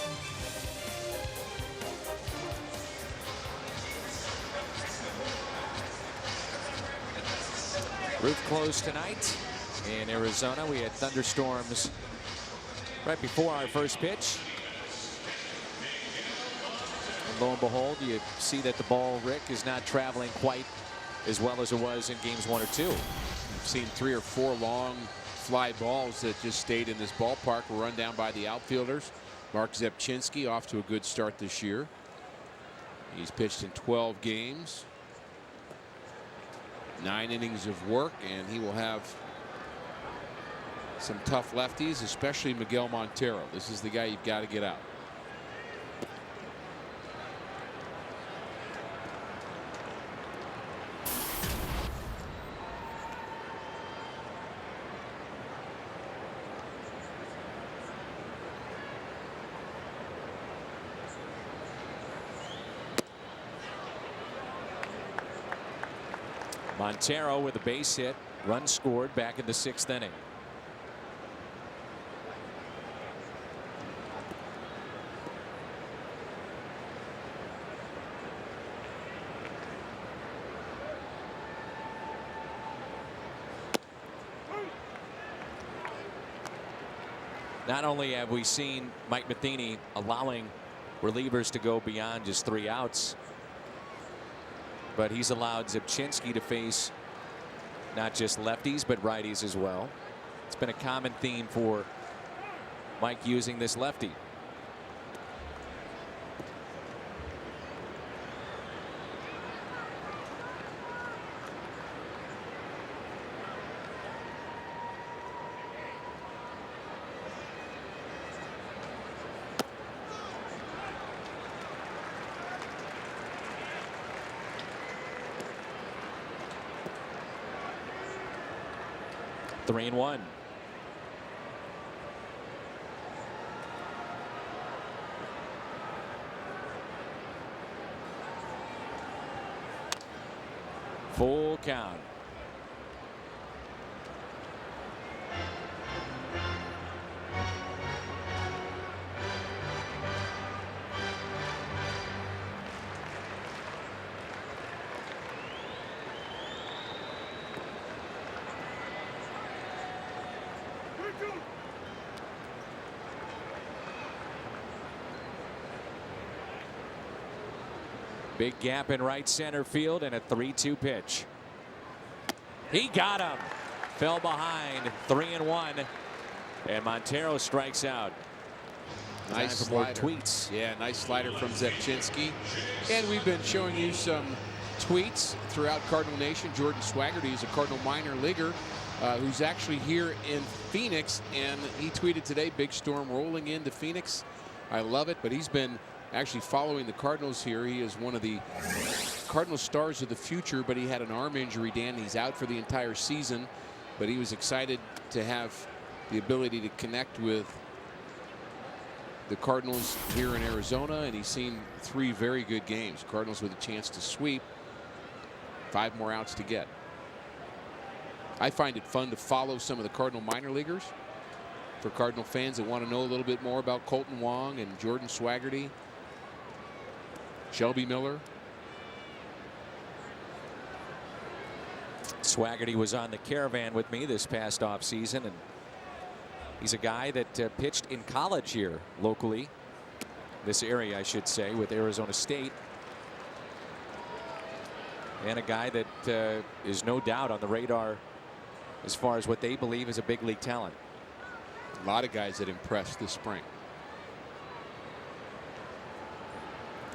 Roof closed tonight in Arizona. We had thunderstorms right before our first pitch. And lo and behold, you see that the ball, Rick, is not traveling quite as well as it was in games 1 or 2. We've seen 3 or 4 long fly balls that just stayed in this ballpark, were run down by the outfielders. Mark Zepchinski off to a good start this year. He's pitched in 12 games. 9 innings of work, and he will have some tough lefties, especially Miguel Montero. This is the guy you've got to get out. Montero with a base hit, run scored back in the 6th inning. Not only have we seen Mike Matheny allowing relievers to go beyond just 3 outs, but he's allowed Zipchinski to face not just lefties but righties as well. It's been a common theme for Mike using this lefty. Three and one. Full count. Big gap in right center field and a 3-2 pitch. He got him. Fell behind. 3-1. And Montero strikes out. Nice Time for more slider. tweets. Yeah, nice slider from Zepchinski. And we've been showing you some tweets throughout Cardinal Nation. Jordan Swaggerty is a Cardinal minor leaguer who's actually here in Phoenix. And he tweeted today, big storm rolling into Phoenix. I love it, but he's been actually following the Cardinals here. He is one of the Cardinal stars of the future, but he had an arm injury, Dan. He's out for the entire season, but he was excited to have the ability to connect with the Cardinals here in Arizona, and he's seen 3 very good games. Cardinals with a chance to sweep. 5 more outs to get. I find it fun to follow some of the Cardinal minor leaguers. For Cardinal fans that want to know a little bit more about Colton Wong and Jordan Swaggerty, Shelby Miller. Swaggerty was on the Caravan with me this past offseason, and He's a guy that pitched in college here locally, this area I should say, with Arizona State. And a guy that is no doubt on the radar as far as what they believe is a big league talent. A lot of guys that impressed this spring.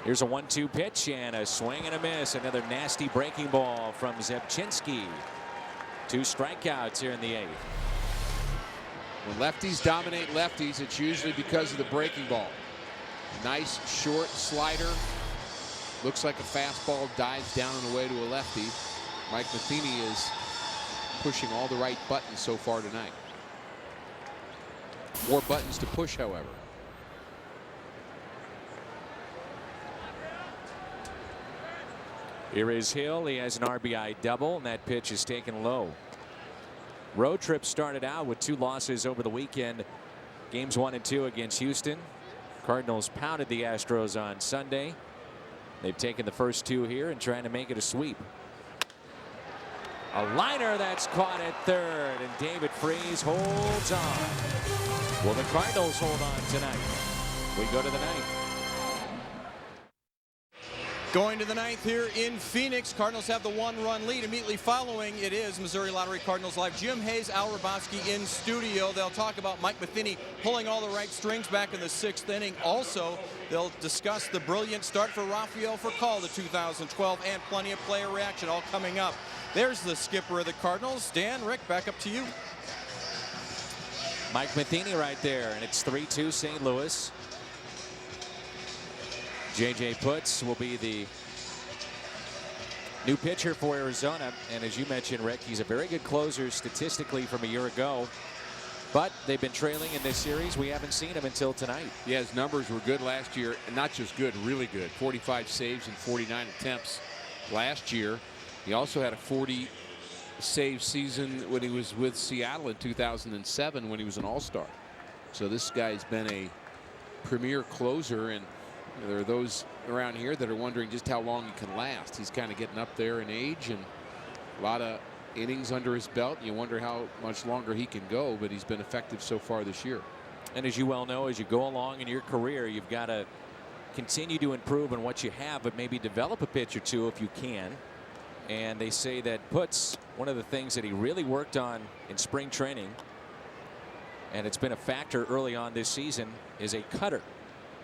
Here's a 1-2 pitch and a swing and a miss. Another nasty breaking ball from Zebchinski. 2 strikeouts here in the 8th. When lefties dominate lefties, it's usually because of the breaking ball. Nice short slider. Looks like a fastball, dives down and away to a lefty. Mike Matheny is pushing all the right buttons so far tonight. More buttons to push, however. Here is Hill. He has an RBI double, and that pitch is taken low. Road trip started out with 2 losses over the weekend. Games 1 and 2 against Houston. Cardinals pounded the Astros on Sunday. They've taken the first 2 here and trying to make it a sweep. A liner that's caught at third, and David Freese holds on. Will the Cardinals hold on tonight? We go to the 9th. Going to the 9th here in Phoenix. Cardinals have the 1-run lead. Immediately following it is Missouri Lottery Cardinals Live. Jim Hayes, Al Raboski in studio. They'll talk about Mike Matheny pulling all the right strings back in the 6th inning. Also, they'll discuss the brilliant start for Rafael Furcal, the 2012, and plenty of player reaction all coming up. There's the skipper of the Cardinals. Dan, Rick, back up to you. Mike Matheny right there, and it's 3-2 St. Louis. J.J. Putz will be the new pitcher for Arizona. And as you mentioned, Rick, he's a very good closer statistically from a year ago. But they've been trailing in this series. We haven't seen him until tonight. Yeah, his numbers were good last year. And not just good, really good. 45 saves and 49 attempts last year. He also had a 40-save season when he was with Seattle in 2007 when he was an all-star. So this guy's been a premier closer, and there are those around here that are wondering just how long he can last. He's kind of getting up there in age and a lot of innings under his belt. You wonder how much longer he can go, but he's been effective so far this year. And as you well know, as you go along in your career, you've got to continue to improve on what you have, but maybe develop a pitch or two if you can. And they say that Putz, one of the things that he really worked on in spring training, and it's been a factor early on this season, is a cutter.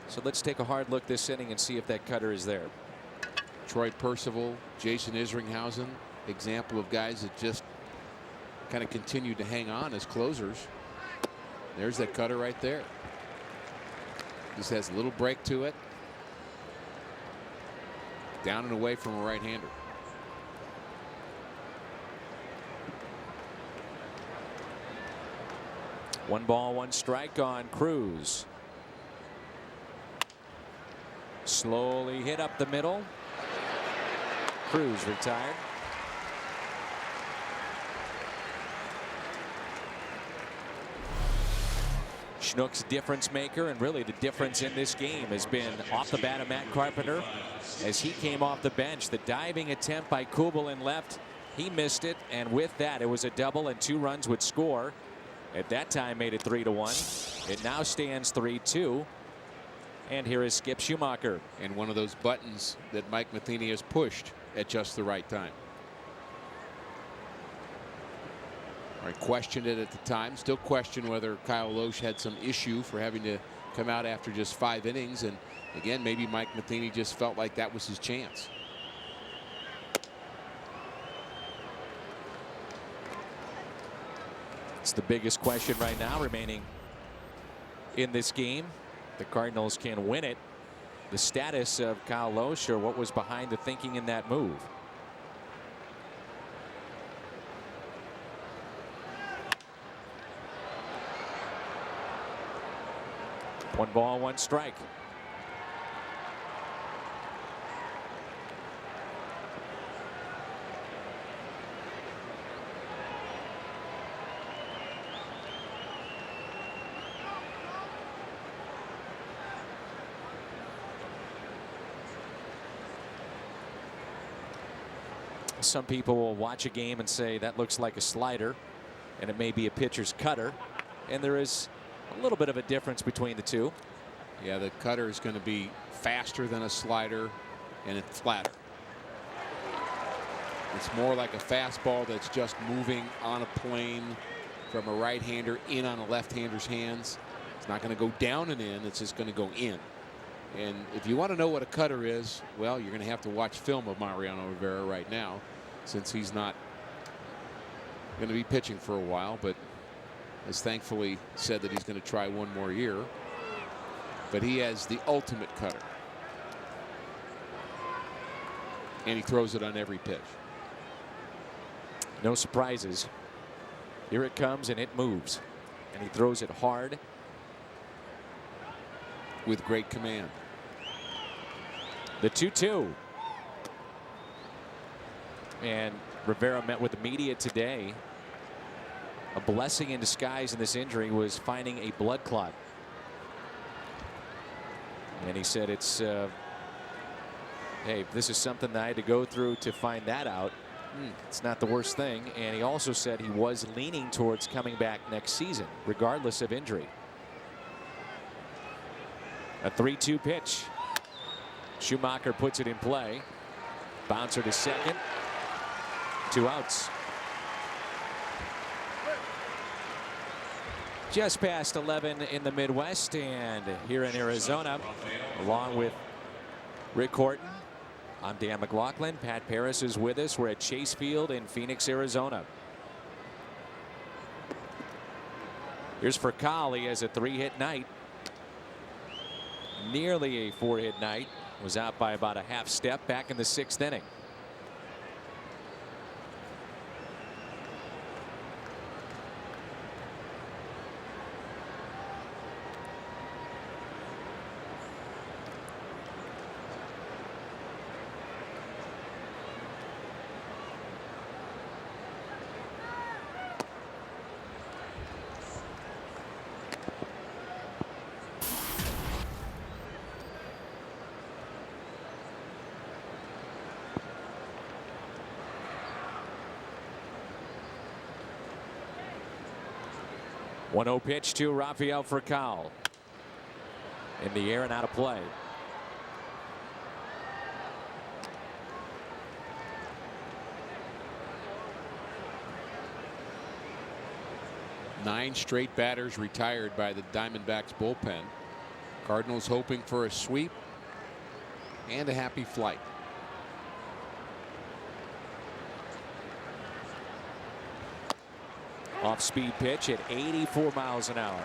So let's take a hard look this inning and see if that cutter is there. Troy Percival, Jason Isringhausen, example of guys that just kind of continued to hang on as closers. There's that cutter right there. Just has a little break to it. Down and away from a right-hander. One ball, one strike on Cruz. Slowly hit up the middle. Cruz retired. Schnook's difference maker, and really the difference in this game has been off the bat of Matt Carpenter as he came off the bench. The diving attempt by Kubel in left, he missed it, and with that it was a double and 2 runs would score. At that time made it 3-1. It now stands 3-2. And here is Skip Schumacher. And one of those buttons that Mike Matheny has pushed at just the right time. I questioned it at the time. Still question whether Kyle Loesch had some issue for having to come out after just 5 innings. And again, maybe Mike Matheny just felt like that was his chance. It's the biggest question right now remaining in this game. The Cardinals can win it. The status of Kyle Loesch, or what was behind the thinking in that move. One ball, one strike. Some people will watch a game and say that looks like a slider, and it may be a pitcher's cutter, and there is A little bit of a difference between the two. Yeah, the cutter is going to be faster than a slider, and it's flatter. It's more like a fastball that's just moving on a plane from a right-hander in on a left-hander's hands. It's not going to go down and in. It's just going to go in. And if you want to know what a cutter is, well, you're going to have to watch film of Mariano Rivera right now, since he's not going to be pitching for a while, but has thankfully said that he's going to try one more year. But he has the ultimate cutter. And he throws it on every pitch. No surprises. Here it comes, and it moves. And he throws it hard. With great command. The 2-2. And Rivera met with the media today. A blessing in disguise in this injury was finding a blood clot. And he said it's, hey, this is something that I had to go through to find that out. It's not the worst thing. And he also said he was leaning towards coming back next season, regardless of injury. A 3-2 pitch. Schumacher puts it in play. Bouncer to second. 2 outs. Just past 11 in the Midwest and here in Arizona, along with Rick Horton. I'm Dan McLaughlin. Pat Paris is with us. We're at Chase Field in Phoenix, Arizona. Here's Furcal. He has a 3-hit night. Nearly a 4-hit night. Was out by about a half step back in the 6th inning. One-0 pitch to Rafael Furcal. In the air and out of play. Nine straight batters retired by the Diamondbacks bullpen. Cardinals hoping for a sweep and a happy flight. Off-speed pitch at 84 miles an hour.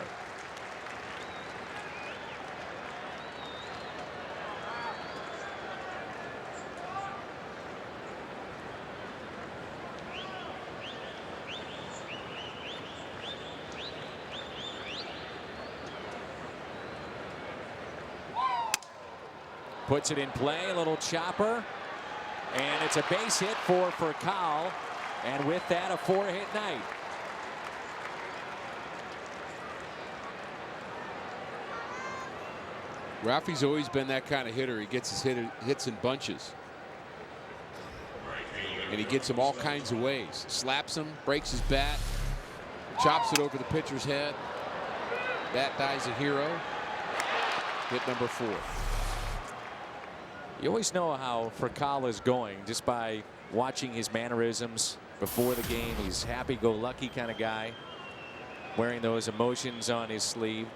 Puts it in play, a little chopper, and it's a base hit for Furcal, and with that, a 4-hit night. Rafi's always been that kind of hitter. He gets his hits in bunches. And he gets them all kinds of ways. Slaps him, breaks his bat, chops it over the pitcher's head. Bat dies a hero. Hit number 4. You always know how Furcal is going just by watching his mannerisms before the game. He's happy-go-lucky kind of guy, wearing those emotions on his sleeve,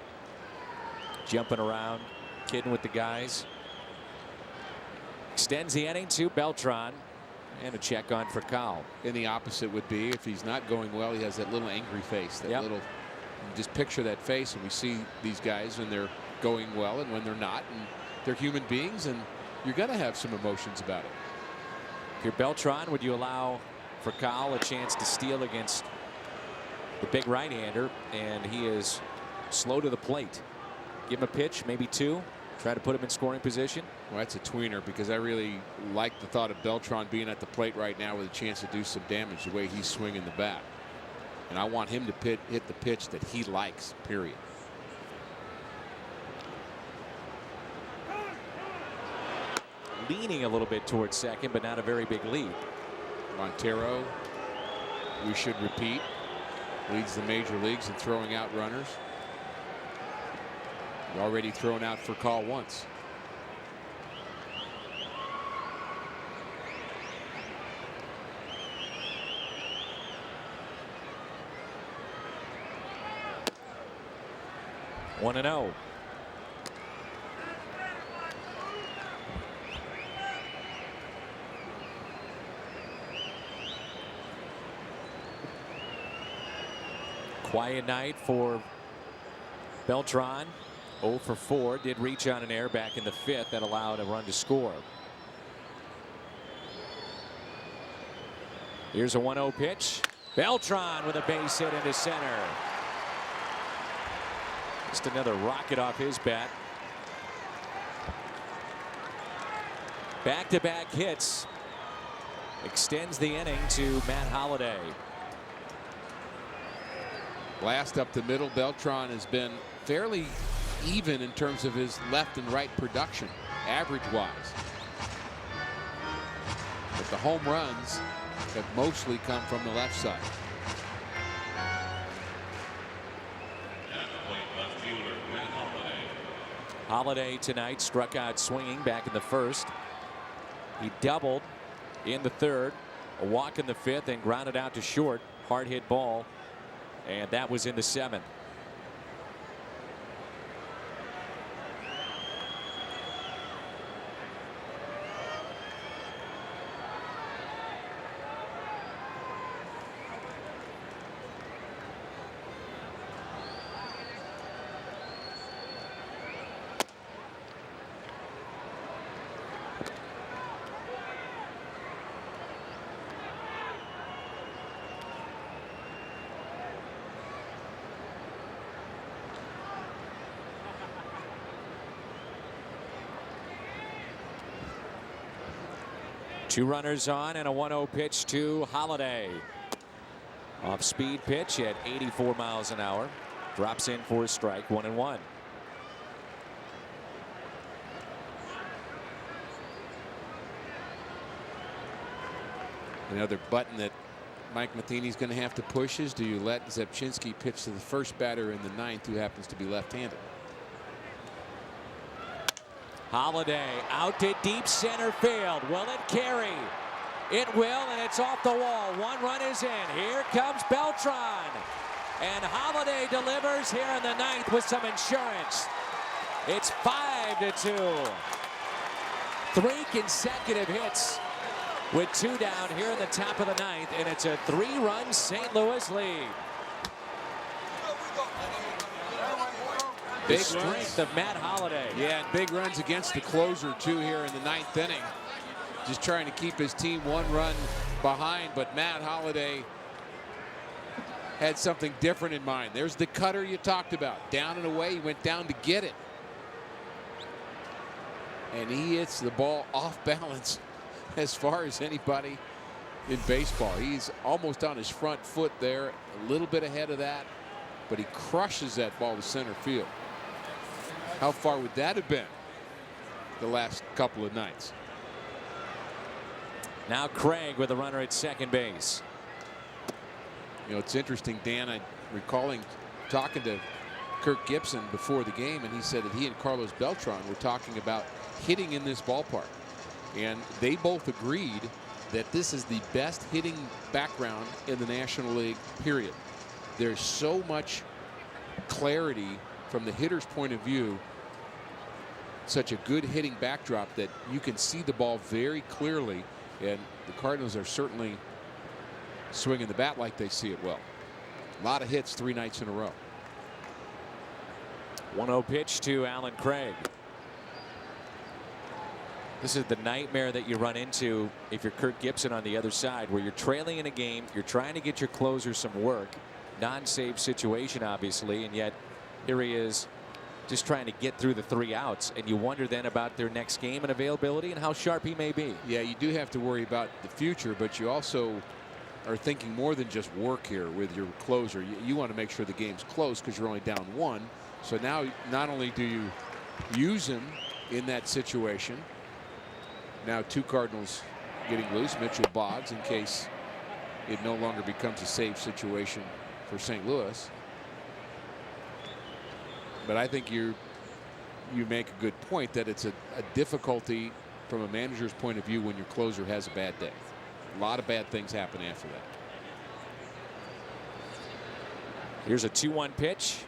jumping around, kidding with the guys. Extends the inning to Beltran, and a check on Furcal. And the opposite would be if he's not going well, he has that little angry face. That little, just picture that face, and we see these guys when they're going well and when they're not, and they're human beings, and you're going to have some emotions about it. If you're Beltran, would you allow Furcal a chance to steal against the big right-hander? And he is slow to the plate. Give him a pitch, maybe 2. Try to put him in scoring position. Well, that's a tweener, because I really like the thought of Beltran being at the plate right now with a chance to do some damage the way he's swinging the bat. And I want him to hit the pitch that he likes, period. Leaning a little bit towards second, but not a very big lead. Montero, we should repeat, leads the major leagues in throwing out runners. Already thrown out for call once. One and 0. Quiet night for Beltran. 0 for 4. Did reach on an error back in the 5th that allowed a run to score. Here's a 1-0 pitch. Beltran with a base hit into center. Just another rocket off his bat. Back-to-back hits. Extends the inning to Matt Holliday. Blast up the middle. Beltran has been fairly even in terms of his left and right production, average-wise. But the home runs have mostly come from the left side. Holliday tonight struck out swinging back in the 1st. He doubled in the 3rd, a walk in the 5th, and grounded out to short. Hard hit ball, and that was in the 7th. Two runners on and a 1-0 pitch to Holliday. Off speed pitch at 84 miles an hour. Drops in for a strike. 1-1. Another button that Mike Matheny's going to have to push is, do you let Zepchinski pitch to the first batter in the 9th who happens to be left-handed? Holliday out to deep center field. Will it carry? It will, and it's off the wall. One run is in. Here comes Beltran. And Holliday delivers here in the 9th with some insurance. It's 5-2. 3 consecutive hits with 2 down here in the top of the 9th, and it's a 3-run St. Louis lead. Big strength of Matt Holliday. Yeah, and big runs against the closer too here in the 9th inning. Just trying to keep his team 1 run behind, but Matt Holliday had something different in mind. There's the cutter you talked about. Down and away, he went down to get it. And he hits the ball off balance as far as anybody in baseball. He's almost on his front foot there, a little bit ahead of that, but he crushes that ball to center field. How far would that have been the last couple of nights? Now Craig with a runner at second base. You know, it's interesting, Dan, I'm recalling talking to Kirk Gibson before the game, and he said that he and Carlos Beltran were talking about hitting in this ballpark. And they both agreed that this is the best hitting background in the National League, period. There's so much clarity from the hitter's point of view, such a good hitting backdrop that you can see the ball very clearly, and the Cardinals are certainly swinging the bat like they see it well. A lot of hits 3 nights in a row. 1-0 pitch to Alan Craig. This is the nightmare that you run into if you're Kirk Gibson on the other side, where you're trailing in a game, you're trying to get your closer some work, non-save situation obviously, and yet here he is just trying to get through the 3 outs, and you wonder then about their next game and availability and how sharp he may be. Yeah, you do have to worry about the future, but you also are thinking more than just work here with your closer. You want to make sure the game's close because you're only down 1. So now not only do you use him in that situation, now 2 Cardinals getting loose, Mitchell Boggs, in case it no longer becomes a safe situation for St. Louis. But I think you're you make a good point that it's a difficulty from a manager's point of view when your closer has a bad day. A lot of bad things happen after that. Here's a 2-1 pitch.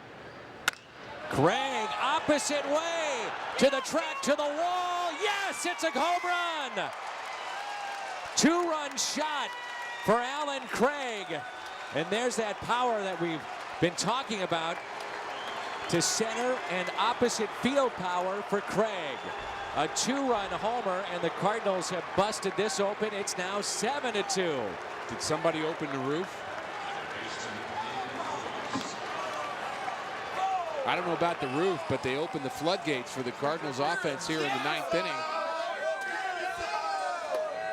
Craig, opposite way to the track, to the wall. Yes, it's a home run. 2-run shot for Alan Craig. And there's that power that we've been talking about to center and opposite field power for Craig. A 2-run homer, and the Cardinals have busted this open. It's now 7-2. Did somebody open the roof? I don't know about the roof, but they opened the floodgates for the Cardinals offense here in the 9th inning.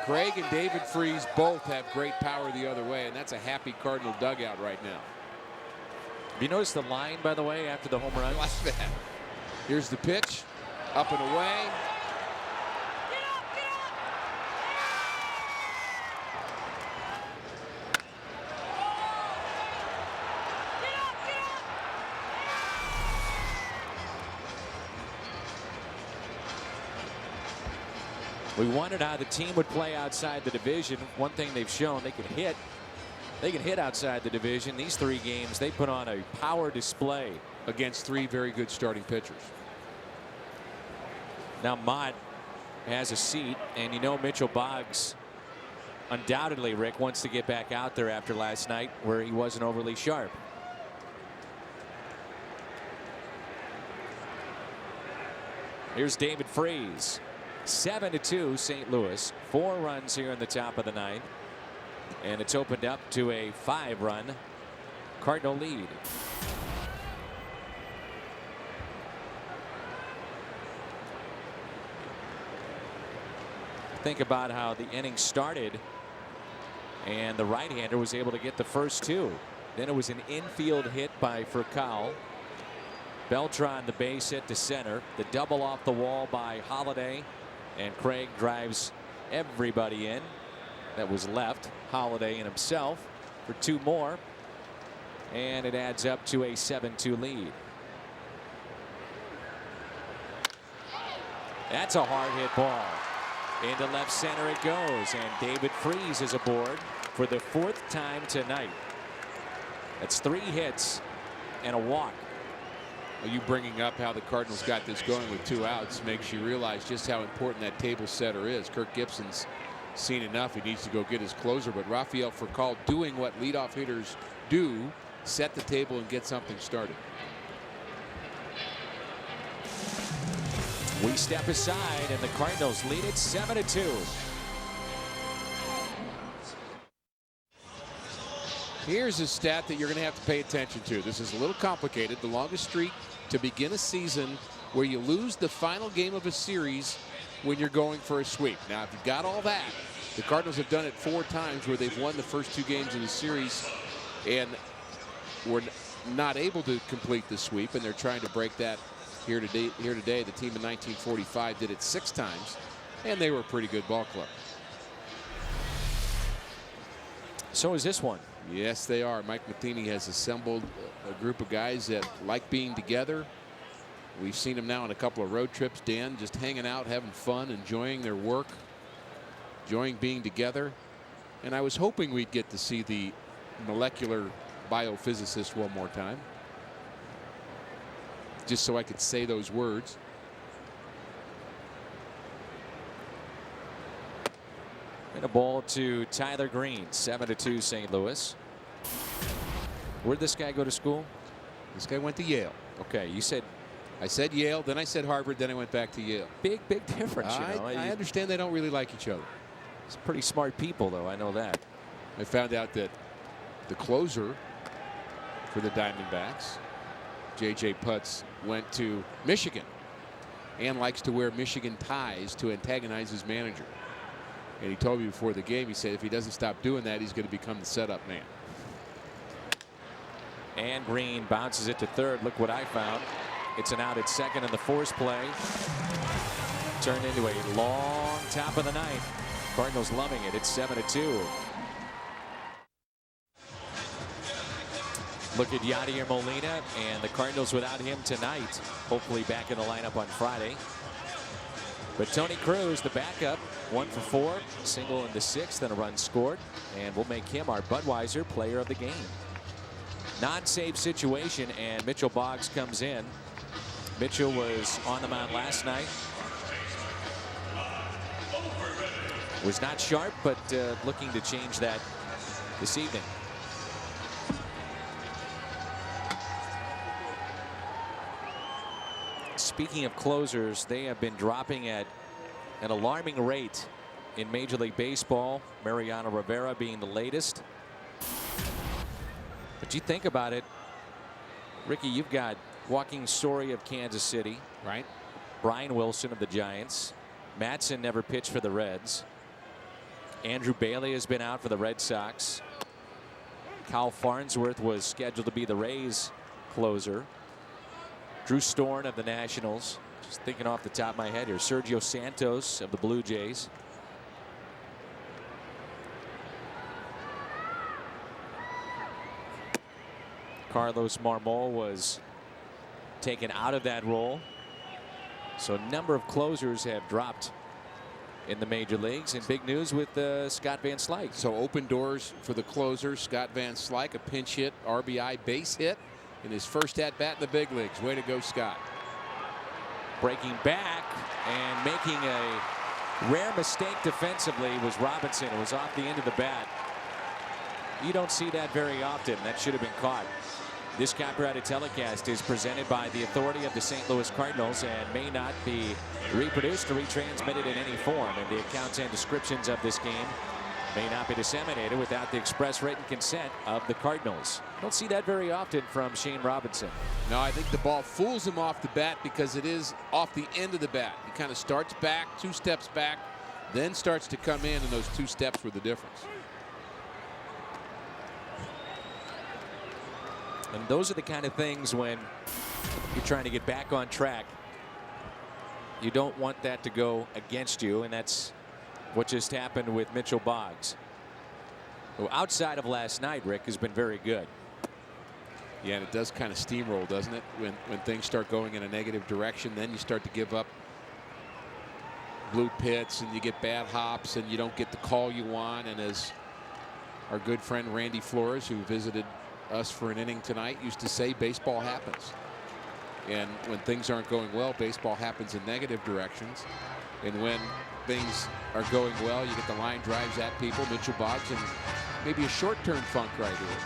Craig and David Freese both have great power the other way, and that's a happy Cardinal dugout right now. Have you noticed the line, by the way, after the home run? Like that. Here's the pitch, up and away. We wondered how the team would play outside the division. One thing they've shown, they can hit. They can hit outside the division. These 3 games, they put on a power display Against 3 very good starting pitchers. Now Mott has a seat, and you know Mitchell Boggs undoubtedly, Rick, wants to get back out there after last night where he wasn't overly sharp. Here's David Freese. 7-2 St. Louis. 4 runs here in the top of the 9th. And it's opened up to a 5-run Cardinal lead. Think about how the inning started, and the right-hander was able to get the first 2. Then it was an infield hit by Furcal. Beltran the base hit to center. The double off the wall by Holiday, and Craig drives everybody in that was left, Holiday and himself, for 2 more, and it adds up to a 7-2 lead. That's a hard hit ball. Into left center it goes, and David Freese is aboard for the 4th time tonight. That's 3 hits and a walk. Well, you bringing up how the Cardinals got this going with 2 outs makes you realize just how important that table setter is. Kirk Gibson's seen enough. He needs to go get his closer, but Rafael Furcal doing what leadoff hitters do, set the table and get something started. We step aside, and the Cardinals lead it 7-2. Here's a stat that you're going to have to pay attention to. This is a little complicated. The longest streak to begin a season where you lose the final game of a series when you're going for a sweep. Now, if you've got all that, the Cardinals have done it 4 times where they've won the first 2 games of the series and were not able to complete the sweep, and they're trying to break that here today. The team in 1945 did it 6 times, and they were a pretty good ball club. So is this one. Yes, they are. Mike Matheny has assembled a group of guys that like being together. We've seen them now on a couple of road trips, Dan, just hanging out, having fun, enjoying their work, enjoying being together. And I was hoping we'd get to see the molecular biophysicist one more time, just so I could say those words. And a ball to Tyler Green. 7-2 St. Louis. Where'd this guy go to school? This guy went to Yale. Okay, you said. I said Yale, then I said Harvard, then I went back to Yale. Big difference. I understand they don't really like each other. It's pretty smart people, though. I know that. I found out that the closer for the Diamondbacks, J.J. Putz, went to Michigan and likes to wear Michigan ties to antagonize his manager. And he told me before the game, he said if he doesn't stop doing that, he's going to become the setup man. And Green bounces it to third. Look what I found. It's an out at second in the force play. Turned into a long top of the 9th. Cardinals loving it. It's 7-2. Look at Yadier Molina and the Cardinals without him tonight. Hopefully back in the lineup on Friday. But Tony Cruz, the backup, 1 for 4, single in the 6th and a run scored, and we'll make him our Budweiser player of the game. Non-save situation, and Mitchell Boggs comes in. Mitchell was on the mound last night. Was not sharp, but looking to change that this evening. Speaking of closers, they have been dropping at an alarming rate in Major League Baseball. Mariano Rivera being the latest. But you think about it, Ricky, you've got Joaquin Soria of Kansas City, Right. Brian Wilson of the Giants. Matson never pitched for the Reds. Andrew Bailey has been out for the Red Sox. Kyle Farnsworth was scheduled to be the Rays closer. Drew Storn of the Nationals. Just thinking off the top of my head here. Sergio Santos of the Blue Jays. Carlos Marmol was taken out of that role. So a number of closers have dropped in the major leagues, and big news with Scott Van Slyke. So open doors for the closer, Scott Van Slyke, a pinch hit, RBI base hit in his first at bat in the big leagues. Way to go, Scott. Breaking back and making a rare mistake defensively was Robinson. It was off the end of the bat. You don't see that very often. That should have been caught. This copyrighted telecast is presented by the authority of the St. Louis Cardinals and may not be reproduced or retransmitted in any form. And the accounts and descriptions of this game may not be disseminated without the express written consent of the Cardinals. Don't see that very often from Shane Robinson. No, I think the ball fools him off the bat because it is off the end of the bat. He kind of starts back, 2 steps back, then starts to come in, and those 2 steps were the difference. And those are the kind of things when you're trying to get back on track. You don't want that to go against you, and that's what just happened with Mitchell Boggs, who outside of last night, Rick, has been very good. Yeah, and it does kind of steamroll, doesn't it? When things start going in a negative direction, then you start to give up blue pits and you get bad hops and you don't get the call you want. And as our good friend Randy Flores, who visited us for an inning tonight, used to say, baseball happens. And when things aren't going well, baseball happens in negative directions. And when things are going well, you get the line drives at people. Mitchell Boggs in maybe a short-term funk right here,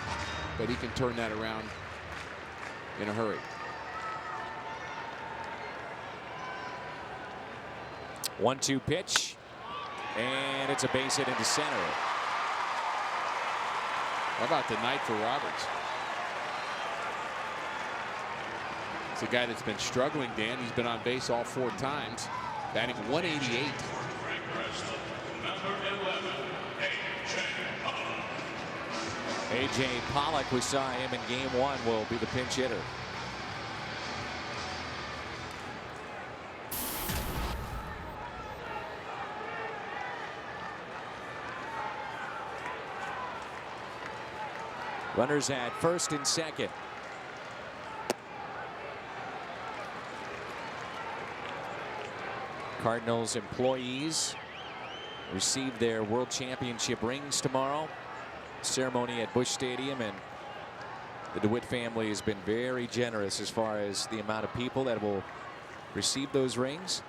but he can turn that around in a hurry. 1-2 pitch, and it's a base hit into center. How about the night for Roberts? It's a guy that's been struggling, Dan. He's been on base all 4 times, batting .188. A.J. Pollock, we saw him in game 1, will be the pinch hitter. Runners at first and second. Cardinals employees receive their World Championship rings tomorrow. Ceremony at Busch Stadium, and the DeWitt family has been very generous as far as the amount of people that will receive those rings.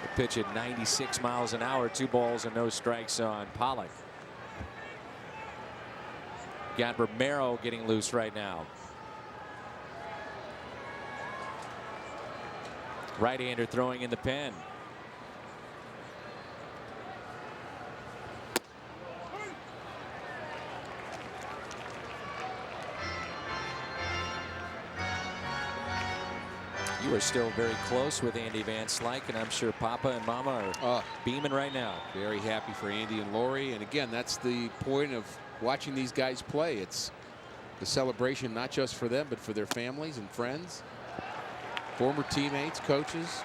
The pitch at 96 miles an hour, 2 balls and no strikes on Pollock. Got Romero getting loose right now. Right-hander throwing in the pen. You are still very close with Andy Van Slyke, and I'm sure Papa and Mama are beaming right now. Very happy for Andy and Lori. And again, that's the point of watching these guys play. It's the celebration not just for them, but for their families and friends, former teammates, coaches.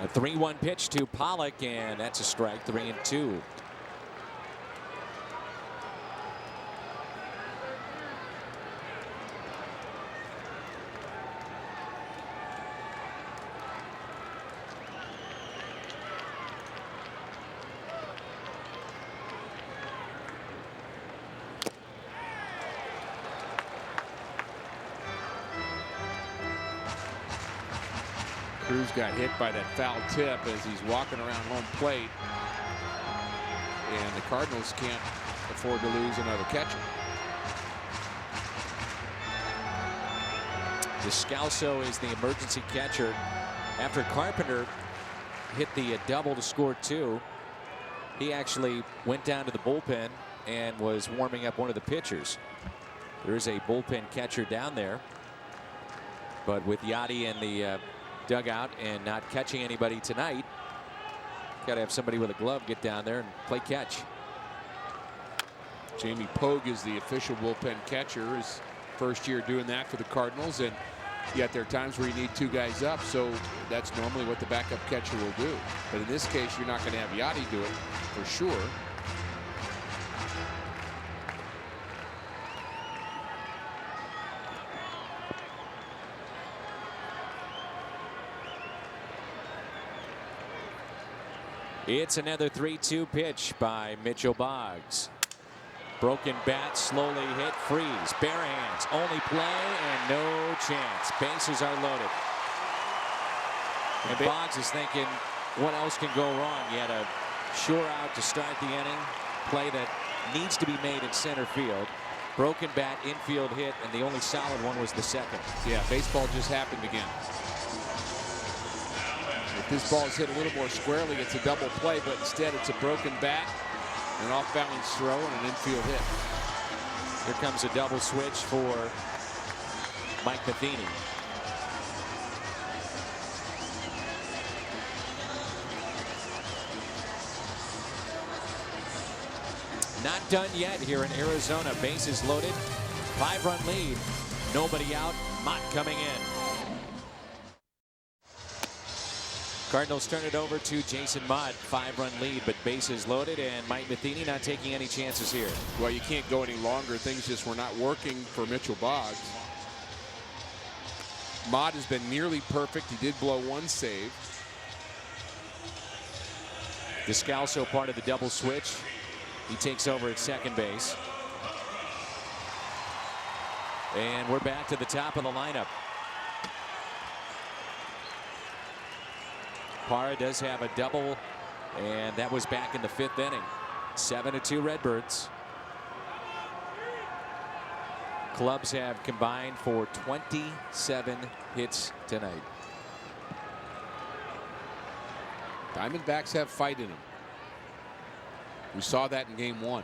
A 3-1 pitch to Pollock, and that's a strike. 3-2. Cruz got hit by that foul tip as he's walking around home plate. And the Cardinals can't afford to lose another catcher. Descalso is the emergency catcher after Carpenter hit the double to score 2. He actually went down to the bullpen and was warming up one of the pitchers. There is a bullpen catcher down there, but with Yachty in the dugout and not catching anybody tonight, got to have somebody with a glove get down there and play catch. Jamie Pogue is the official bullpen catcher. His first year doing that for the Cardinals, and yet there are times where you need 2 guys up, so that's normally what the backup catcher will do. But in this case, you're not going to have Yachty do it for sure. It's another 3-2 pitch by Mitchell Boggs. Broken bat, slowly hit, freeze, bare hands, only play, and no chance. Bases are loaded. And Boggs is thinking, what else can go wrong? He had a sure out to start the inning, play that needs to be made in center field. Broken bat, infield hit, and the only solid one was the second. Yeah, baseball just happened again. If this ball is hit a little more squarely, it's a double play, but instead it's a broken bat, an off-balance throw, and an infield hit. Here comes a double switch for Mike Matheny. Not done yet here in Arizona. Bases loaded. 5-run lead. Nobody out. Mott coming in. Cardinals turn it over to Jason Mott. 5-run lead, but bases loaded, and Mike Matheny not taking any chances here. Well, you can't go any longer. Things just were not working for Mitchell Boggs. Mott has been nearly perfect. He did blow 1 save. Descalso part of the double switch. He takes over at second base. And we're back to the top of the lineup. Parra does have a double, and that was back in the 5th inning. 7-2 Redbirds. Clubs have combined for 27 hits tonight. Diamondbacks have fight in them. We saw that in game 1.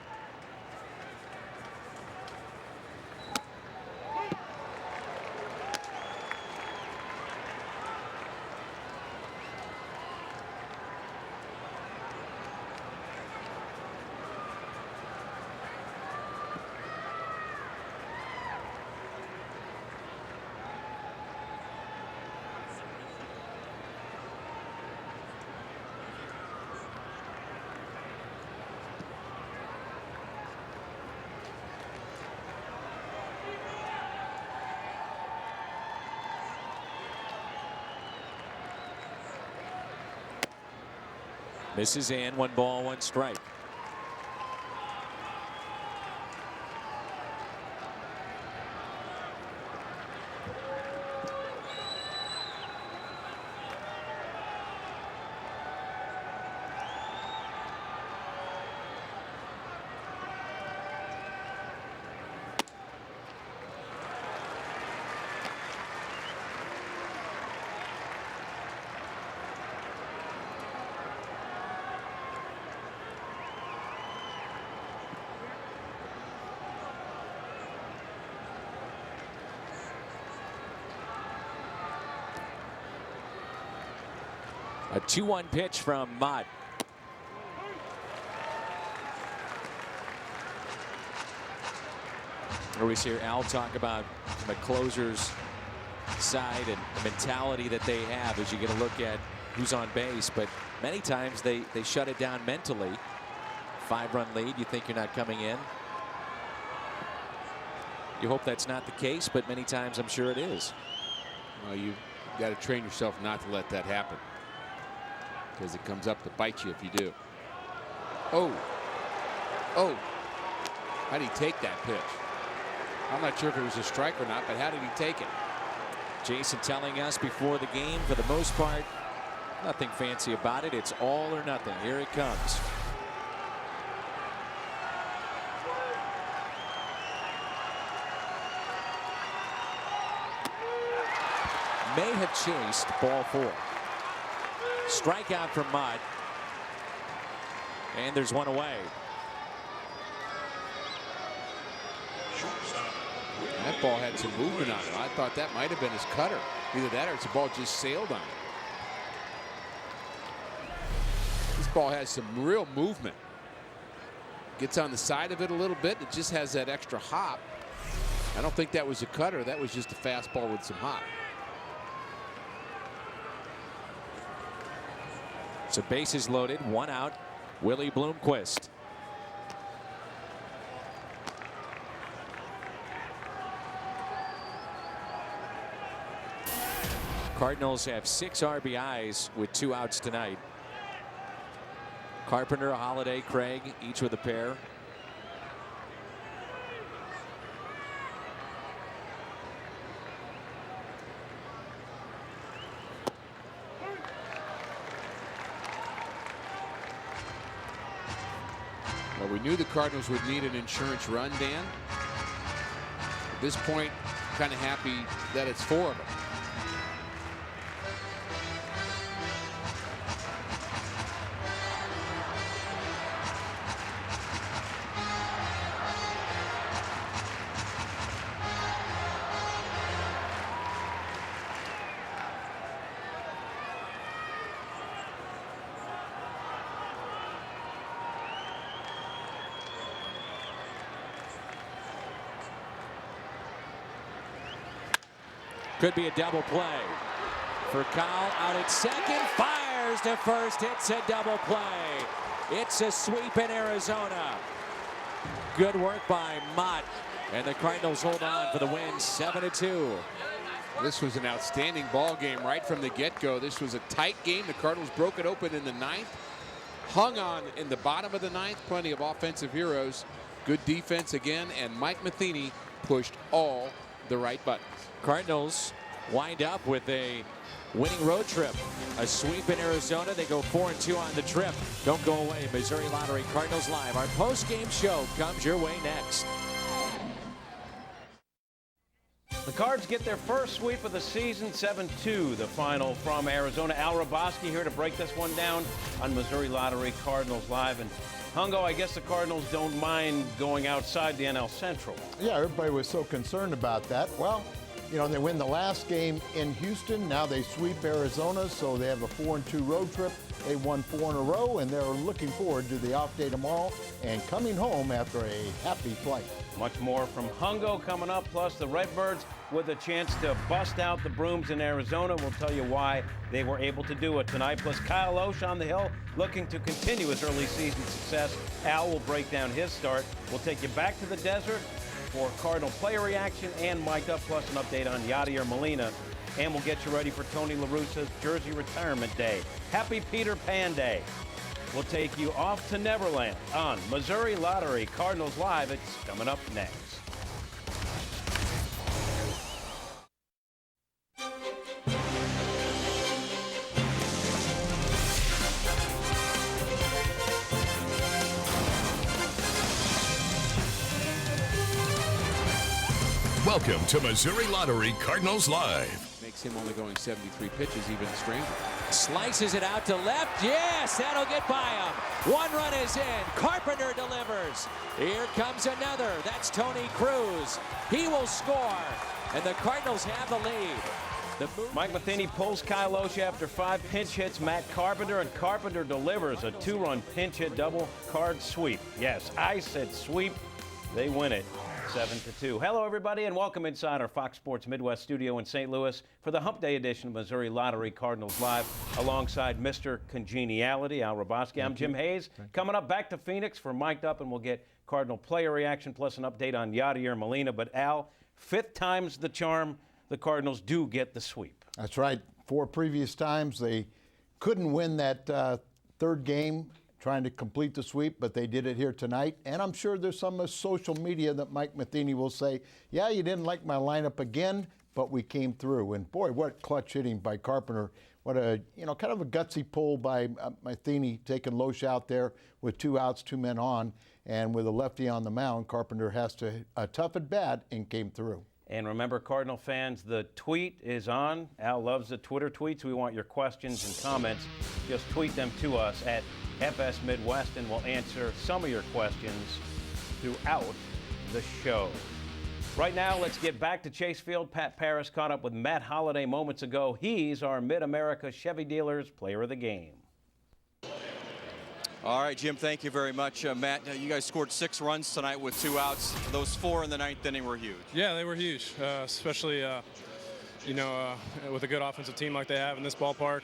This is in. 1 ball, 1 strike. A 2-1 pitch from Mott. We always hear Al talk about the closer's side and the mentality that they have as you get a look at who's on base, but many times they shut it down mentally. 5-run lead, you think you're not coming in. You hope that's not the case, but many times I'm sure it is. Well, you got to train yourself not to let that happen, because it comes up to bite you if you do. Oh. How did he take that pitch? I'm not sure if it was a strike or not, but how did he take it? Jason telling us before the game, for the most part, nothing fancy about it. It's all or nothing. Here it comes. May have chased ball 4. Strikeout from Mudd. And there's one away. That ball had some movement on it. I thought that might have been his cutter. Either that or it's the ball just sailed on it. This ball has some real movement. Gets on the side of it a little bit. It just has that extra hop. I don't think that was a cutter. That was just a fastball with some hop. So bases loaded, 1 out. Willie Bloomquist. Cardinals have 6 RBIs with 2 outs tonight. Carpenter, Holiday, Craig, each with a pair. Well, we knew the Cardinals would need an insurance run, Dan. At this point, kind of happy that it's 4 of them. Could be a double play for Kyle out at second. Fires to first. It's a double play. It's a sweep in Arizona. Good work by Mott. And the Cardinals hold on for the win, 7-2. This was an outstanding ball game right from the get-go. This was a tight game. The Cardinals broke it open in the 9th. Hung on in the bottom of the 9th. Plenty of offensive heroes. Good defense again. And Mike Matheny pushed all the right buttons. Cardinals wind up with a winning road trip. A sweep in Arizona. They go 4-2 on the trip. Don't go away. Missouri Lottery Cardinals Live. Our post-game show comes your way next. The Cards get their first sweep of the season, 7-2, the final from Arizona. Al Raboski here to break this one down on Missouri Lottery Cardinals Live. And Hungo, I guess the Cardinals don't mind going outside the NL Central. Yeah, everybody was so concerned about that. Well, you know, they win the last game in Houston. Now they sweep Arizona, so they have a 4-2 road trip. They won 4 in a row, and they're looking forward to the off day tomorrow and coming home after a happy flight. Much more from Hungo coming up, plus the Redbirds with a chance to bust out the Brooms in Arizona. We'll tell you why they were able to do it tonight. Plus Kyle Osh on the hill looking to continue his early season success. Al will break down his start. We'll take you back to the desert for Cardinal player reaction and mic'd up, plus an update on Yadier Molina. And we'll get you ready for Tony La Russa's Jersey Retirement Day. Happy Peter Pan Day. We'll take you off to Neverland on Missouri Lottery Cardinals Live. It's coming up next. Welcome to Missouri Lottery Cardinals Live. Makes him only going 73 pitches even stranger. Slices it out to left. Yes, that'll get by him. 1 run is in. Carpenter delivers. Here comes another. That's Tony Cruz. He will score. And the Cardinals have the lead. Mike Matheny pulls Kyle Osh after 5 pinch hits. Matt Carpenter, and Carpenter delivers a 2-run pinch hit double card sweep. Yes, I said sweep. They win it. 7-2. Hello, everybody, and welcome inside our Fox Sports Midwest studio in St. Louis for the Hump Day edition of Missouri Lottery Cardinals Live, alongside Mr. Congeniality, Al Roboski. I'm Jim Hayes. Coming up, back to Phoenix for Mic'd Up, and we'll get Cardinal player reaction plus an update on Yadier Molina. But, Al, 5th time's the charm. The Cardinals do get the sweep. That's right. 4 previous times they couldn't win that third game trying to complete the sweep, but they did it here tonight. And I'm sure there's some social media that Mike Matheny will say, yeah, you didn't like my lineup again, but we came through. And boy, what clutch hitting by Carpenter. What a, kind of a gutsy pull by Matheny, taking Loesch out there with 2 outs, 2 men on. And with a lefty on the mound, Carpenter has to tough at bat and came through. And remember, Cardinal fans, the tweet is on. Al loves the Twitter tweets. We want your questions and comments. Just tweet them to us at FS Midwest, and we'll answer some of your questions throughout the show. Right now, let's get back to Chase Field. Pat Paris caught up with Matt Holliday moments ago. He's our Mid-America Chevy Dealers Player of the Game. All right, Jim, thank you very much. Matt, you guys scored 6 runs tonight with 2 outs. Those 4 in the 9th inning were huge. Yeah, they were huge, especially, with a good offensive team like they have in this ballpark.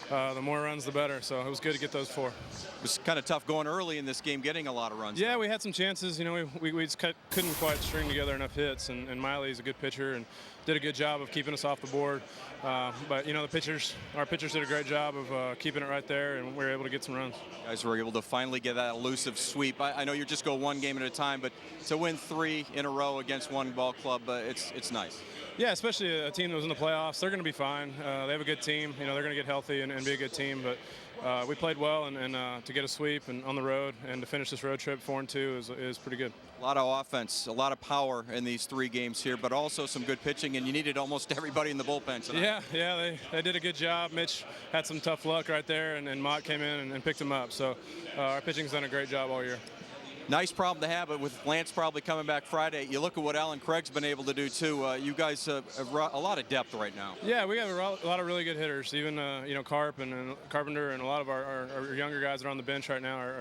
The more runs, the better. So it was good to get those 4. It was kind of tough going early in this game, getting a lot of runs. Yeah, we had some chances. We just couldn't quite string together enough hits. And Miley's a good pitcher and did a good job of keeping us off the board. But our pitchers did a great job of keeping it right there, and we were able to get some runs. You guys were able to finally get that elusive sweep. I know you just go 1 game at a time, but to win 3 in a row against one ball club, it's nice. Yeah, especially a team that was in the playoffs. They're going to be fine. They have a good team. They're going to get healthy and be a good team. But we played well, and to get a sweep and on the road and to finish this road trip 4-2 is pretty good. A lot of offense, a lot of power in these 3 games here, but also some good pitching, and you needed almost everybody in the bullpen tonight. Yeah, they did a good job. Mitch had some tough luck right there, and Mott came in and picked him up. So our pitching's done a great job all year. Nice problem to have, but with Lance probably coming back Friday, you look at what Alan Craig's been able to do too. You guys have a lot of depth right now. Yeah, we have a lot of really good hitters. Even Carp and Carpenter and a lot of our younger guys that are on the bench right now.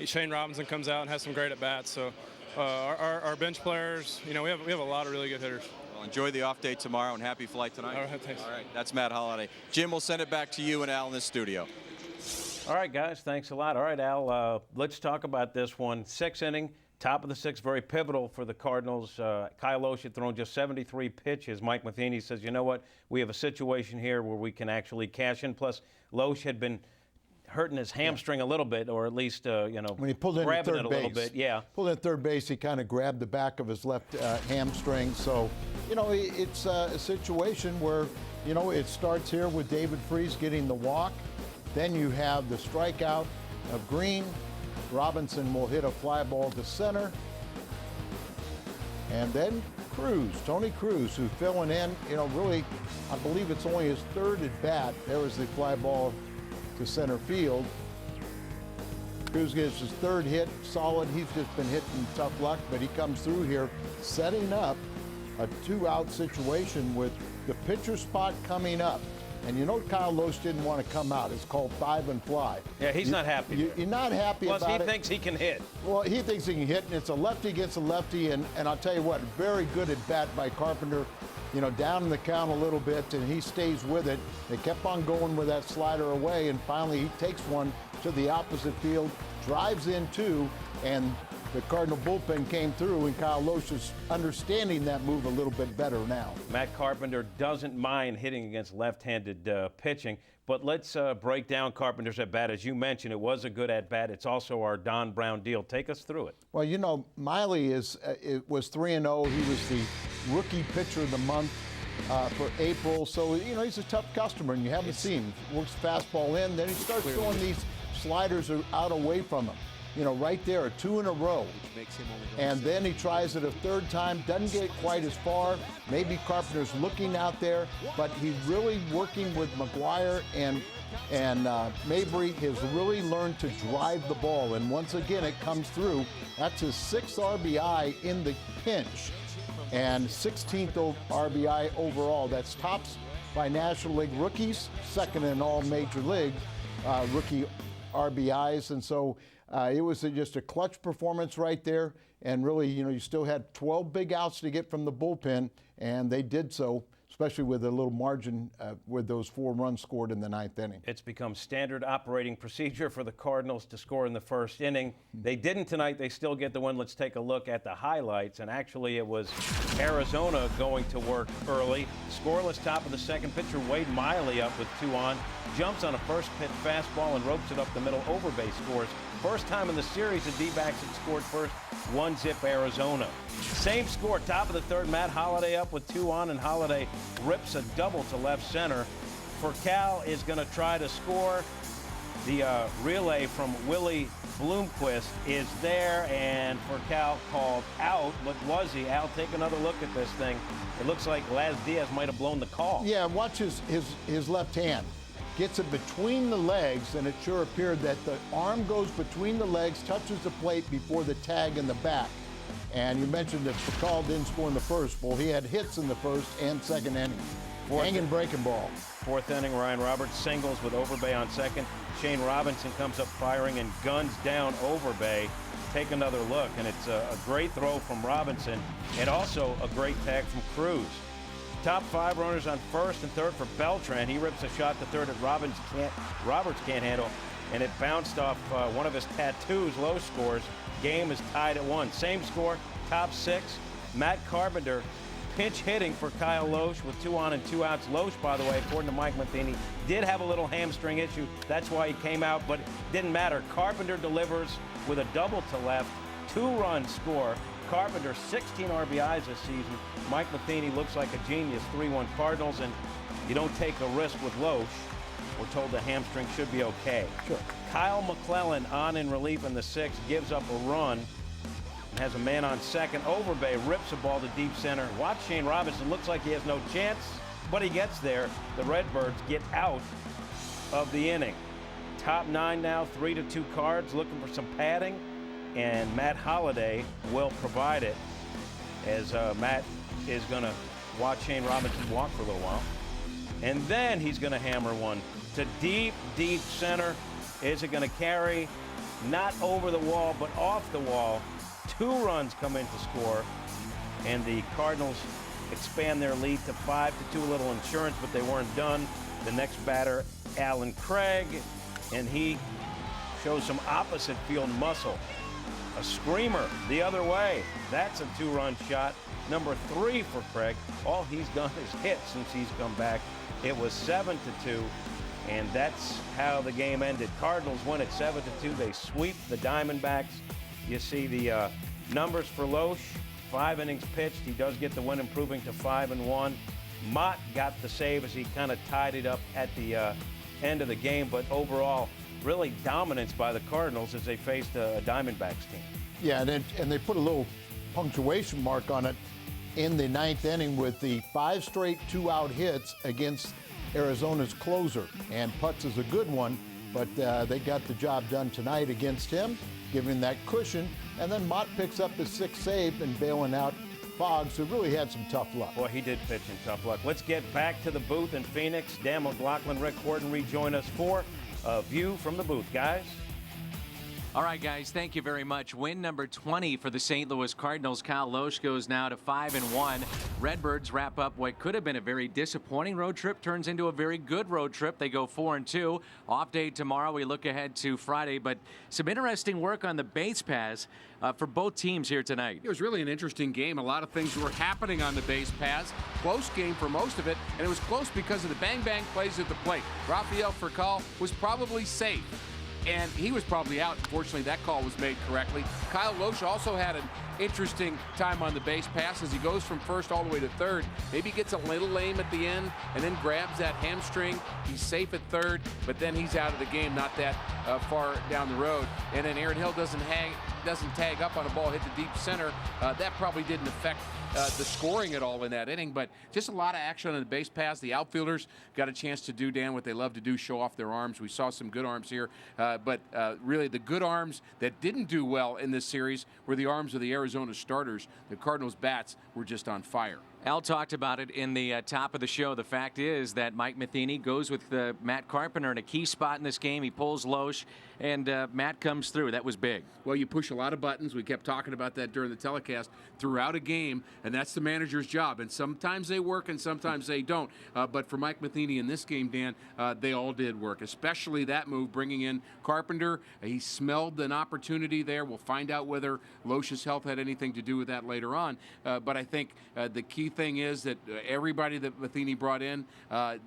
Shane Robinson comes out and has some great at bats. So our bench players, we have a lot of really good hitters. Well, enjoy the off day tomorrow and happy flight tonight. All right, thanks. All right, that's Matt Holliday. Jim, we'll send it back to you and Al in the studio. All right, guys, thanks a lot. All right, Al, let's talk about this one. 6th inning, top of the 6th, very pivotal for the Cardinals. Kyle Loesch had thrown just 73 pitches. Mike Matheny says, you know what, we have a situation here where we can actually cash in. Plus, Loesch had been hurting his hamstring a little bit, or at least, when he pulled in grabbing third it a base, little bit. Yeah. Pulled in third base, he kind of grabbed the back of his left hamstring. So, it's a situation where, it starts here with David Freese getting the walk. Then you have the strikeout of Green. Robinson will hit a fly ball to center. And then Tony Cruz, who's filling in, really, I believe it's only his 3rd at bat. There was the fly ball to center field. Cruz gets his 3rd hit, solid. He's just been hitting tough luck, but he comes through here setting up a 2-out situation with the pitcher spot coming up. And Kyle Loesch didn't want to come out. It's called 5 and fly. Yeah, he's not happy. You're not happy about it. Plus, he thinks he can hit. Well, he thinks he can hit, and it's a lefty against a lefty. And I'll tell you what, very good at bat by Carpenter. Down in the count a little bit, and he stays with it. They kept on going with that slider away, and finally he takes one to the opposite field, drives in 2, and the Cardinal bullpen came through, and Kyle Loesch is understanding that move a little bit better now. Matt Carpenter doesn't mind hitting against left-handed pitching, but let's break down Carpenter's at-bat. As you mentioned, it was a good at-bat. It's also our Don Brown deal. Take us through it. Well, Miley was 3-0. He was the rookie pitcher of the month for April. So, he's a tough customer, and you haven't seen him. Works fastball in, then he starts throwing these sliders out away from him. Right there, 2 in a row. And then he tries it a 3rd time, doesn't get quite as far. Maybe Carpenter's looking out there, but he's really working with McGuire and Mabry has really learned to drive the ball. And once again, it comes through. That's his 6th RBI in the pinch and 16th RBI overall. That's tops by National League rookies, 2nd in all major league rookie RBIs. And so It was just a clutch performance right there. And really, you still had 12 big outs to get from the bullpen, and they did so, especially with a little margin with those 4 runs scored in the 9th inning. It's become standard operating procedure for the Cardinals to score in the first inning. They didn't tonight. They still get the win. Let's take a look at the highlights. And actually, it was Arizona going to work early. Scoreless top of the second. Pitcher Wade Miley up with 2 on. Jumps on a first pitch fastball and ropes it up the middle. Overbase scores. First time in the series the D-backs had scored first. 1-zip Arizona. Same score, top of the third. Matt Holliday up with 2 on, and Holliday rips a double to left center. Furcal is going to try to score. The relay from Willie Bloomquist is there, and Furcal called out. But was he? Al, take another look at this thing. It looks like Laz Diaz might have blown the call. Yeah, watch his left hand. Gets it between the legs, and it sure appeared that the arm goes between the legs, touches the plate before the tag in the back. And you mentioned that Furcal didn't score in the first. Well, he had hits in the first and second inning. Hanging breaking ball. 4th inning, Ryan Roberts singles with Overbay on second. Shane Robinson comes up firing and guns down Overbay. Take another look, and it's a great throw from Robinson, and also a great tag from Cruz. Top 5 runners on first and third for Beltran. He rips a shot to third that Roberts can't handle, and it bounced off one of his tattoos. Low scores. Game is tied at 1. Same score, top 6. Matt Carpenter pinch hitting for Kyle Loesch with 2 on and 2 outs. Loesch, by the way, according to Mike Matheny, did have a little hamstring issue. That's why he came out, but it didn't matter. Carpenter delivers with a double to left. 2-run score. Carpenter, 16 RBIs this season. Mike Matheny looks like a genius. 3-1 Cardinals, and you don't take a risk with Loesch. We're told the hamstring should be okay. Sure. Kyle McClellan on in relief in the 6th, gives up a run and has a man on second. Overbay rips a ball to deep center. Watch Shane Robinson. Looks like he has no chance, but he gets there. The Redbirds get out of the inning. Top 9 now, 3-2 Cards, looking for some padding, and Matt Holliday will provide it, as Matt is going to watch Shane Robinson walk for a little while. And then he's going to hammer one to deep, deep center. Is it going to carry? Not over the wall, but off the wall. 2 runs come in to score, and the Cardinals expand their lead to 5-2. A little insurance, but they weren't done. The next batter, Alan Craig, and he shows some opposite field muscle. A screamer the other way. That's a 2-run shot. Number 3 for Craig. All he's done is hit since he's come back. It was 7-2, and that's how the game ended. Cardinals win at 7-2. They sweep the Diamondbacks. You see the numbers for Loesch. 5 innings pitched. He does get the win, improving to 5-1. Mott got the save as he kind of tied it up at the end of the game, but overall, really dominance by the Cardinals as they faced a Diamondbacks team. Yeah, and they put a little punctuation mark on it in the 9th inning with the 5 straight 2-out hits against Arizona's closer. And Putz is a good one, but they got the job done tonight against him, giving that cushion. And then Mott picks up his 6th save and bailing out Boggs, who really had some tough luck. Boy, he did pitch in tough luck. Let's get back to the booth in Phoenix. Dan McLaughlin, Rick Horton rejoin us for a view from the booth. Guys? All right, guys, thank you very much. Win number 20 for the St. Louis Cardinals. Kyle Loesch goes now to 5-1. Redbirds wrap up what could have been a very disappointing road trip, turns into a very good road trip. They go 4-2. Off day tomorrow. We look ahead to Friday, but some interesting work on the base paths for both teams here tonight. It was really an interesting game. A lot of things were happening on the base paths. Close game for most of it, and it was close because of the bang-bang plays at the plate. Rafael Furcal was probably safe, and he was probably out. Unfortunately, that call was made correctly. Kyle Loesch also had an interesting time on the base pass as he goes from first all the way to third. Maybe gets a little lame at the end and then grabs that hamstring. He's safe at third, but then he's out of the game, not that far down the road. And then Aaron Hill doesn't tag up on a ball hit to deep center. That probably didn't affect the scoring at all in that inning, but just a lot of action on the base paths. The outfielders got a chance to do, Dan, what they love to do, show off their arms. We saw some good arms here, but really the good arms that didn't do well in this series were the arms of the Arizona starters. The Cardinals bats were just on fire. Al talked about it in the top of the show. The fact is that Mike Matheny goes with Matt Carpenter in a key spot in this game. He pulls Loesch, and Matt comes through. That was big. Well, you push a lot of buttons. We kept talking about that during the telecast throughout a game, and that's the manager's job. And sometimes they work and sometimes they don't. But for Mike Matheny in this game, Dan, they all did work, especially that move, bringing in Carpenter. He smelled an opportunity there. We'll find out whether Loesch's health had anything to do with that later on. But I think the key thing is that everybody that Matheny brought in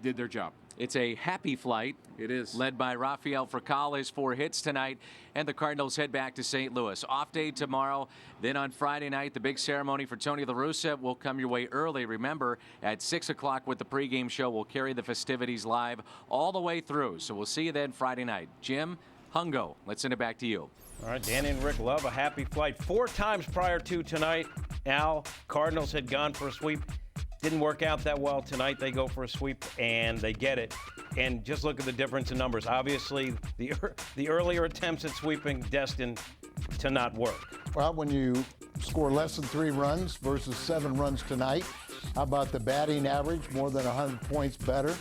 did their job. It's a happy flight. It is. Led by Rafael Fraccal, his 4 hits tonight, and the Cardinals head back to St. Louis. Off day tomorrow. Then on Friday night, the big ceremony for Tony La Russa will come your way early. Remember, at 6 o'clock with the pregame show, we'll carry the festivities live all the way through. So we'll see you then Friday night. Jim, Hungo, let's send it back to you. All right, Danny and Rick love a happy flight. 4 times prior to tonight, Al, Cardinals had gone for a sweep. Didn't work out that well tonight. They go for a sweep, and they get it. And just look at the difference in numbers. Obviously, the earlier attempts at sweeping destined to not work. Well, when you score less than 3 runs versus 7 runs tonight, how about the batting average? More than 100 points better.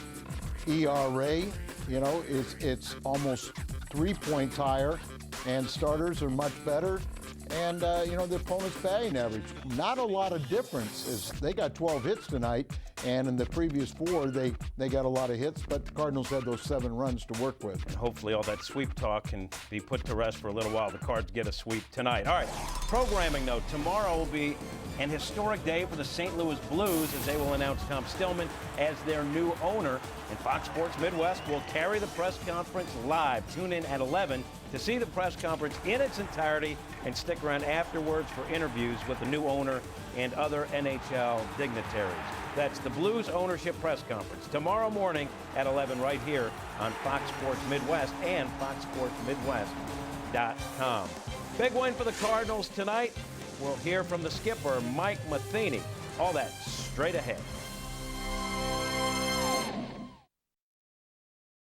ERA, you know, it's almost 3 points higher, and starters are much better. And, you know, the opponent's batting average, not a lot of difference. They got 12 hits tonight, and in the previous 4, they got a lot of hits, but the Cardinals had those 7 runs to work with. And hopefully all that sweep talk can be put to rest for a little while. The Cards get a sweep tonight. All right, programming note. Tomorrow will be an historic day for the St. Louis Blues as they will announce Tom Stillman as their new owner. And Fox Sports Midwest will carry the press conference live. Tune in at 11 to see the press conference in its entirety and stick around afterwards for interviews with the new owner and other NHL dignitaries. That's the Blues ownership press conference tomorrow morning at 11 right here on Fox Sports Midwest and foxsportsmidwest.com. Big win for the Cardinals tonight. We'll hear from the skipper, Mike Matheny. All that straight ahead.